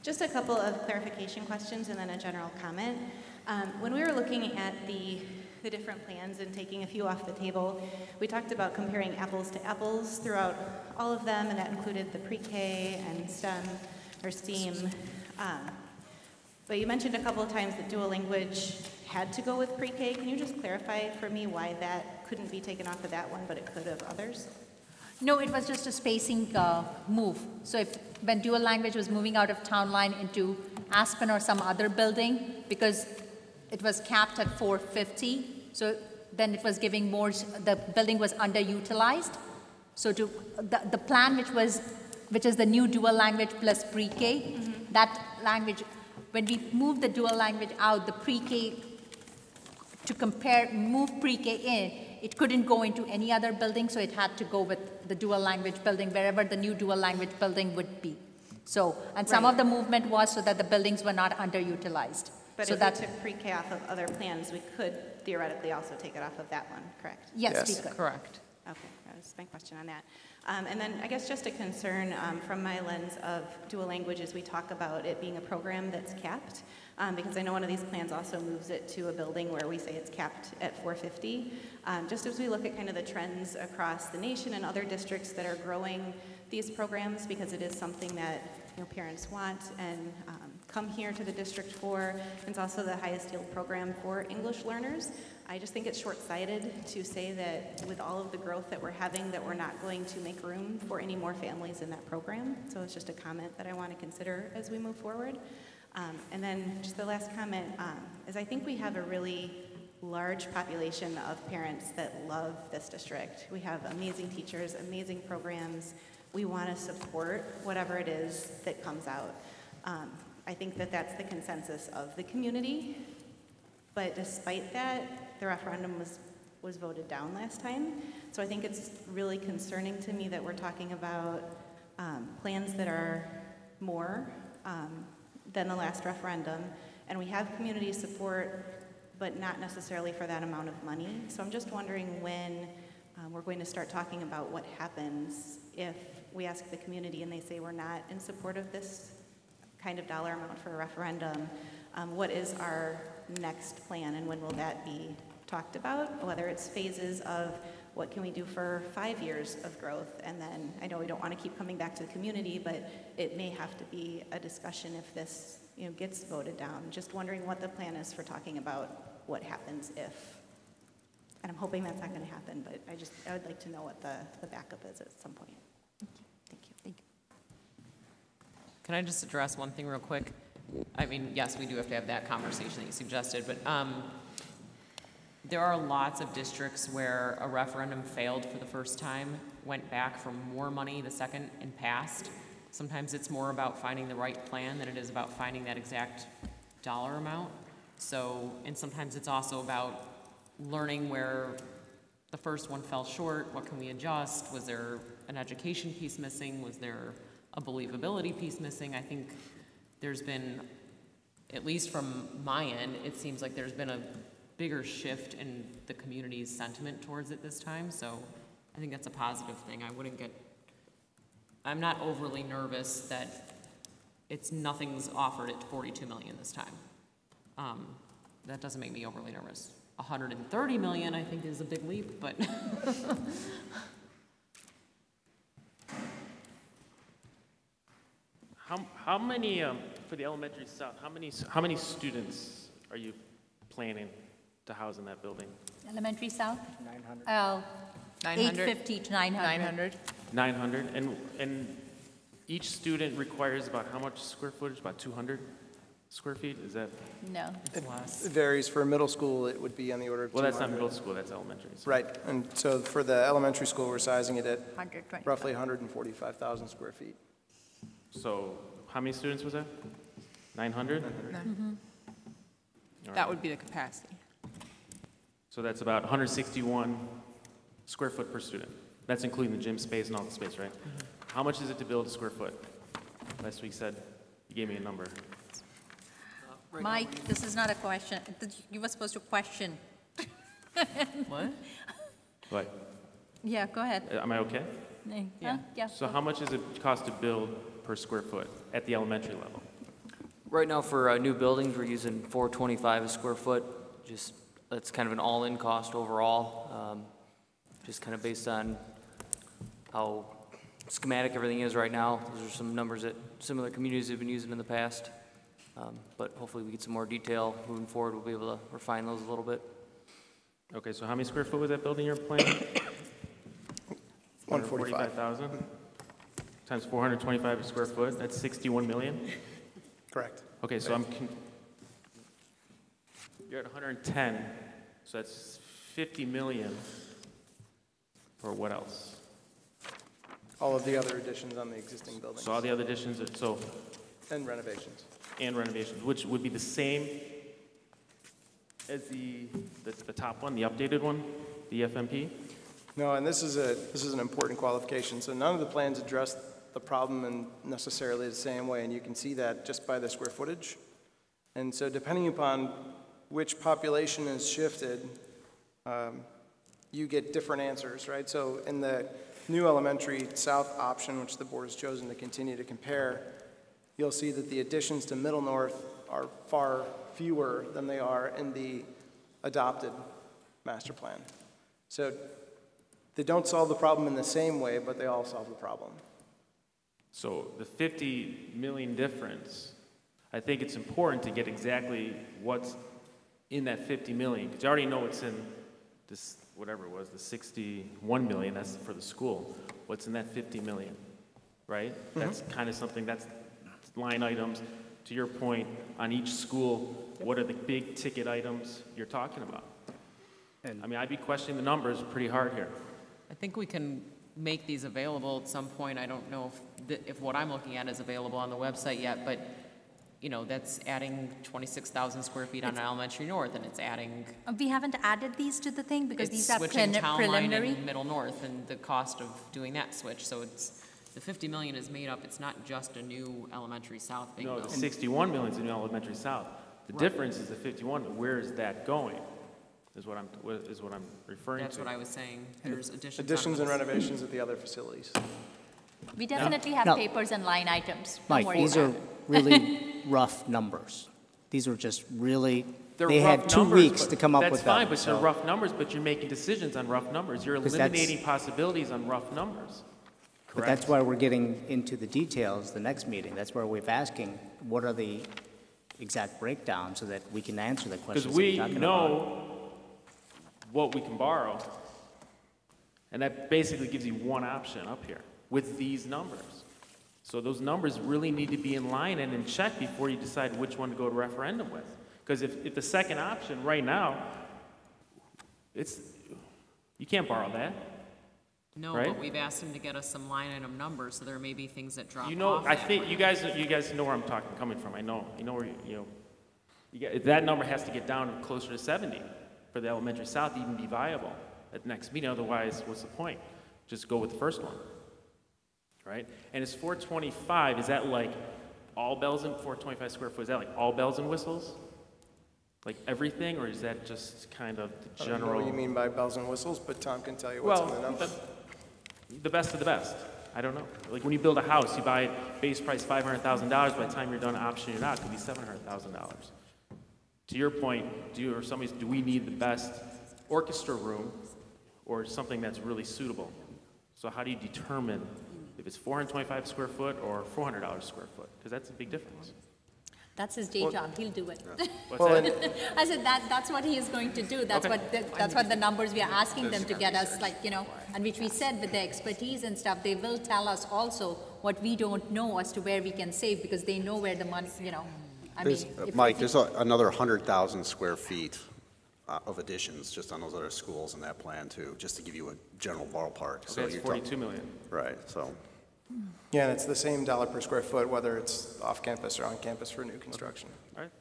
Just a couple of clarification questions and then a general comment. When we were looking at the different plans and taking a few off the table, we talked about comparing apples to apples throughout all of them, and that included the pre-K and STEM or STEAM. But you mentioned a couple of times that dual language had to go with pre-K. Can you just clarify for me why that couldn't be taken off of that one, but it could of others? No, it was just a spacing move. So when dual language was moving out of Town Line into Aspen or some other building, because it was capped at 450, so then it was giving more, the building was underutilized. So the plan which is the new dual language plus pre-K, that language, when we moved the dual language out, the pre-K, to compare, move pre-K in, it couldn't go into any other building, so it had to go with the dual language building, wherever the new dual language building would be. So, and some of the movement was so that the buildings were not underutilized. But so if we took pre-K off of other plans, we could theoretically also take it off of that one, correct? Yes, we could. Correct. Okay, that was my question on that. And then I guess just a concern from my lens of dual languages, we talk about it being a program that's capped, because I know one of these plans also moves it to a building where we say it's capped at 450. Just as we look at kind of the trends across the nation and other districts that are growing these programs, because it is something that parents want and come here to the district for. It's also the highest yield program for English learners. I just think it's short-sighted to say that with all of the growth that we're having, that we're not going to make room for any more families in that program. So it's just a comment that I want to consider as we move forward. And then just the last comment is I think we have a really large population of parents that love this district. We have amazing teachers, amazing programs. We want to support whatever it is that comes out. I think that that's the consensus of the community. But despite that, the referendum was voted down last time. So I think it's really concerning to me that we're talking about plans that are more than the last referendum. And we have community support, but not necessarily for that amount of money. So I'm just wondering when we're going to start talking about what happens if we ask the community and they say we're not in support of this kind of dollar amount for a referendum. What is our next plan, and when will that be talked about? Whether it's phases of what can we do for 5 years of growth, and then I know we don't want to keep coming back to the community, but it may have to be a discussion if this gets voted down. Just wondering what the plan is for talking about what happens if. And I'm hoping that's not going to happen, but I would like to know what the backup is at some point. Thank you. Can I just address one thing real quick? I mean, yes, we do have to have that conversation that you suggested, but there are lots of districts where a referendum failed for the first time, went back for more money the second and passed. Sometimes it's more about finding the right plan than it is about finding that exact dollar amount. So, and sometimes it's also about learning where the first one fell short, what can we adjust? Was there an education piece missing? Was there a believability piece missing? I think there's been, at least from my end, it seems like there's been a bigger shift in the community's sentiment towards it this time. So I think that's a positive thing. I'm not overly nervous that nothing's offered at 42 million this time. That doesn't make me overly nervous. 130 million, I think, is a big leap, but. How many, for the elementary south, how many students are you planning to house in that building? Elementary south? 900. 850 to 900. 900, and each student requires about how much square footage? About 200 square feet, is that? No. It varies. For middle school, it would be on the order of 200. Well, that's not middle school, that's elementary. So. Right, and so for the elementary school, we're sizing it at 125. roughly 145,000 square feet. So how many students was that? 900? That would be the capacity. So that's about 161 square foot per student. That's including the gym space and all the space, right? How much is it to build a square foot? Last week said, you gave me a number. Mike, this is not a question. You were supposed to question. What? What? Yeah, go ahead. Am I okay? Yeah. Yeah. So how much does it cost to build per square foot at the elementary level? Right now for new buildings, we're using $425 a square foot. That's kind of an all-in cost overall. Just kind of based on how schematic everything is right now. Those are some numbers that similar communities have been using in the past. But hopefully we get some more detail moving forward. We'll be able to refine those a little bit. Okay, so how many square foot was that building you're planning? 145,000. Times 425 a square foot, that's 61 million? Correct. Okay, so you're at 110, so that's 50 million for what else? All of the other additions on the existing buildings. So all the other additions, And renovations. And renovations, which would be the same as the top one, the updated one, the FMP? No, and this is an important qualification. So none of the plans address the problem in necessarily the same way, and you can see that just by the square footage. And so depending upon which population is shifted, you get different answers, right? So in the new elementary south option, which the board has chosen to continue to compare, you'll see that the additions to Middle North are far fewer than they are in the adopted master plan. So they don't solve the problem in the same way, but they all solve the problem. So the 50 million difference, I think it's important to get exactly what's in that 50 million, because you already know what's in this, whatever it was, the 61 million, that's for the school. What's in that 50 million, right? That's kind of something, that's line items. To your point, on each school, what are the big ticket items you're talking about? I mean, I'd be questioning the numbers pretty hard here. I think we can make these available at some point. I don't know if what I'm looking at is available on the website yet, but that's adding 26,000 square feet on Elementary North, and it's adding. We haven't added these to the thing because these are switching town line preliminary. and Middle North and the cost of doing that switch. So the 50 million is made up. It's not just a new Elementary South being No, built. the 61 million is a new elementary south. The difference is the 51. Where is that going? Is what I'm referring That's to. what I was saying. There's Additions and renovations at the other facilities. We definitely have No. papers and line items. Don't Mike, worry these about are it. really rough numbers. These are just really, They're they rough had 2 numbers, weeks but to come up that's with them. fine, but so- they're rough numbers, but you're making decisions on rough numbers. You're 'Cause that's- eliminating possibilities on rough numbers. But that's why we're getting into the details the next meeting. That's where we're asking, what are the exact breakdowns so that we can answer the Because questions that we we're talking about. know what we can borrow, and that basically gives you one option up here with these numbers. So those numbers really need to be in line and in check before you decide which one to go to referendum with. Because if the second option right now, you can't borrow that. No, right? but we've asked them to get us some line item numbers, so there may be things that drop You know, off. I think you guys know where I'm coming from. I know where that number has to get down closer to 70 for the elementary south to even be viable at the next meeting. Otherwise, what's the point? Just go with the first one, right? And it's 425. Is that like all bells and 425 square foot? Is that like all bells and whistles? Like everything, or is that just kind of the I don't know general? what you mean by bells and whistles, but Tom can tell you what's in the numbers. the best of the best. I don't know. Like when you build a house, you buy it base price $500,000. By the time you're done optioning it out, it could be $700,000. To your point, do we need the best orchestra room or something that's really suitable? So how do you determine if it's 425 square foot or $400 square foot? Because that's a big difference. That's his day job. He'll do it. What's that? I said that's what he is going to do. That's Okay. that's what the numbers we are asking them to get us, like, you know, and which we said with the expertise and stuff, they will tell us also what we don't know as to where we can save, because they know where the money, you know. I mean, Mike, there's another 100,000 square feet of additions just on those other schools in that plan too, just to give you a general ballpark. Okay, so it's 42 million. Right, so. Yeah, and it's the same dollar per square foot, whether it's off campus or on campus for new construction. All right.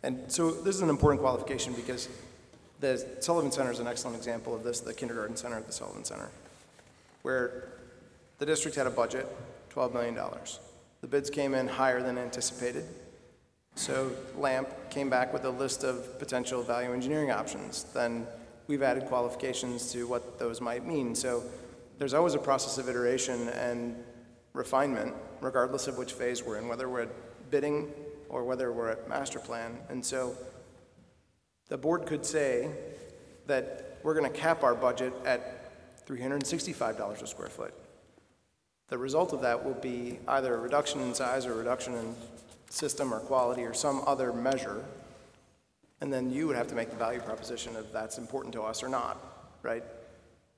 And so this is an important qualification because the Sullivan Center is an excellent example of this, the kindergarten center at the Sullivan Center, where the district had a budget, $12 million. The bids came in higher than anticipated. So LAMP came back with a list of potential value engineering options. Then we've added qualifications to what those might mean. So there's always a process of iteration and refinement, regardless of which phase we're in, whether we're at bidding or whether we're at master plan. And so the board could say that we're going to cap our budget at $365 a square foot. The result of that will be either a reduction in size or a reduction in system or quality or some other measure, and then you would have to make the value proposition of that's important to us or not, right?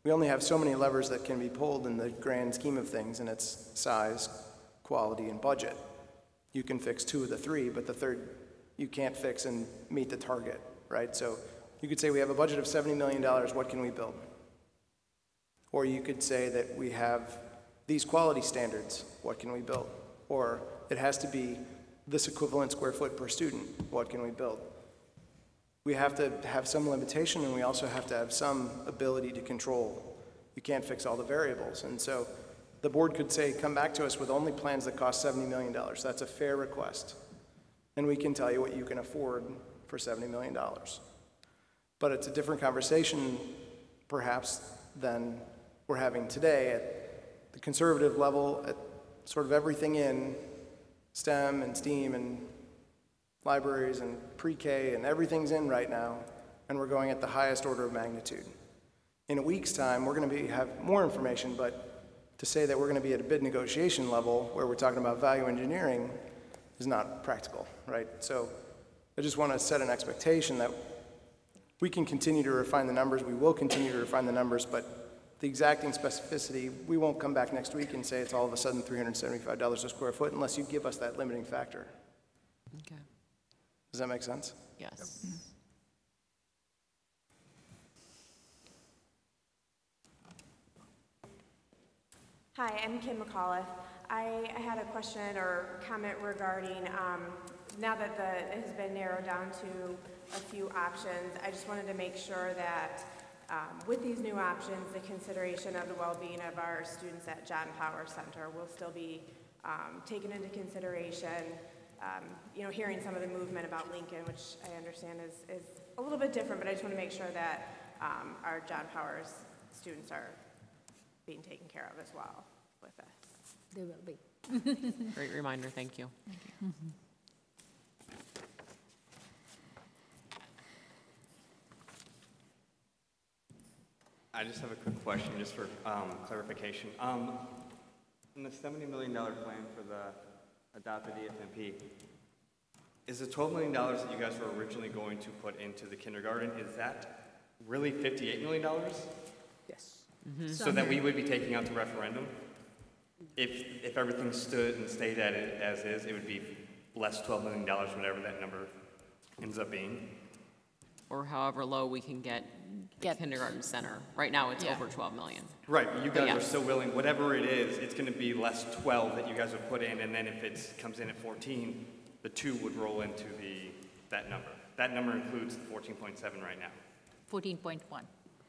We only have so many levers that can be pulled in the grand scheme of things, and it's size, quality, and budget. You can fix 2 of the 3, but the third you can't fix and meet the target, right? So you could say we have a budget of $70 million, what can we build? Or you could say that we have these quality standards, what can we build? Or it has to be this equivalent square foot per student, what can we build? We have to have some limitation, and we also have to have some ability to control. You can't fix all the variables. And so the board could say, come back to us with only plans that cost $70 million. That's a fair request. And we can tell you what you can afford for $70 million. But it's a different conversation, perhaps, than we're having today at the conservative level, at sort of everything in STEM and STEAM and libraries and pre-K, and everything's in right now, and we're going at the highest order of magnitude. In a week's time, we're going to have more information, but to say that we're going to be at a bid negotiation level where we're talking about value engineering is not practical, right? So I just want to set an expectation that we can continue to refine the numbers, we will continue to refine the numbers, but the exacting specificity, we won't come back next week and say it's all of a sudden $375 a square foot unless you give us that limiting factor. Okay. Does that make sense? Yes. Hi, I'm Kim McAuliffe. I had a question or comment regarding, now that it has been narrowed down to a few options, I just wanted to make sure that with these new options, the consideration of the well-being of our students at John Power Center will still be taken into consideration. You know, hearing some of the movement about Lincoln, which I understand is a little bit different, but I just want to make sure that our John Powers students are being taken care of as well with this. They will be. Great reminder, thank you. Thank you. I just have a quick question, just for clarification. In the $70 million plan for the adopted EFMP, is the $12 million that you guys were originally going to put into the kindergarten, is that really $58 million? Yes. Mm-hmm. So that we would be taking out the referendum? If everything stood and stayed at it as is, it would be less $12 million, whatever that number ends up being? Or however low we can get kindergarten center. Right now, it's over 12 million. Right, but you guys are still willing, whatever it is, it's going to be less 12 that you guys would put in, and then if it comes in at 14, the 2 would roll into that number. That number includes the 14.7 right now. 14.1,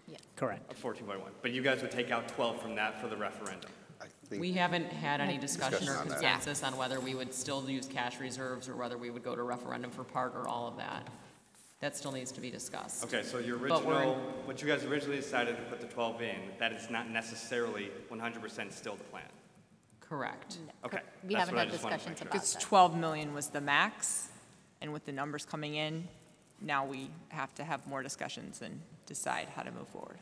yeah. Correct. 14.1, but you guys would take out 12 from that for the referendum. We haven't had any discussion or on that. consensus on whether we would still use cash reserves or whether we would go to referendum for part or all of that. That still needs to be discussed. Okay, so your But we're in- original, what you guys originally decided to put the 12 in, that is not necessarily 100% still the plan. Correct. Okay. We that's haven't what I had just wanted to discussions make about sure. Because 12 million was the max, and with the numbers coming in, now we have to have more discussions and decide how to move forward.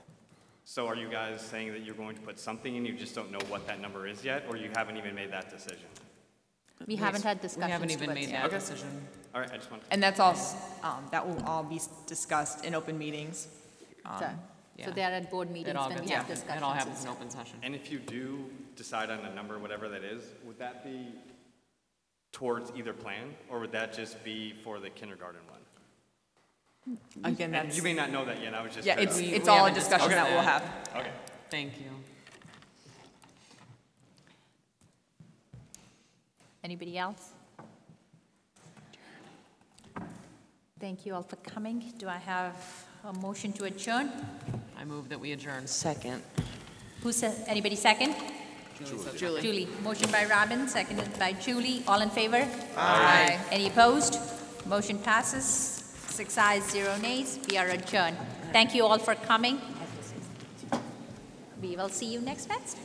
So are you guys saying that you're going to put something in, you just don't know what that number is yet, or you haven't even made that decision? We haven't had discussions. We haven't even towards made that. that Okay. decision. All right, I just want. And that's all, that will all be discussed in open meetings. So they are at board meetings all when we gets- have yeah, discussions. it all happens and in stuff. open session. And if you do decide on a number, whatever that is, would that be towards either plan, or would that just be for the kindergarten one? Again, And that's, you may not know that yet, I was just. yeah, curious. it's We all a haven't discussion discussed that we'll that. have. Okay. Thank you. Anybody else? Thank you all for coming. Do I have a motion to adjourn? I move that we adjourn. Second. Who said, anybody second? Julie. Julie. Motion by Robin, seconded by Julie. All in favor? Aye. Any opposed? Motion passes. 6 ayes, 0 nays. We are adjourned. Thank you all for coming. We will see you next Wednesday.